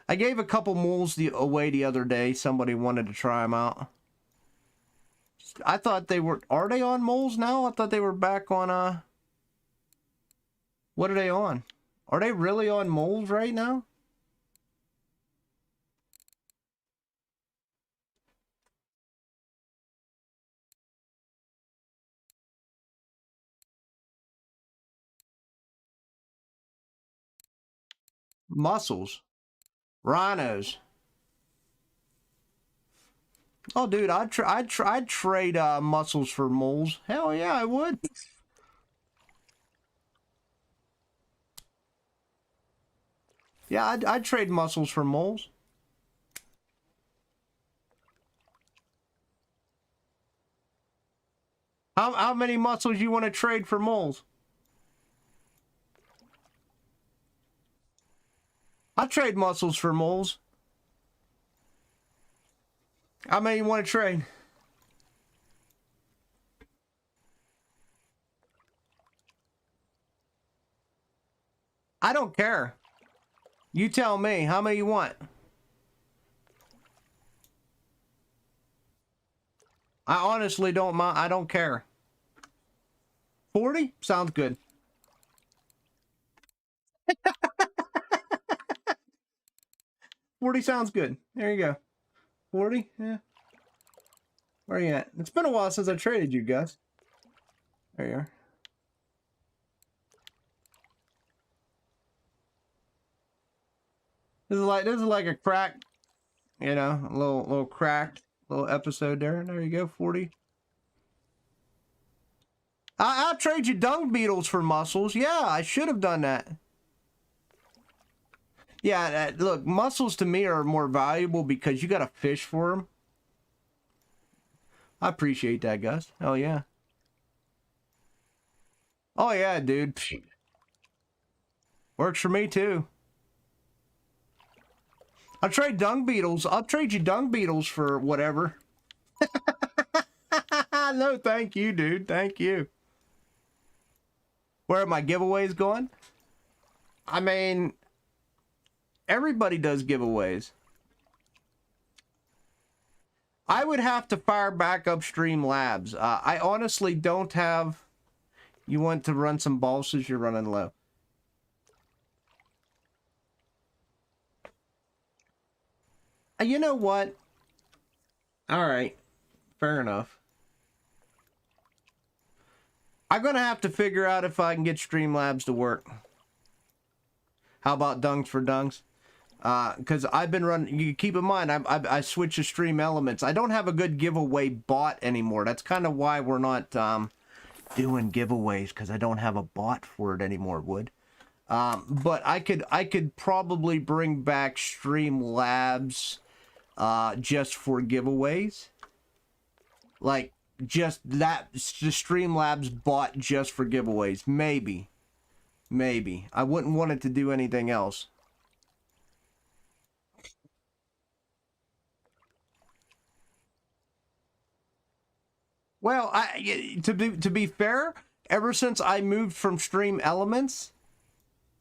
I gave a couple moles away the other day. Somebody wanted to try them out. I thought they were... Are they on moles now? I thought they were back on... What are they on? Are they really on moles right now? Mussels. Rhinos. Oh, dude, I'd trade mussels for moles. Hell yeah, I would. Yeah, I'd trade mussels for moles. How many mussels you want to trade for moles? I trade mussels for moles. How many you want to trade? I don't care. You tell me. How many you want? I honestly don't mind. I don't care. 40? Sounds good. 40 sounds good. There you go. 40? Yeah. Where are you at? It's been a while since I traded you, Gus. There you are. This is like a crack, you know, a little cracked little episode there. There you go, 40. I'll trade you dung beetles for mussels. Yeah, I should have done that. Yeah, look, mussels to me are more valuable because you got to fish for them. I appreciate that, Gus. Hell yeah. Oh yeah, dude. Works for me too. I'll trade dung beetles. I'll trade you dung beetles for whatever. No, thank you, dude. Thank you. Where are my giveaways going? I mean, everybody does giveaways. I would have to fire back up Streamlabs. I honestly don't have... You want to run some balsas? You're running low. You know what? All right. Fair enough. I'm going to have to figure out if I can get Streamlabs to work. How about Dunks for Dunks? Because I've been running... You keep in mind, I switched to Stream Elements. I don't have a good giveaway bot anymore. That's kind of why we're not doing giveaways, because I don't have a bot for it anymore, Wood. But I could probably bring back Streamlabs just for giveaways. Like, just that, just Streamlabs bot just for giveaways. Maybe. Maybe. I wouldn't want it to do anything else. Well, to be fair, ever since I moved from Stream Elements,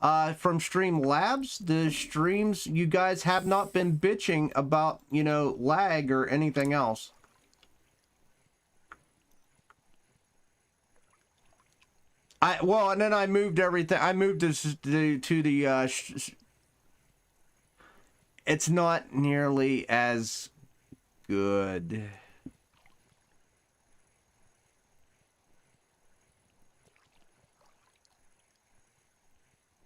from Streamlabs, the streams, you guys have not been bitching about, you know, lag or anything else. Well, and then I moved everything. I moved this to the. It's not nearly as good.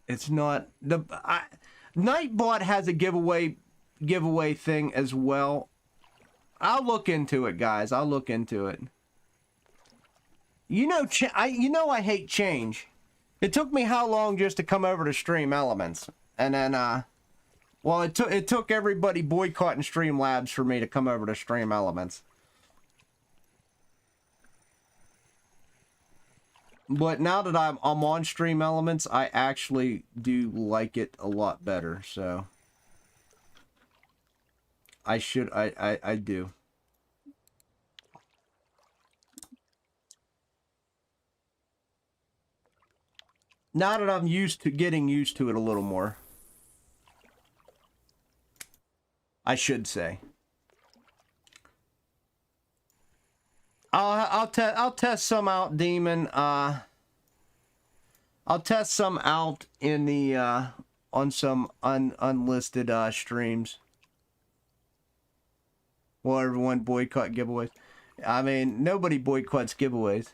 It's not the Nightbot has a giveaway thing as well. I'll look into it, guys. I'll look into it. You know, I hate change. It took me how long just to come over to Stream Elements, and then well, it took everybody boycotting Streamlabs for me to come over to Stream Elements. But now that I'm on Stream Elements, I actually do like it a lot better. So I do. Now that I'm getting used to it a little more, I should say. I'll test some out, Demon. I'll test some out in the on some unlisted streams. Well, everyone boycott giveaways. I mean, nobody boycotts giveaways.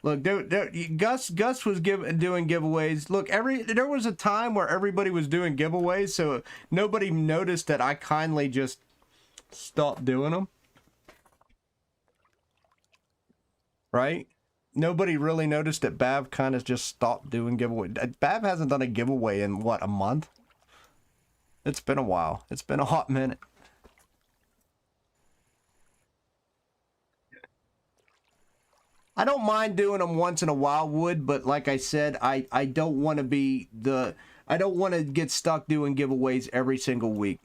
Look, Gus was doing giveaways. Look, there was a time where everybody was doing giveaways, so nobody noticed that I kindly just stopped doing them. Right? Nobody really noticed that Bav kind of just stopped doing giveaways. Bav hasn't done a giveaway in, what, a month? It's been a while. It's been a hot minute. I don't mind doing them once in a while, Wood, but like I said, I don't want to be I don't want to get stuck doing giveaways every single week.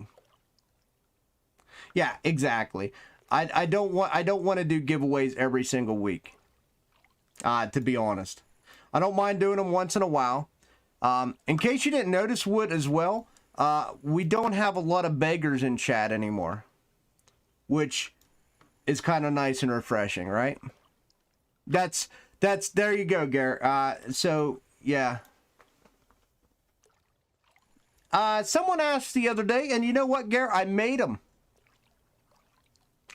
Yeah, exactly. I don't want to do giveaways every single week. To be honest, I don't mind doing them once in a while. In case you didn't notice, Wood, as well, we don't have a lot of beggars in chat anymore, which is kind of nice and refreshing, right? That's there you go, Garrett. So yeah. Someone asked the other day, and you know what, Garrett? I made them.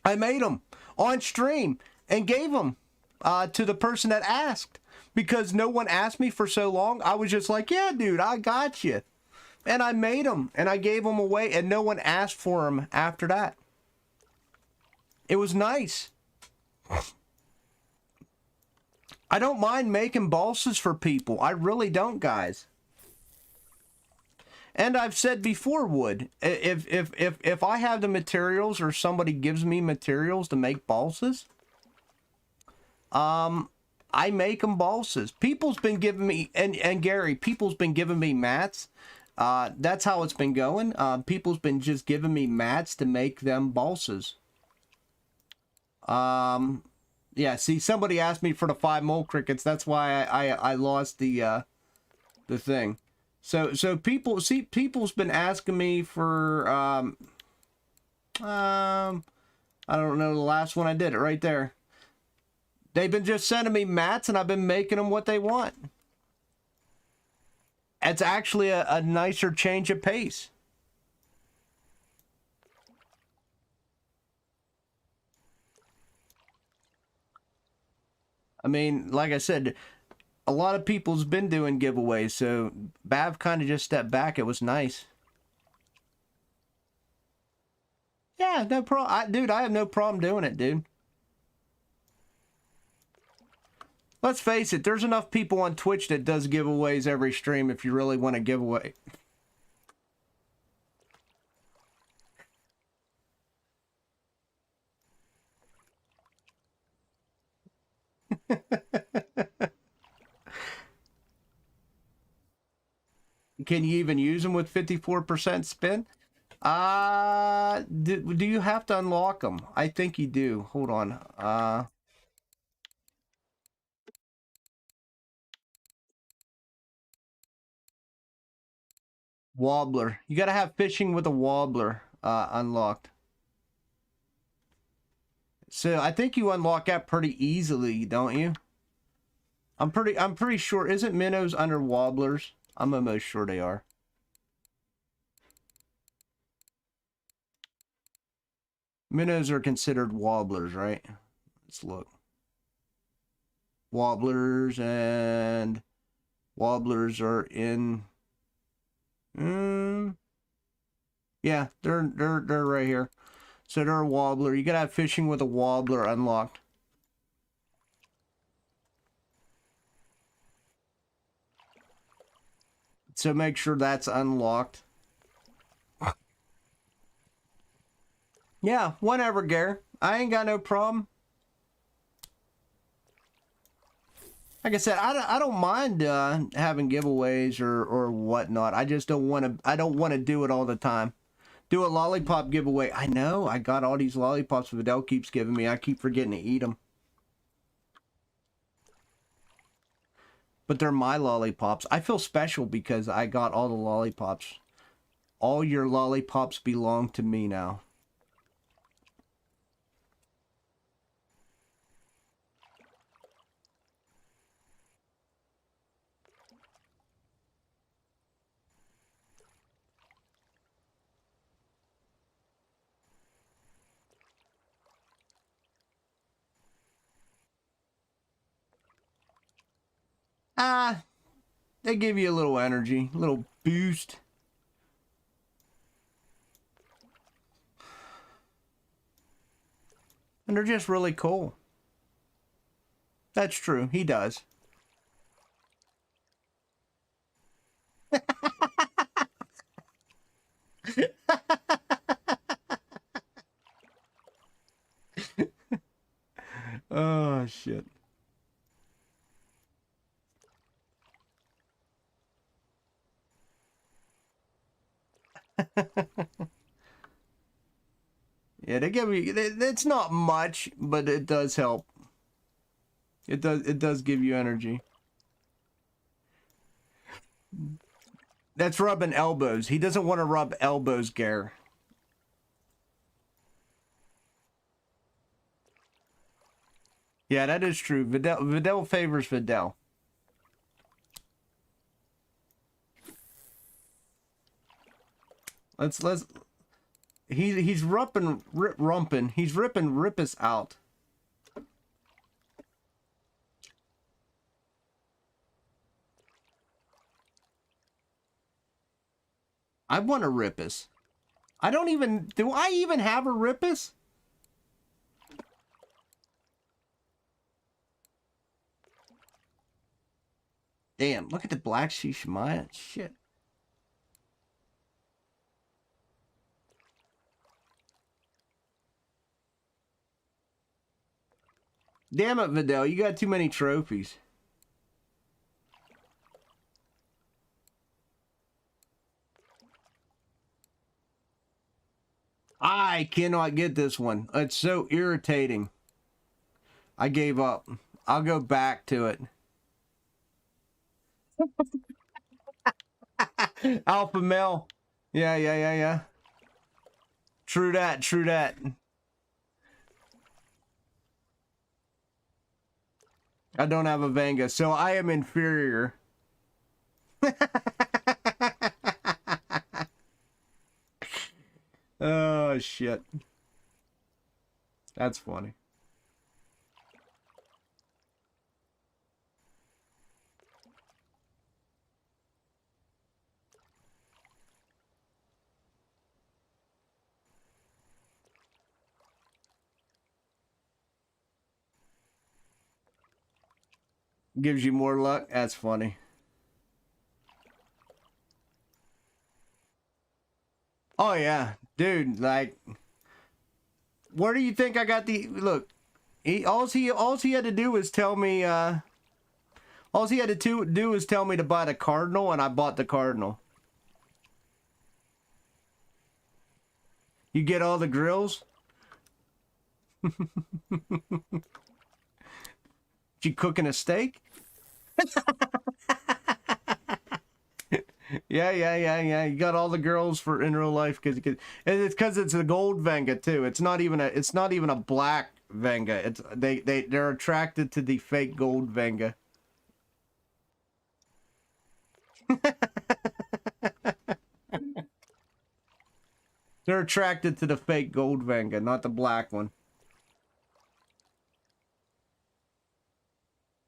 I made them on stream and gave them to the person that asked, because no one asked me for so long. I was just like, yeah, dude, I got you. And I made them and I gave them away, and no one asked for them after that. It was nice. I don't mind making balsas for people. I really don't, guys. And I've said before, Wood, if I have the materials, or somebody gives me materials to make balsas, I make them balsas. People's been giving me, and Gary, people's been giving me mats. That's how it's been going. People's been just giving me mats to make them balsas. Yeah, see, somebody asked me for the 5 mole crickets. That's why I lost the thing. So people's been asking me for I don't know the last one I did it right there. They've been just sending me mats and I've been making them what they want. It's actually a nicer change of pace. I mean, like I said, a lot of people's been doing giveaways, so Bav kind of just stepped back. It was nice. Yeah, no problem. Dude, I have no problem doing it, dude. Let's face it, there's enough people on Twitch that does giveaways every stream if you really want a giveaway. Can you even use them with 54% spin? Do you have to unlock them? I think you do. Hold on. Wobbler. You gotta have fishing with a wobbler unlocked. So I think you unlock that pretty easily, don't you? I'm pretty sure. Isn't minnows under wobblers? I'm almost sure they are. Minnows are considered wobblers, right? Let's look. Wobblers and wobblers are in. Yeah, they're right here. So they're a wobbler. You gotta have fishing with a wobbler unlocked. So make sure that's unlocked. Yeah, whenever, Gare. I ain't got no problem. Like I said, I don't mind having giveaways or whatnot. I just don't want to do it all the time. Do a lollipop giveaway. I know. I got all these lollipops Vidal keeps giving me. I keep forgetting to eat them. But they're my lollipops. I feel special because I got all the lollipops. All your lollipops belong to me now. They give you a little energy, a little boost. And they're just really cool. That's true. He does. Oh, shit. Yeah, they give you. It's not much, but it does help. It does give you energy. That's rubbing elbows. He doesn't want to rub elbows, Gare. Yeah, that is true. Vidal favors Vidal. Let's he's rumping. He's ripping Rippus out. I want a Rippus. Do I even have a Rippus? Damn, look at the Black Sea Shemaya. Shit. Damn it, Vidal, you got too many trophies. I cannot get this one. It's so irritating. I gave up. I'll go back to it. Alpha male. Yeah. True that. I don't have a Venga, so I am inferior. Oh, shit. That's funny. Gives you more luck? That's funny. Oh, yeah. Dude, like... Where do you think I got the... Look, all he had to do was tell me, all he had to do was tell me to buy the Cardinal, and I bought the Cardinal. You get all the grills? You cooking a steak? Yeah. You got all the girls for in real life because it's because it's a gold Venga too. It's not even a black Venga. It's they're attracted to the fake gold Venga. They're attracted to the fake gold Venga, not the black one.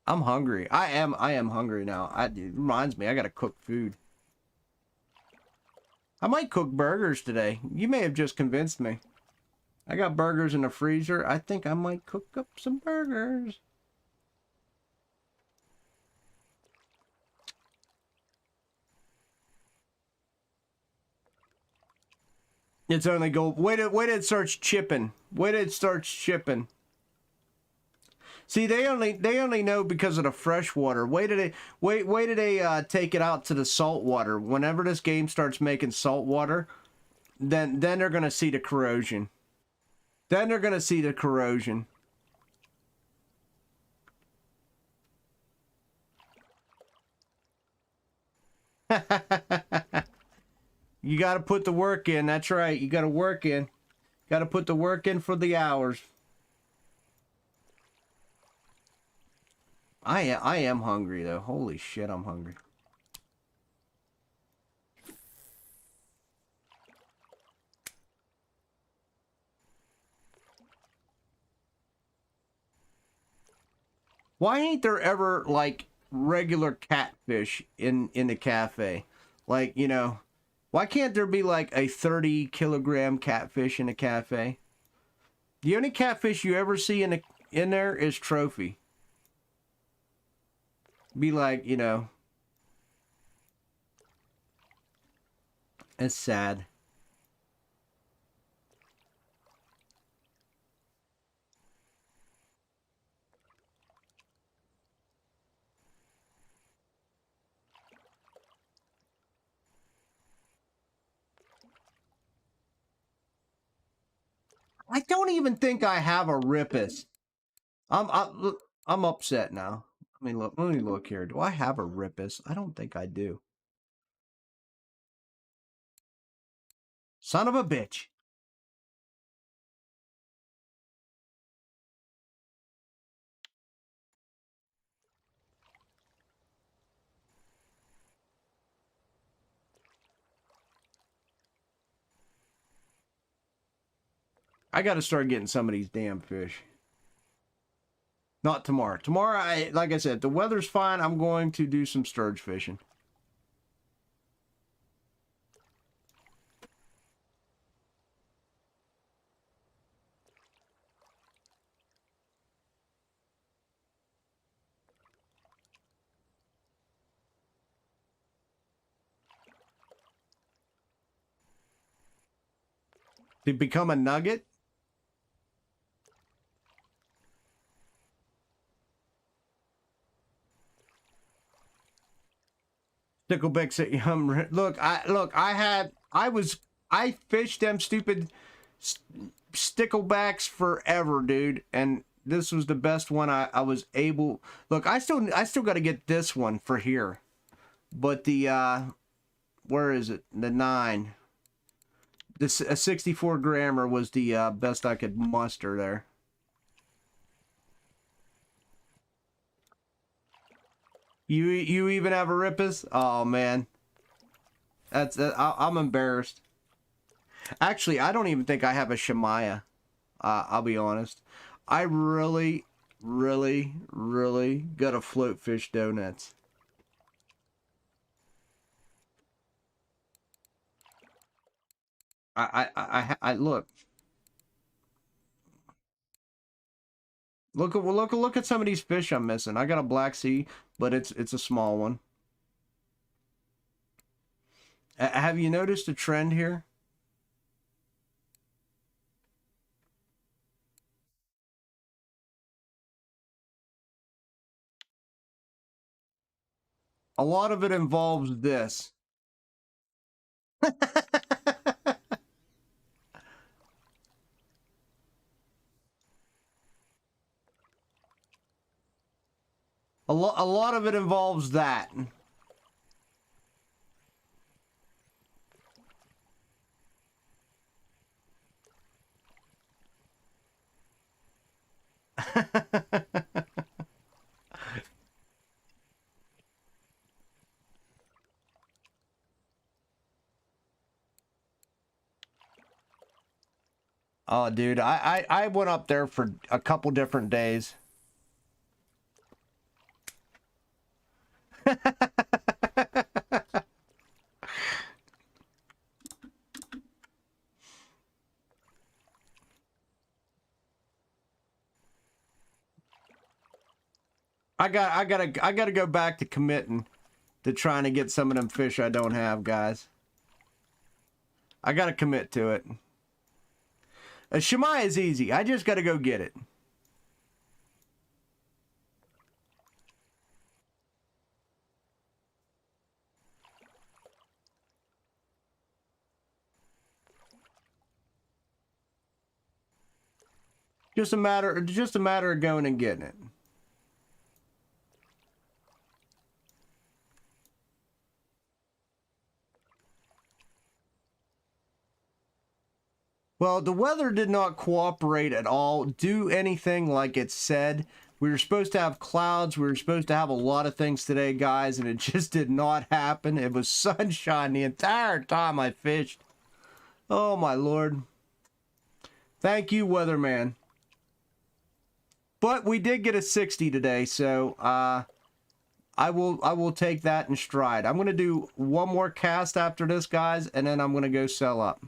I'm hungry. I am hungry now. It reminds me, I gotta cook food. I might cook burgers today. You may have just convinced me. I got burgers in the freezer. I think I might cook up some burgers. It's only gold. Wait till it starts chipping. Wait till it starts chipping. See, they only know because of the fresh water. Wait till they take it out to the salt water. Whenever this game starts making salt water, then they're gonna see the corrosion. Then they're gonna see the corrosion. You gotta put the work in. That's right. You gotta work in. Gotta put the work in for the hours. I am hungry though. Holy shit, I'm hungry. Why ain't there ever like regular catfish in the cafe? Like, you know, why can't there be like a 30-kilogram catfish in a cafe? The only catfish you ever see in there is trophy. Be like, you know, it's sad. I don't even think I have a ripus. I'm upset now. Let me look here. Do I have a ripus? I don't think I do. Son of a bitch. I got to start getting some of these damn fish. Not tomorrow. Tomorrow, like I said, the weather's fine. I'm going to do some sturge fishing. To become a nugget? Sticklebacks at look, I fished them stupid sticklebacks forever, dude, and this was the best one I was able. Look, I still got to get this one for here, but the where is it? The 9. This a 64 grammer was the best I could muster there. You even have a rippus? Oh man, I'm embarrassed. Actually, I don't even think I have a Shemaya. I'll be honest. I really, really, really gotta float fish donuts. I look. Look at some of these fish I'm missing. I got a Black Sea, but it's a small one. Have you noticed a trend here? A lot of it involves this. A lot of it involves that. Oh, dude, I went up there for a couple different days. I gotta go back to committing to trying to get some of them fish I don't have, guys. I gotta commit to it. A Shemai is easy. I just gotta go get it. Just a matter of going and getting it. Well, the weather did not cooperate at all, do anything like it said. We were supposed to have clouds. We were supposed to have a lot of things today, guys, and it just did not happen. It was sunshine the entire time I fished. Oh, my Lord. Thank you, weatherman. But we did get a 60 today, so I will take that in stride. I'm going to do one more cast after this, guys, and then I'm going to go sell up.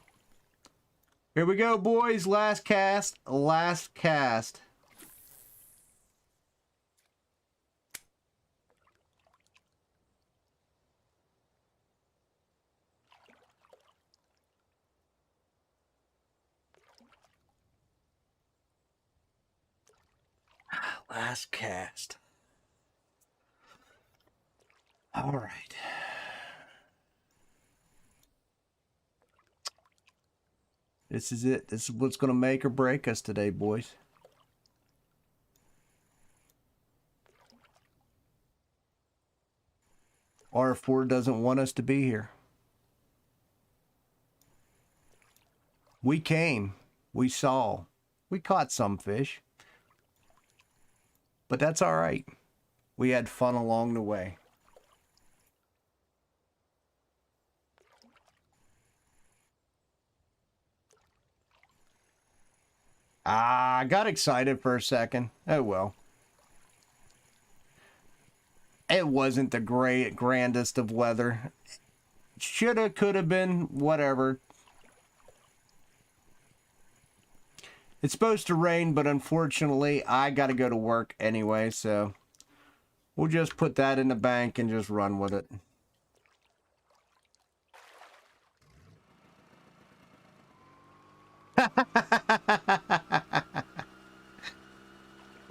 Here we go, boys. Last cast. Last cast. Last cast. All right. This is it. This is what's going to make or break us today, boys. RF4 doesn't want us to be here. We came. We saw. We caught some fish. But that's all right. We had fun along the way. I got excited for a second. Oh well. It wasn't the grandest of weather. Shoulda, coulda been, whatever. It's supposed to rain, but unfortunately, I gotta go to work anyway, so we'll just put that in the bank and just run with it.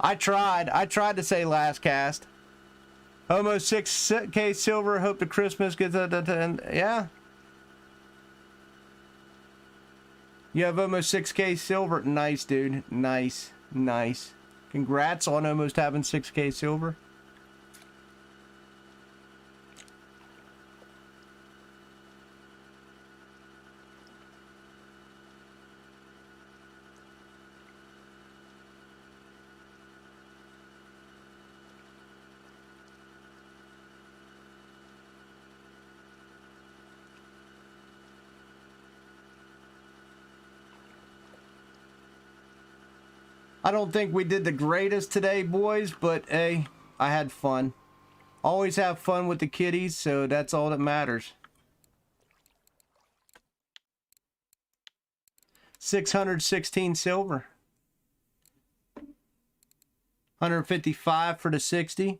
I tried to say last cast. Almost 6K silver. Hope the Christmas gets yeah. You have almost 6K silver. Nice, dude. Nice. Nice. Congrats on almost having 6K silver. I don't think we did the greatest today, boys, but hey, I had fun. Always have fun with the kiddies, so that's all that matters. 616 silver. 155 for the 60.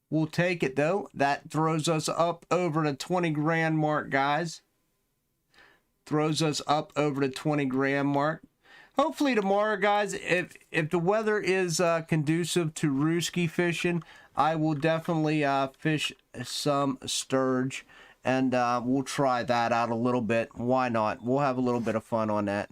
We'll take it though. That throws us up over the 20 grand mark, guys. Throws us up over the 20 grand mark. Hopefully tomorrow, guys, if the weather is conducive to rooski fishing, I will definitely fish some sturge, and we'll try that out a little bit. Why not? We'll have a little bit of fun on that.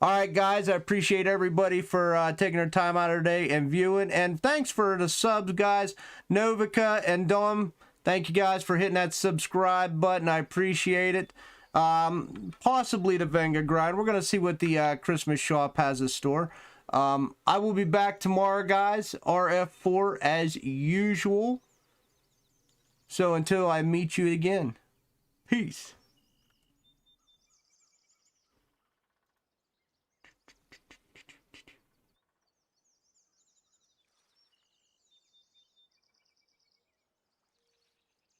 All right, guys, I appreciate everybody for taking their time out of their day and viewing, and thanks for the subs, guys. Novica and Dom, thank you guys for hitting that subscribe button. I appreciate it. Possibly the Venga grind. We're gonna see what the Christmas shop has in store. I will be back tomorrow, guys. RF4 as usual. So until I meet you again, peace.